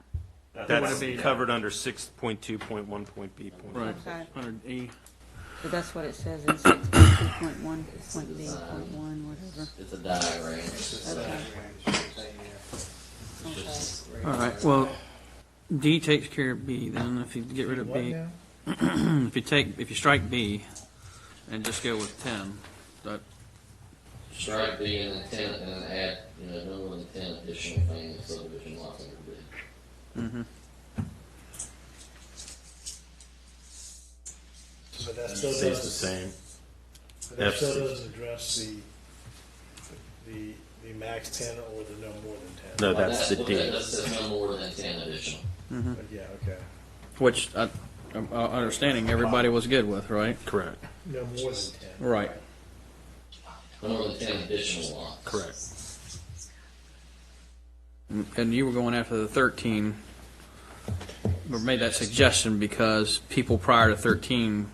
That's would be- covered under 6.2.1.B. Right. Okay. 100E. But that's what it says in 6.2.1.B.1, whatever. It's a diagram. Okay. All right, well, D takes care of B, then if you get rid of What B, now? if you strike B and just go with 10, that, Strike B and then 10, and then add, no more than 10 additional family subdivision lots under B. But that still Stays the doesn't, same. but that still doesn't address the max 10 or the no more than 10. No, that's the That D. says no more than 10 additional. But yeah, okay. which, understanding everybody was good with, right? Correct. No more than 10. Right. No more than 10 additional lots. Correct. And you were going after the 13, or made that suggestion because people prior to 13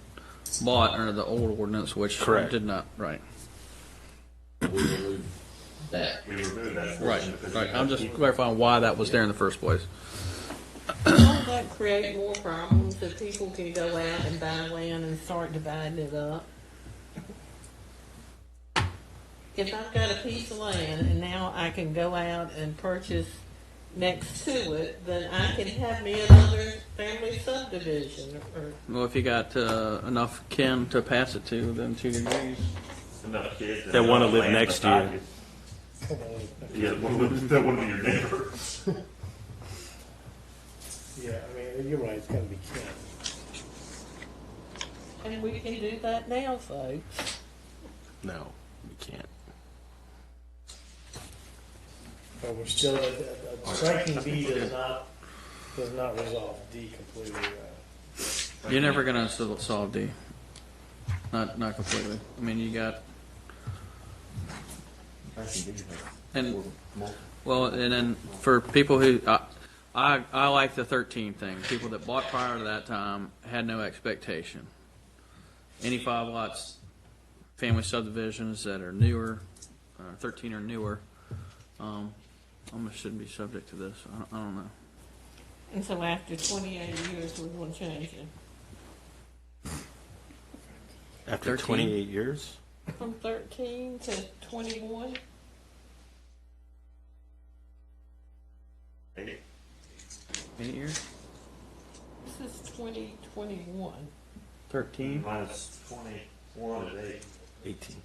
bought under the old ordinance, which Correct. did not, right. We removed that. We removed that. Right, portion because right. we I'm have just to- clarifying why that was there in the first place. Won't that create more problems if people can go out and buy land and start dividing it up? If I've got a piece of land and now I can go out and purchase next to it, then I can have me another family subdivision or Well, if you got enough kin to pass it to, then 2 degrees. Enough kids and That wanna enough live land next to beside you. Come on. Yeah, that wouldn't be your neighbor. Yeah, I mean, you're right, it's gotta be 10. and we can do that now, folks. No, we can't. But we're still, striking B does not resolve D completely. You're never going to solve D. Not completely. I mean, you got, and Well, and then for people who, I like the 13 thing. People that bought prior to that time had no expectation. Any 5 lots, family subdivisions that are newer, 13 or newer, almost shouldn't be subject to this. I don't know. And so after 28 years, we're going to change it. After 13? 28 years? From 13 to 21? 8 years? This is 2021. 13? Minus 21 is 18.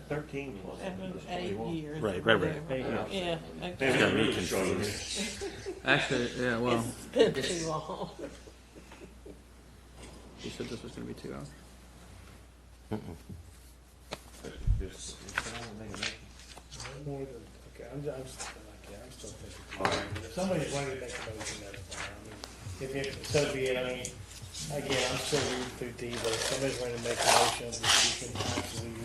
13 plus 8 years. Right. Yeah. Got Okay. me confused. Actually, yeah, well, It's been too long. you said this was going to be 2 hours. More than, okay, I'm still thinking. If somebody's wanting to make a motion, that's fine. I mean, if so be it, I mean, again, I'm still reading through these, but if somebody's wanting to make a motion, we can absolutely,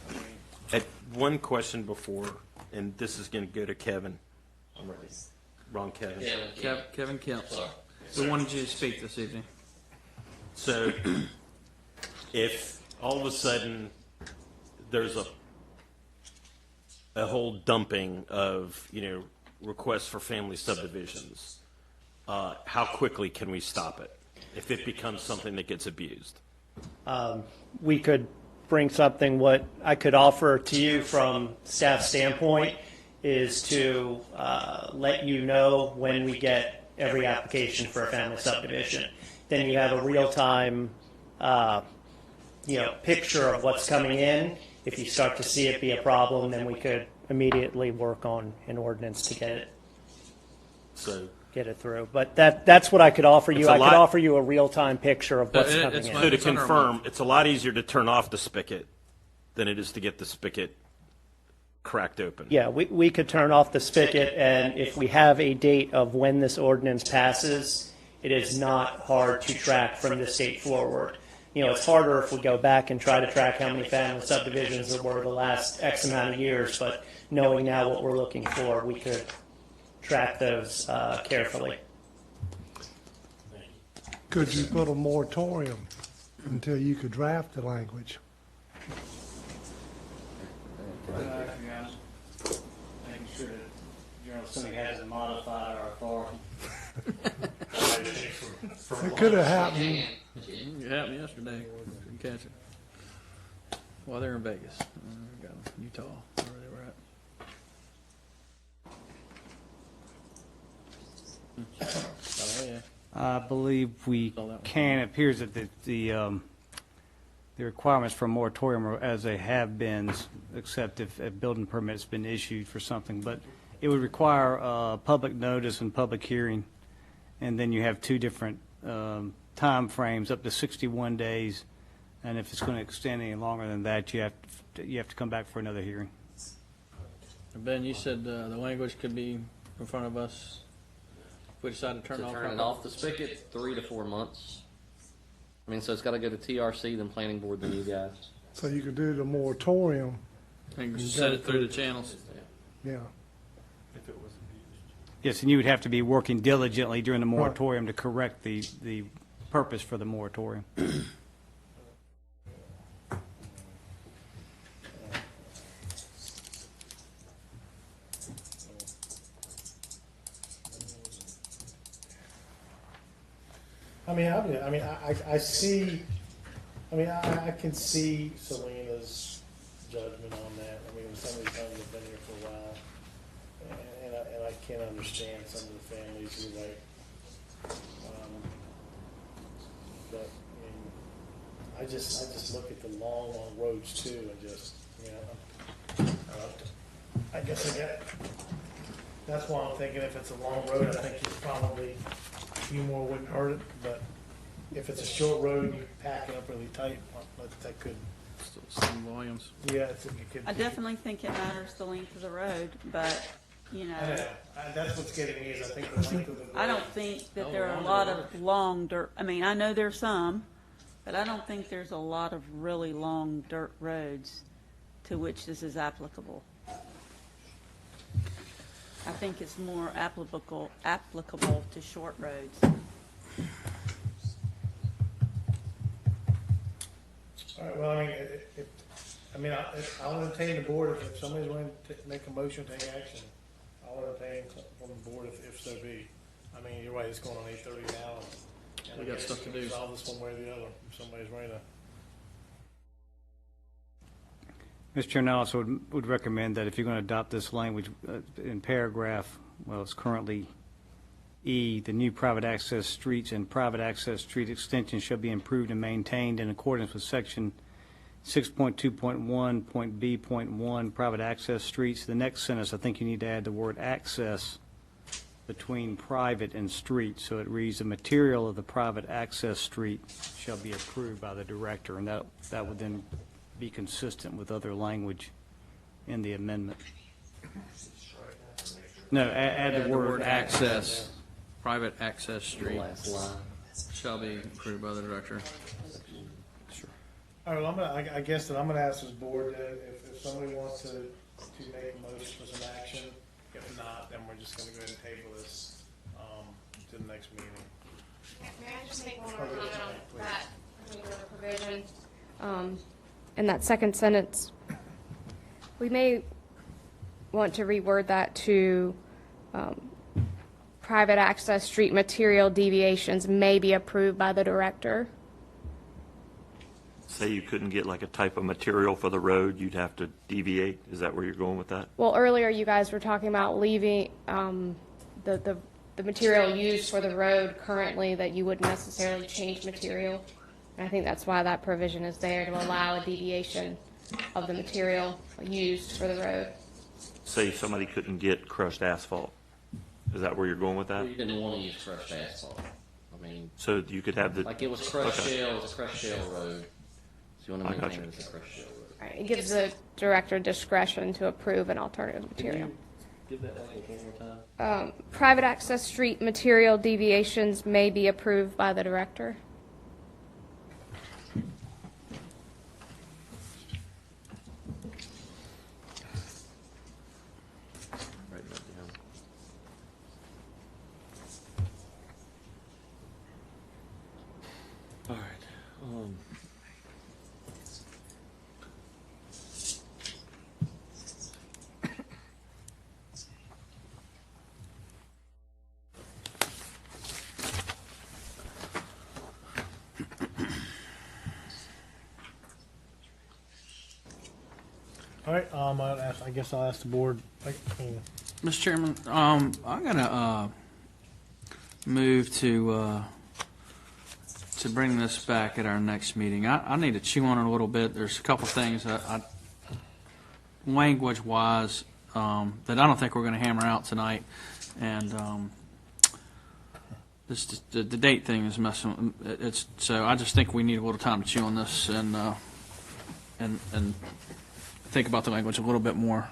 I mean, One question before, and this is going to go to Kevin. I'm ready. Wrong Kevin. Kevin Kemp. We wanted you to speak this evening. So, if all of a sudden there's a whole dumping of, requests for family subdivisions, how quickly can we stop it if it becomes something that gets abused? We could bring something. What I could offer to you from staff standpoint is to let you know when we get every application for a family subdivision. Then you have a real-time picture of what's coming in. If you start to see it be a problem, then we could immediately work on an ordinance to get it through. But that's what I could offer you. I could offer you a real-time picture of what's coming in. So to confirm, it's a lot easier to turn off the spigot than it is to get the spigot cracked open. Yeah, we could turn off the spigot, and if we have a date of when this ordinance passes, it is not hard to track from this date forward. It's harder if we go back and try to track how many family subdivisions there were the last X amount of years, but knowing now what we're looking for, we could track those carefully. Could you put a moratorium until you could draft the language? Making sure that General Assembly hasn't modified our authority. It could have happened. It happened yesterday. Couldn't catch it. Well, they're in Vegas. Got Utah, where they were at. Oh, yeah. I believe we can. It appears that the requirements for a moratorium are as they have been, except if a building permit's been issued for something. But it would require public notice and public hearing, and then you have 2 different time frames, up to 61 days, and if it's going to extend any longer than that, you have to come back for another hearing. Ben, you said the language could be in front of us if we decide to turn Turn it off the spigot, 3 to 4 months. I mean, so it's got to go to TRC, then Planning Board, then you guys. So you could do the moratorium, And set it through the channels. yeah. Yes, and you would have to be working diligently during the moratorium to correct the purpose for the moratorium. I see, I can see Selena's judgment on that. I mean, some of these homes have been here for a while, and I can understand some of the families who like, but I just look at the long roads too, and just, I guess that's why I'm thinking if it's a long road, I think it's probably a few more wouldn't hurt it, but if it's a short road and you pack it up really tight, that could. Still some volumes. Yeah, it could. I definitely think it matters the length of the road, but, That's what's getting me is I think the length of the road. I don't think that there are a lot of long dirt, I know there's some, but I don't think there's a lot of really long dirt roads to which this is applicable. I think it's more applicable to short roads. All right, well, I'll entertain the board if somebody's willing to make a motion, take action. I'll entertain from the board if so be. I mean, you're right, it's going on 8:30 now. And We I got guess stuff to we can do. Resolve this one way or the other, if somebody's ready to. Mr. Chairman, I also would recommend that if you're going to adopt this language in paragraph, well, it's currently E, the new private access streets and private access street extensions shall be improved and maintained in accordance with section 6.2.1.B.1, private access streets. The next sentence, I think you need to add the word access between private and street. So it reads, the material of the private access street shall be approved by the director. And that would then be consistent with other language in the amendment. No, add the word access. Private access street Last line. shall be approved by the director. All right, well, I guess that I'm gonna ask this board that if somebody wants to make a motion for some action. If not, then we're just gonna go ahead and table this, to the next meeting. May I just make one more comment on that particular provision? In that second sentence, we may want to reword that to private access street material deviations may be approved by the director. Say you couldn't get like a type of material for the road, you'd have to deviate. Is that where you're going with that? Well, earlier you guys were talking about leaving the material used for the road currently, that you wouldn't necessarily change material. And I think that's why that provision is there, to allow a deviation of the material used for the road. Say somebody couldn't get crushed asphalt. Is that where you're going with that? You didn't want to use crushed asphalt. I mean, So you could have the. like it was crushed Okay. shell, it's a crushed shell road. So you want I to got maintain you. it as a crushed shell road. Right, it gives the director discretion to approve an alternative material. Give that language one more time. Private access street material deviations may be approved by the director. Write that down. All right. All right, I guess I'll ask the board, Mr. Chairman, I'm gonna move to bring this back at our next meeting. I need to chew on it a little bit. There's a couple things that language-wise, that I don't think we're going to hammer out tonight, and the date thing is messing. So I just think we need a little time to chew on this and think about the language a little bit more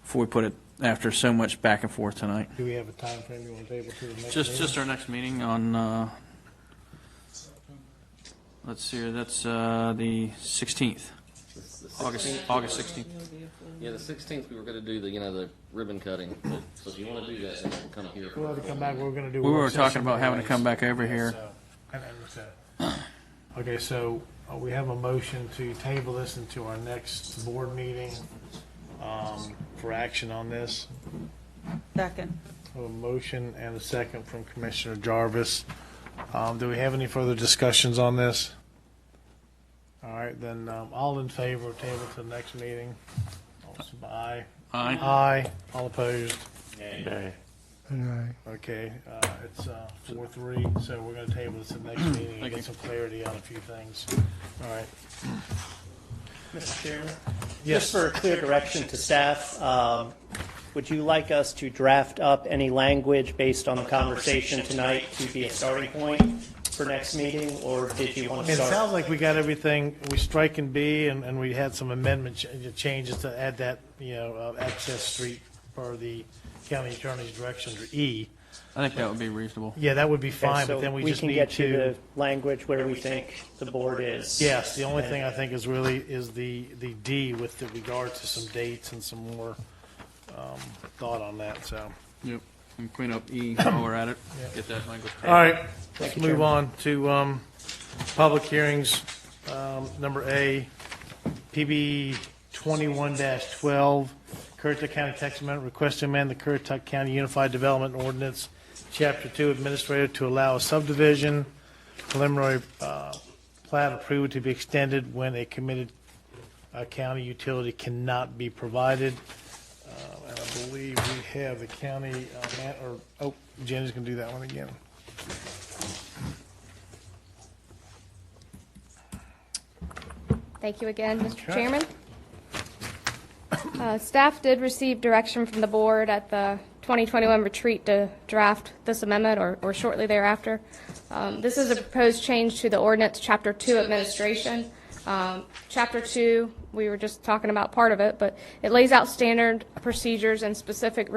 before we put it after so much back and forth tonight. do we have a time frame you want to table to the next Just meeting? just our next meeting on. Let's see here. That's the 16th, The August 16th. August 16th. Yeah, the 16th we were going to do the ribbon cutting. So if you want to do that, then we'll come here. We'll have to come back, we're gonna do. We a were work talking session about having to anyways. come back over here. So, I understand. Okay, so we have a motion to table this into our next board meeting for action on this. Second. A motion and a second from Commissioner Jarvis. Do we have any further discussions on this? All right, then, all in favor of table to the next meeting? Aye. Aye. Aye. All opposed? Nay. Okay, it's 4-3, so we're going to table this to the next meeting and Thank get you. some clarity on a few things. All right. Mr. Chairman? Yes. Just for clear direction to staff, would you like us to draft up any language based on the conversation tonight to be a starting point for next meeting, or did you want to It start? sounds like we got everything, we strike in B, and we had some amendment changes to add that, access street for the county attorney's direction, or E. I think that would be reasonable. Yeah, that would be Okay, fine, so but then we just can need get you to. the language where we think the board is. Yes, the only thing I think is really is the D with regard to some dates and some more thought on that, so. Yep. And clean up E while we're at it. Get that language. All right, let's move on to public hearings. Number A, PB 21-12, Currituck County Text Amendment, request to amend the Currituck County Unified Development Ordinance, Chapter 2, Administrative, to allow a subdivision preliminary plat approval to be extended when a committed county utility cannot be provided. And I believe we have the county, Jenny's going to do that one again. Thank you again, Mr. Okay. Chairman. Staff did receive direction from the board at the 2021 retreat to draft this amendment or shortly thereafter. This is a proposed change to the Ordinance Chapter 2 Administration. Chapter 2, we were just talking about part of it, but it lays out standard procedures and specific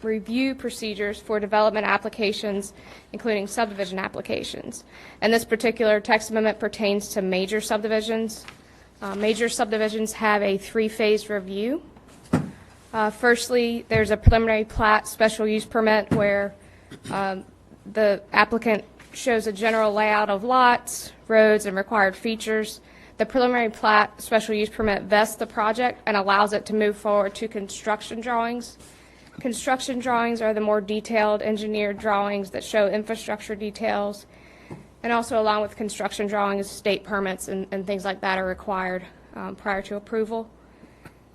review procedures for development applications, including subdivision applications. And this particular text amendment pertains to major subdivisions. Major subdivisions have a three-phase review. Firstly, there's a preliminary plat special use permit where the applicant shows a general layout of lots, roads, and required features. The preliminary plat special use permit vests the project and allows it to move forward to construction drawings. Construction drawings are the more detailed engineered drawings that show infrastructure details, and also along with construction drawings, state permits and things like that are required prior to approval.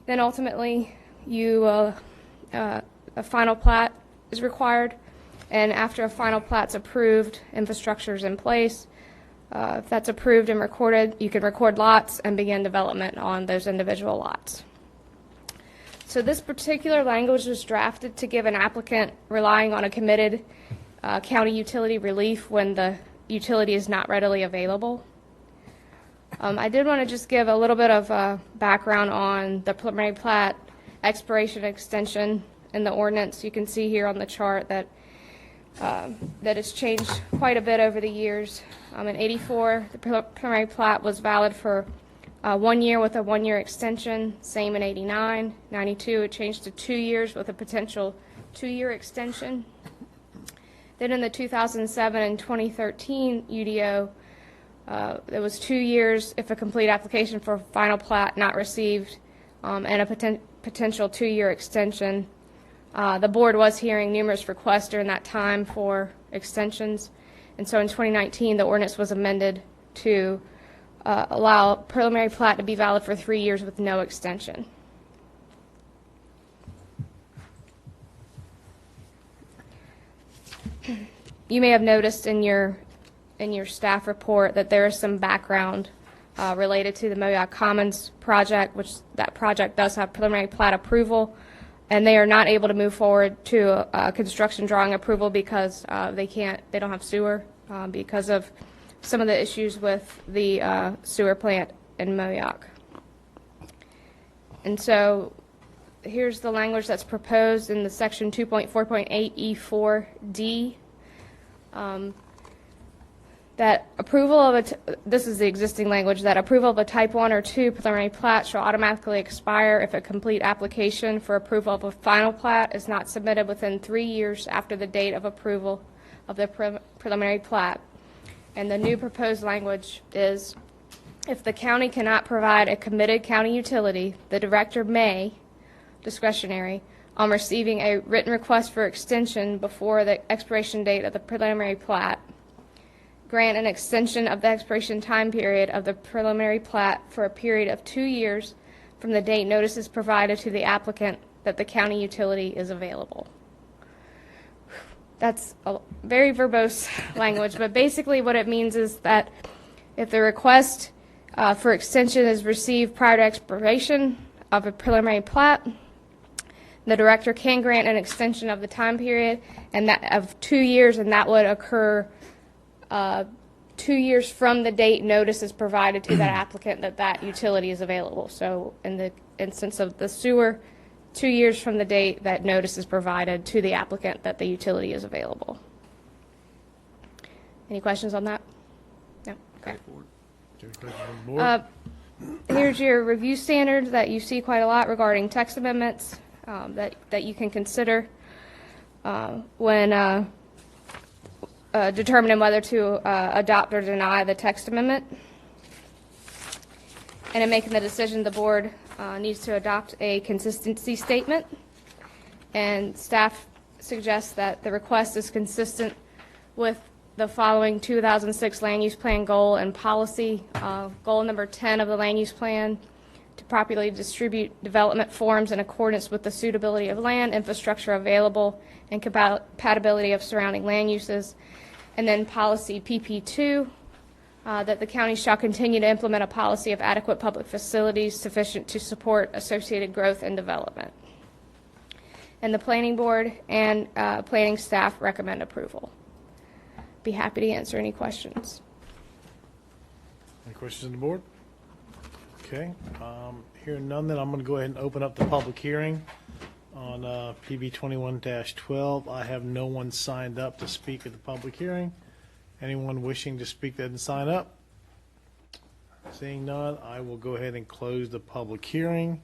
Then ultimately, a final plat is required, and after a final plat's approved, infrastructure is in place. If that's approved and recorded, you can record lots and begin development on those individual lots. So this particular language was drafted to give an applicant relying on a committed county utility relief when the utility is not readily available. I did want to just give a little bit of background on the preliminary plat expiration extension in the ordinance. You can see here on the chart that it's changed quite a bit over the years. In '84, the preliminary plat was valid for 1 year with a 1-year extension. Same in '89. '92, it changed to 2 years with a potential 2-year extension. Then in the 2007 and 2013 UDO, it was 2 years if a complete application for final plat not received, and a potential 2-year extension. The board was hearing numerous requests during that time for extensions, and so in 2019 the ordinance was amended to allow preliminary plat to be valid for 3 years with no extension. You may have noticed in your staff report that there is some background related to the Moyock Commons project, which that project does have preliminary plat approval, and they are not able to move forward to a construction drawing approval because they don't have sewer because of some of the issues with the sewer plant in Moyock. And so here's the language that's proposed in the section 2.4.8 E4D. That approval of this is the existing language, that approval of a type 1 or 2 preliminary plat shall automatically expire if a complete application for approval of a final plat is not submitted within 3 years after the date of approval of the preliminary plat. And the new proposed language is, if the county cannot provide a committed county utility, the director may, discretionary, on receiving a written request for extension before the expiration date of the preliminary plat, grant an extension of the expiration time period of the preliminary plat for a period of 2 years from the date notice is provided to the applicant that the county utility is available. That's a very verbose language, but basically what it means is that if the request for extension is received prior to expiration of a preliminary plat, the director can grant an extension of the time period and that of 2 years, and that would occur 2 years from the date notice is provided to that applicant that that utility is available. So in the instance of the sewer, 2 years from the date that notice is provided to the applicant that the utility is available. Any questions on that? No? Okay. Here's your review standards that you see quite a lot regarding text amendments that you can consider. when determining whether to adopt or deny the text amendment. And in making the decision, the board needs to adopt a consistency statement. And staff suggests that the request is consistent with the following 2006 land use plan goal and policy. Goal number 10 of the land use plan, to properly distribute development forms in accordance with the suitability of land, infrastructure available, and compatibility of surrounding land uses. And then policy PP2, that the county shall continue to implement a policy of adequate public facilities sufficient to support associated growth and development. And the planning board and planning staff recommend approval. Be happy to answer any questions. Any questions on the board? Okay, hearing none, then I'm going to go ahead and open up the public hearing on PB 21-12. I have no one signed up to speak at the public hearing. Anyone wishing to speak that didn't sign up? Seeing none, I will go ahead and close the public hearing,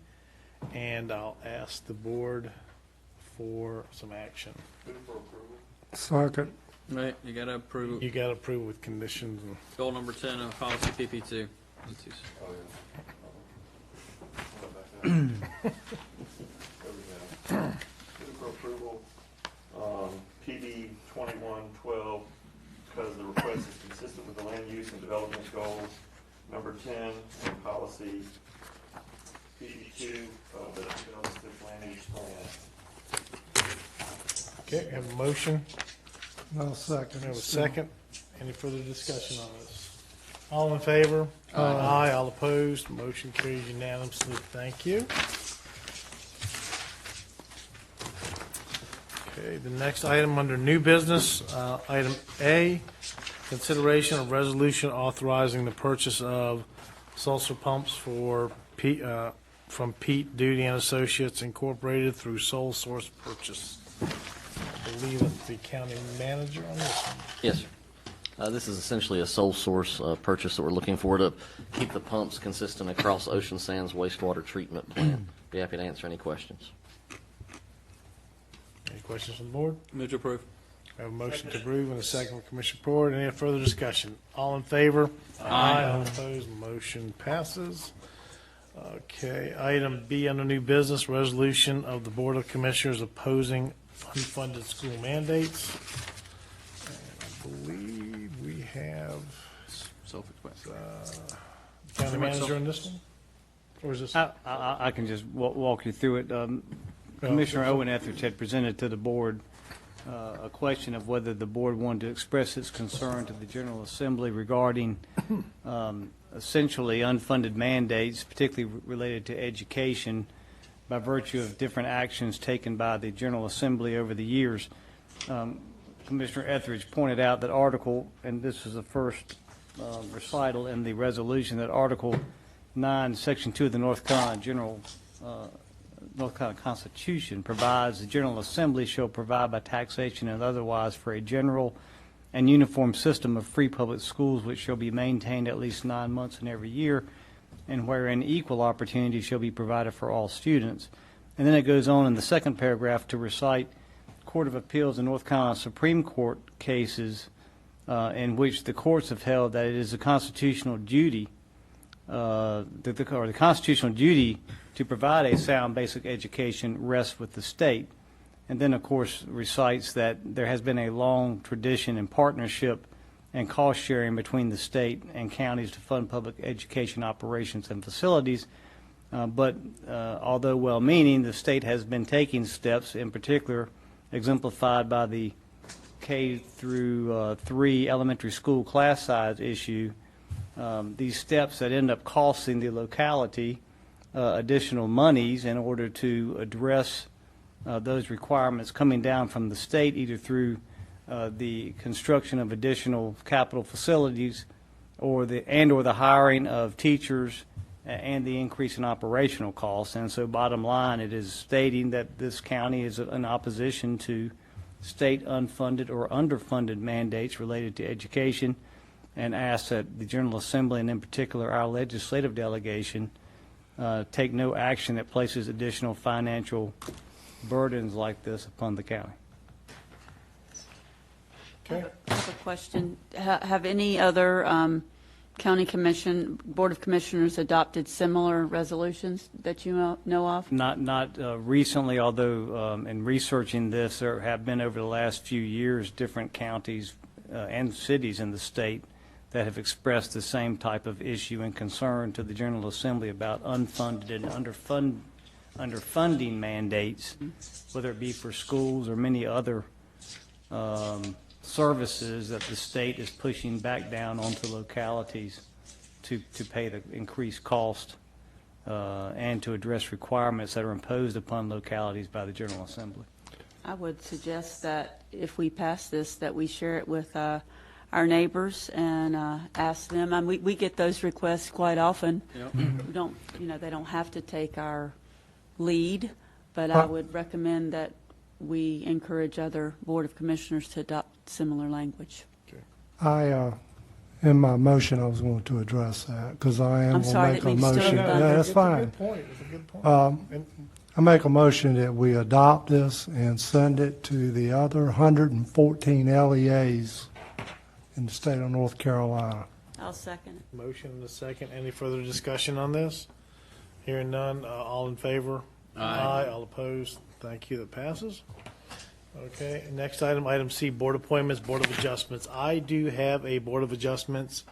and I'll ask the board for some action. Second. Right, you got to approve. You got to approve with conditions. And Goal number 10 of policy PP2. Move for approval, PB 21-12, because the request is consistent with the land use and development goals. Number 10, and policy PB2 of the 2006 land use plan. okay, have a motion. No second. We have a second. Any further discussion on this? All in favor? Aye. All opposed? Motion carries unanimously. Thank you. Okay, the next item under new business, item A, consideration of resolution authorizing the purchase of sulfur pumps for from Pete Duty and Associates Incorporated through sole source purchase. I believe it's the county manager on this one. Yes, sir. This is essentially a sole source purchase that we're looking for to keep the pumps consistent across Ocean Sands wastewater treatment plant. Be happy to answer any questions. Any questions from the board? Move to approve. I have a motion to approve and a second from Commissioner Port. Any further discussion? All in favor? Aye. All opposed? Motion passes. Okay, item B under new business, resolution of the Board of Commissioners opposing unfunded school mandates. And I believe we have Self-explanatory. county manager on this one? Or is this? I can just walk you through it. Commissioner Owen Etheridge had presented to the board a question of whether the board wanted to express its concern to the General Assembly regarding essentially unfunded mandates, particularly related to education, by virtue of different actions taken by the General Assembly over the years. Commissioner Etheridge pointed out that Article, and this is the first recital in the resolution, that Article 9, Section 2 of the North Carolina Constitution provides the General Assembly shall provide by taxation and otherwise for a general and uniform system of free public schools which shall be maintained at least 9 months in every year, and wherein equal opportunity shall be provided for all students. And then it goes on in the second paragraph to recite Court of Appeals and North Carolina Supreme Court cases in which the courts have held that it is a constitutional duty the constitutional duty to provide a sound basic education rests with the state. And then, of course, recites that there has been a long tradition in partnership and cost sharing between the state and counties to fund public education operations and facilities. But although well-meaning, the state has been taking steps, in particular exemplified by the K through 3 elementary school class size issue, these steps that end up costing the locality additional monies in order to address those requirements coming down from the state, either through the construction of additional capital facilities or the hiring of teachers and the increase in operational costs. And so bottom line, it is stating that this county is in opposition to state unfunded or underfunded mandates related to education, and asks that the General Assembly, and in particular our legislative delegation, take no action that places additional financial burdens like this upon the county. Okay. I have a question. Have any other county commission, Board of Commissioners adopted similar resolutions that you know of? Not recently, although in researching this, there have been over the last few years different counties and cities in the state that have expressed the same type of issue and concern to the General Assembly about unfunded and underfunding mandates, whether it be for schools or many other services that the state is pushing back down onto localities to pay the increased cost and to address requirements that are imposed upon localities by the General Assembly. I would suggest that if we pass this, that we share it with our neighbors and ask them. I mean, we get those requests quite often. Yep. We don't, they don't have to take our lead, but I would recommend that we encourage other Board of Commissioners to adopt similar language. In my motion, I was going to address that, because I am I'm going to sorry, make that a needs to motion. be done. Yeah, that's It's a fine. good point. It's a good point. I make a motion that we adopt this and send it to the other 114 LEAs in the state of North Carolina. I'll second it. Motion and a second. Any further discussion on this? Hearing none, all in favor? Aye. All opposed? Thank you, that passes. Okay, next item, item C, Board Appointments, Board of Adjustments. I do have a Board of Adjustments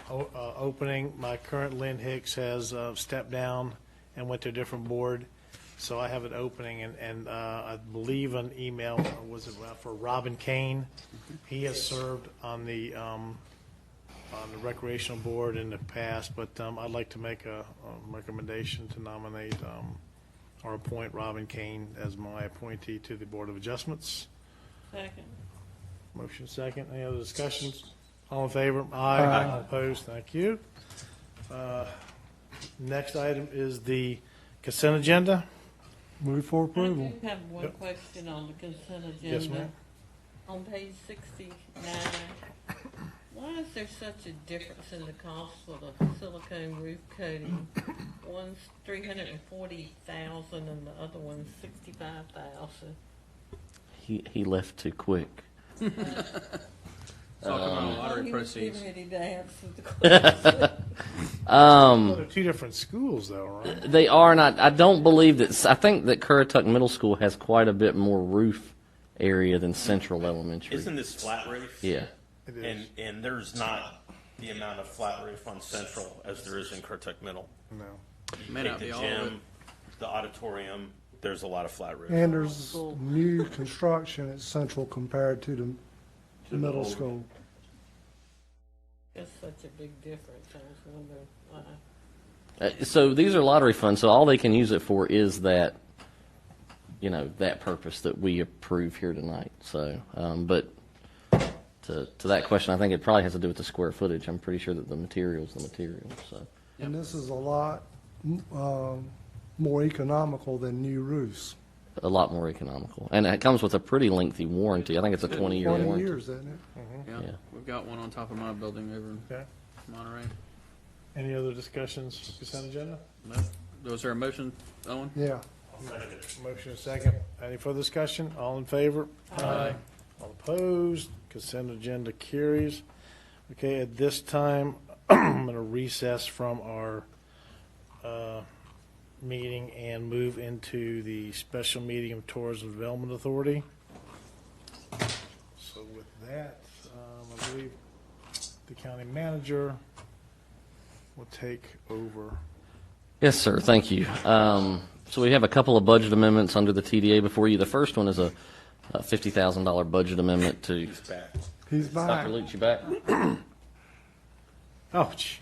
opening. My current Lynn Hicks has stepped down and went to a different board, so I have it opening, and I believe an email, was it for Robin Kane? He has served on the recreational board in the past, but I'd like to make a recommendation to nominate or appoint Robin Kane as my appointee to the Board of Adjustments. Second. Motion second. Any other discussions? All in favor? Aye. All opposed? Thank you. Next item is the consent agenda. Move for I approval. do have one Yep. question on the consent agenda. Yes, ma'am. On page 69, why is there such a difference in the cost for the silicone roof coating? One's $340,000 and the other one's $65,000. He left too quick. Talking about lottery He was proceeds. getting ready to answer the question. Well, they're two different schools, though, right? They are not. I don't believe that. I think that Currituck Middle School has quite a bit more roof area than Central Elementary. Isn't this flat roof? Yeah. It is. And there's not the amount of flat roof on Central as there is in Currituck Middle. No. May Take not the be all of it. gym, the auditorium, there's a lot of flat roof. And there's new construction at Central compared to the middle school. It's such a big difference. I was wondering why. So these are lottery funds, so all they can use it for is that, that purpose that we approve here tonight. So, but to that question, I think it probably has to do with the square footage. I'm pretty sure that the material's the material. So, And this is a lot more economical than new roofs. a lot more economical, and it comes with a pretty lengthy warranty. I think it's a 20-year 20 warranty. years, isn't it? Yeah. Yeah. We've got one on top of my building over in Okay. Monterey. Any other discussions, consent agenda? No. Was there a motion, Owen? Yeah. Motion and second. Any further discussion? All in favor? Aye. All opposed? Consent agenda carries. Okay, at this time, I'm going to recess from our meeting and move into the special meeting of Tourism Development Authority. So with that, I believe the county manager will take over. Yes, sir. Thank you. So we have a couple of budget amendments under the TDA before you. The first one is a $50,000 budget amendment to. He's back. He's back. Dr. Leach, you back? Oh, gee.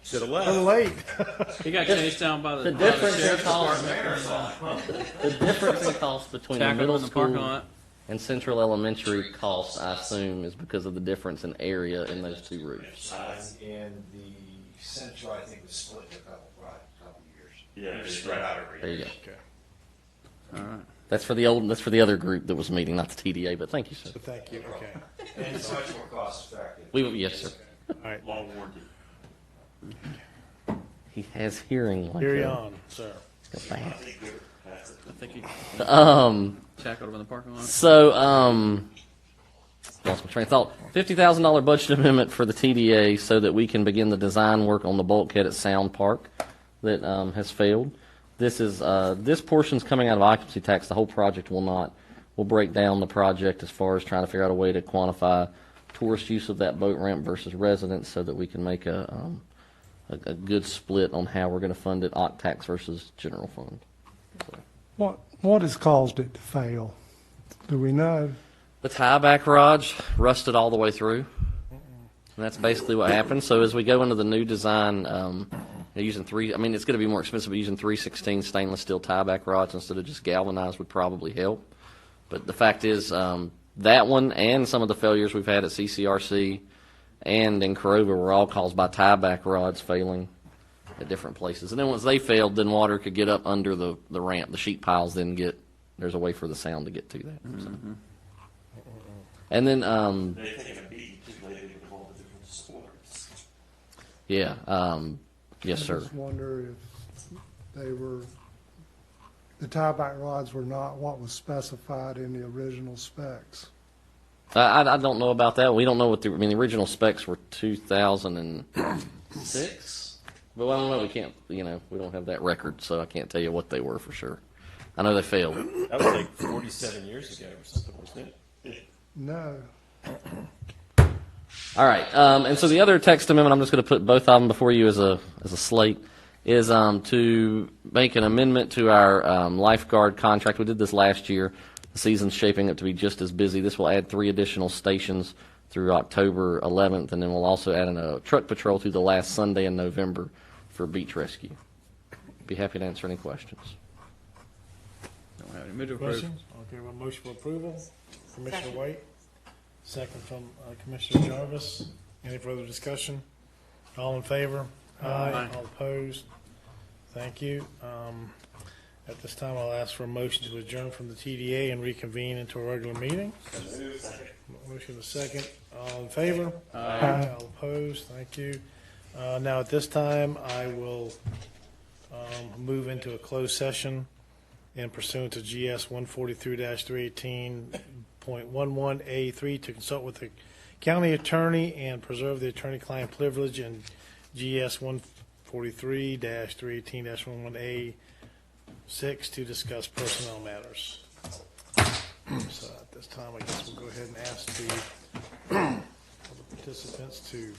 Should have A little left. late. He got chased down by The difference in cost. The difference in cost between the Tackle middle in the parking school lot. and Central Elementary costs, I assume, is because of the difference in area in those two roofs. And the Central, I think, was split in a couple years. Yeah, it's spread out every There you year. go. All right. That's for the other group that was meeting, not the TDA. But thank you, sir. So thank you, okay. And it's much more cost effective. Yes, sir. All right, Long warranty. He has hearing like carry a on, sir. I think he Um. tackled him in the parking lot. So, lost my train of thought. $50,000 budget amendment for the TDA so that we can begin the design work on the bulkhead at Sound Park that has failed. This portion's coming out of occupancy tax. The whole project will not. We'll break down the project as far as trying to figure out a way to quantify tourist use of that boat ramp versus residents so that we can make a good split on how we're going to fund it, OC tax versus general fund. So. What has caused it to fail? Do we know? The tieback rods rusted all the way through. And that's basically what happened. So as we go into the new design, using it's going to be more expensive, but using 316 stainless steel tieback rods instead of just galvanized would probably help. But the fact is, that one and some of the failures we've had at CCRC and in Currituck were all caused by tieback rods failing at different places. And then once they failed, then water could get up under the ramp. The sheet piles then there's a way for the sound to get to that. So. And then, yeah, yes, sir. I just wonder if the tieback rods were not what was specified in the original specs. I don't know about that. We don't know what the original specs were 2006. But I don't know. We can't, we don't have that record, so I can't tell you what they were for sure. I know they failed. That was like 47 years ago or something, wasn't it? No. All right. And so the other text amendment, I'm just going to put both of them before you as a slate, is to make an amendment to our lifeguard contract. We did this last year. The season's shaping up to be just as busy. This will add 3 additional stations through October 11th, and then we'll also add in a truck patrol through the last Sunday in November for beach rescue. Be happy to answer any questions. Don't have any. Move to approve. Questions? Okay, well, motion for approval. Commissioner White. Second from Commissioner Jarvis. Any further discussion? All in favor? Aye. All opposed? Thank you. At this time, I'll ask for a motion to adjourn from the TDA and reconvene into a regular meeting. Motion to second. All in favor? Aye. All opposed? Thank you. Now, at this time, I will move into a closed session and pursuant to GS 143-318.11A3 to consult with the county attorney and preserve the attorney-client privilege, and GS 143-318-11A6 to discuss personnel matters. So at this time, I guess we'll go ahead and ask the participants to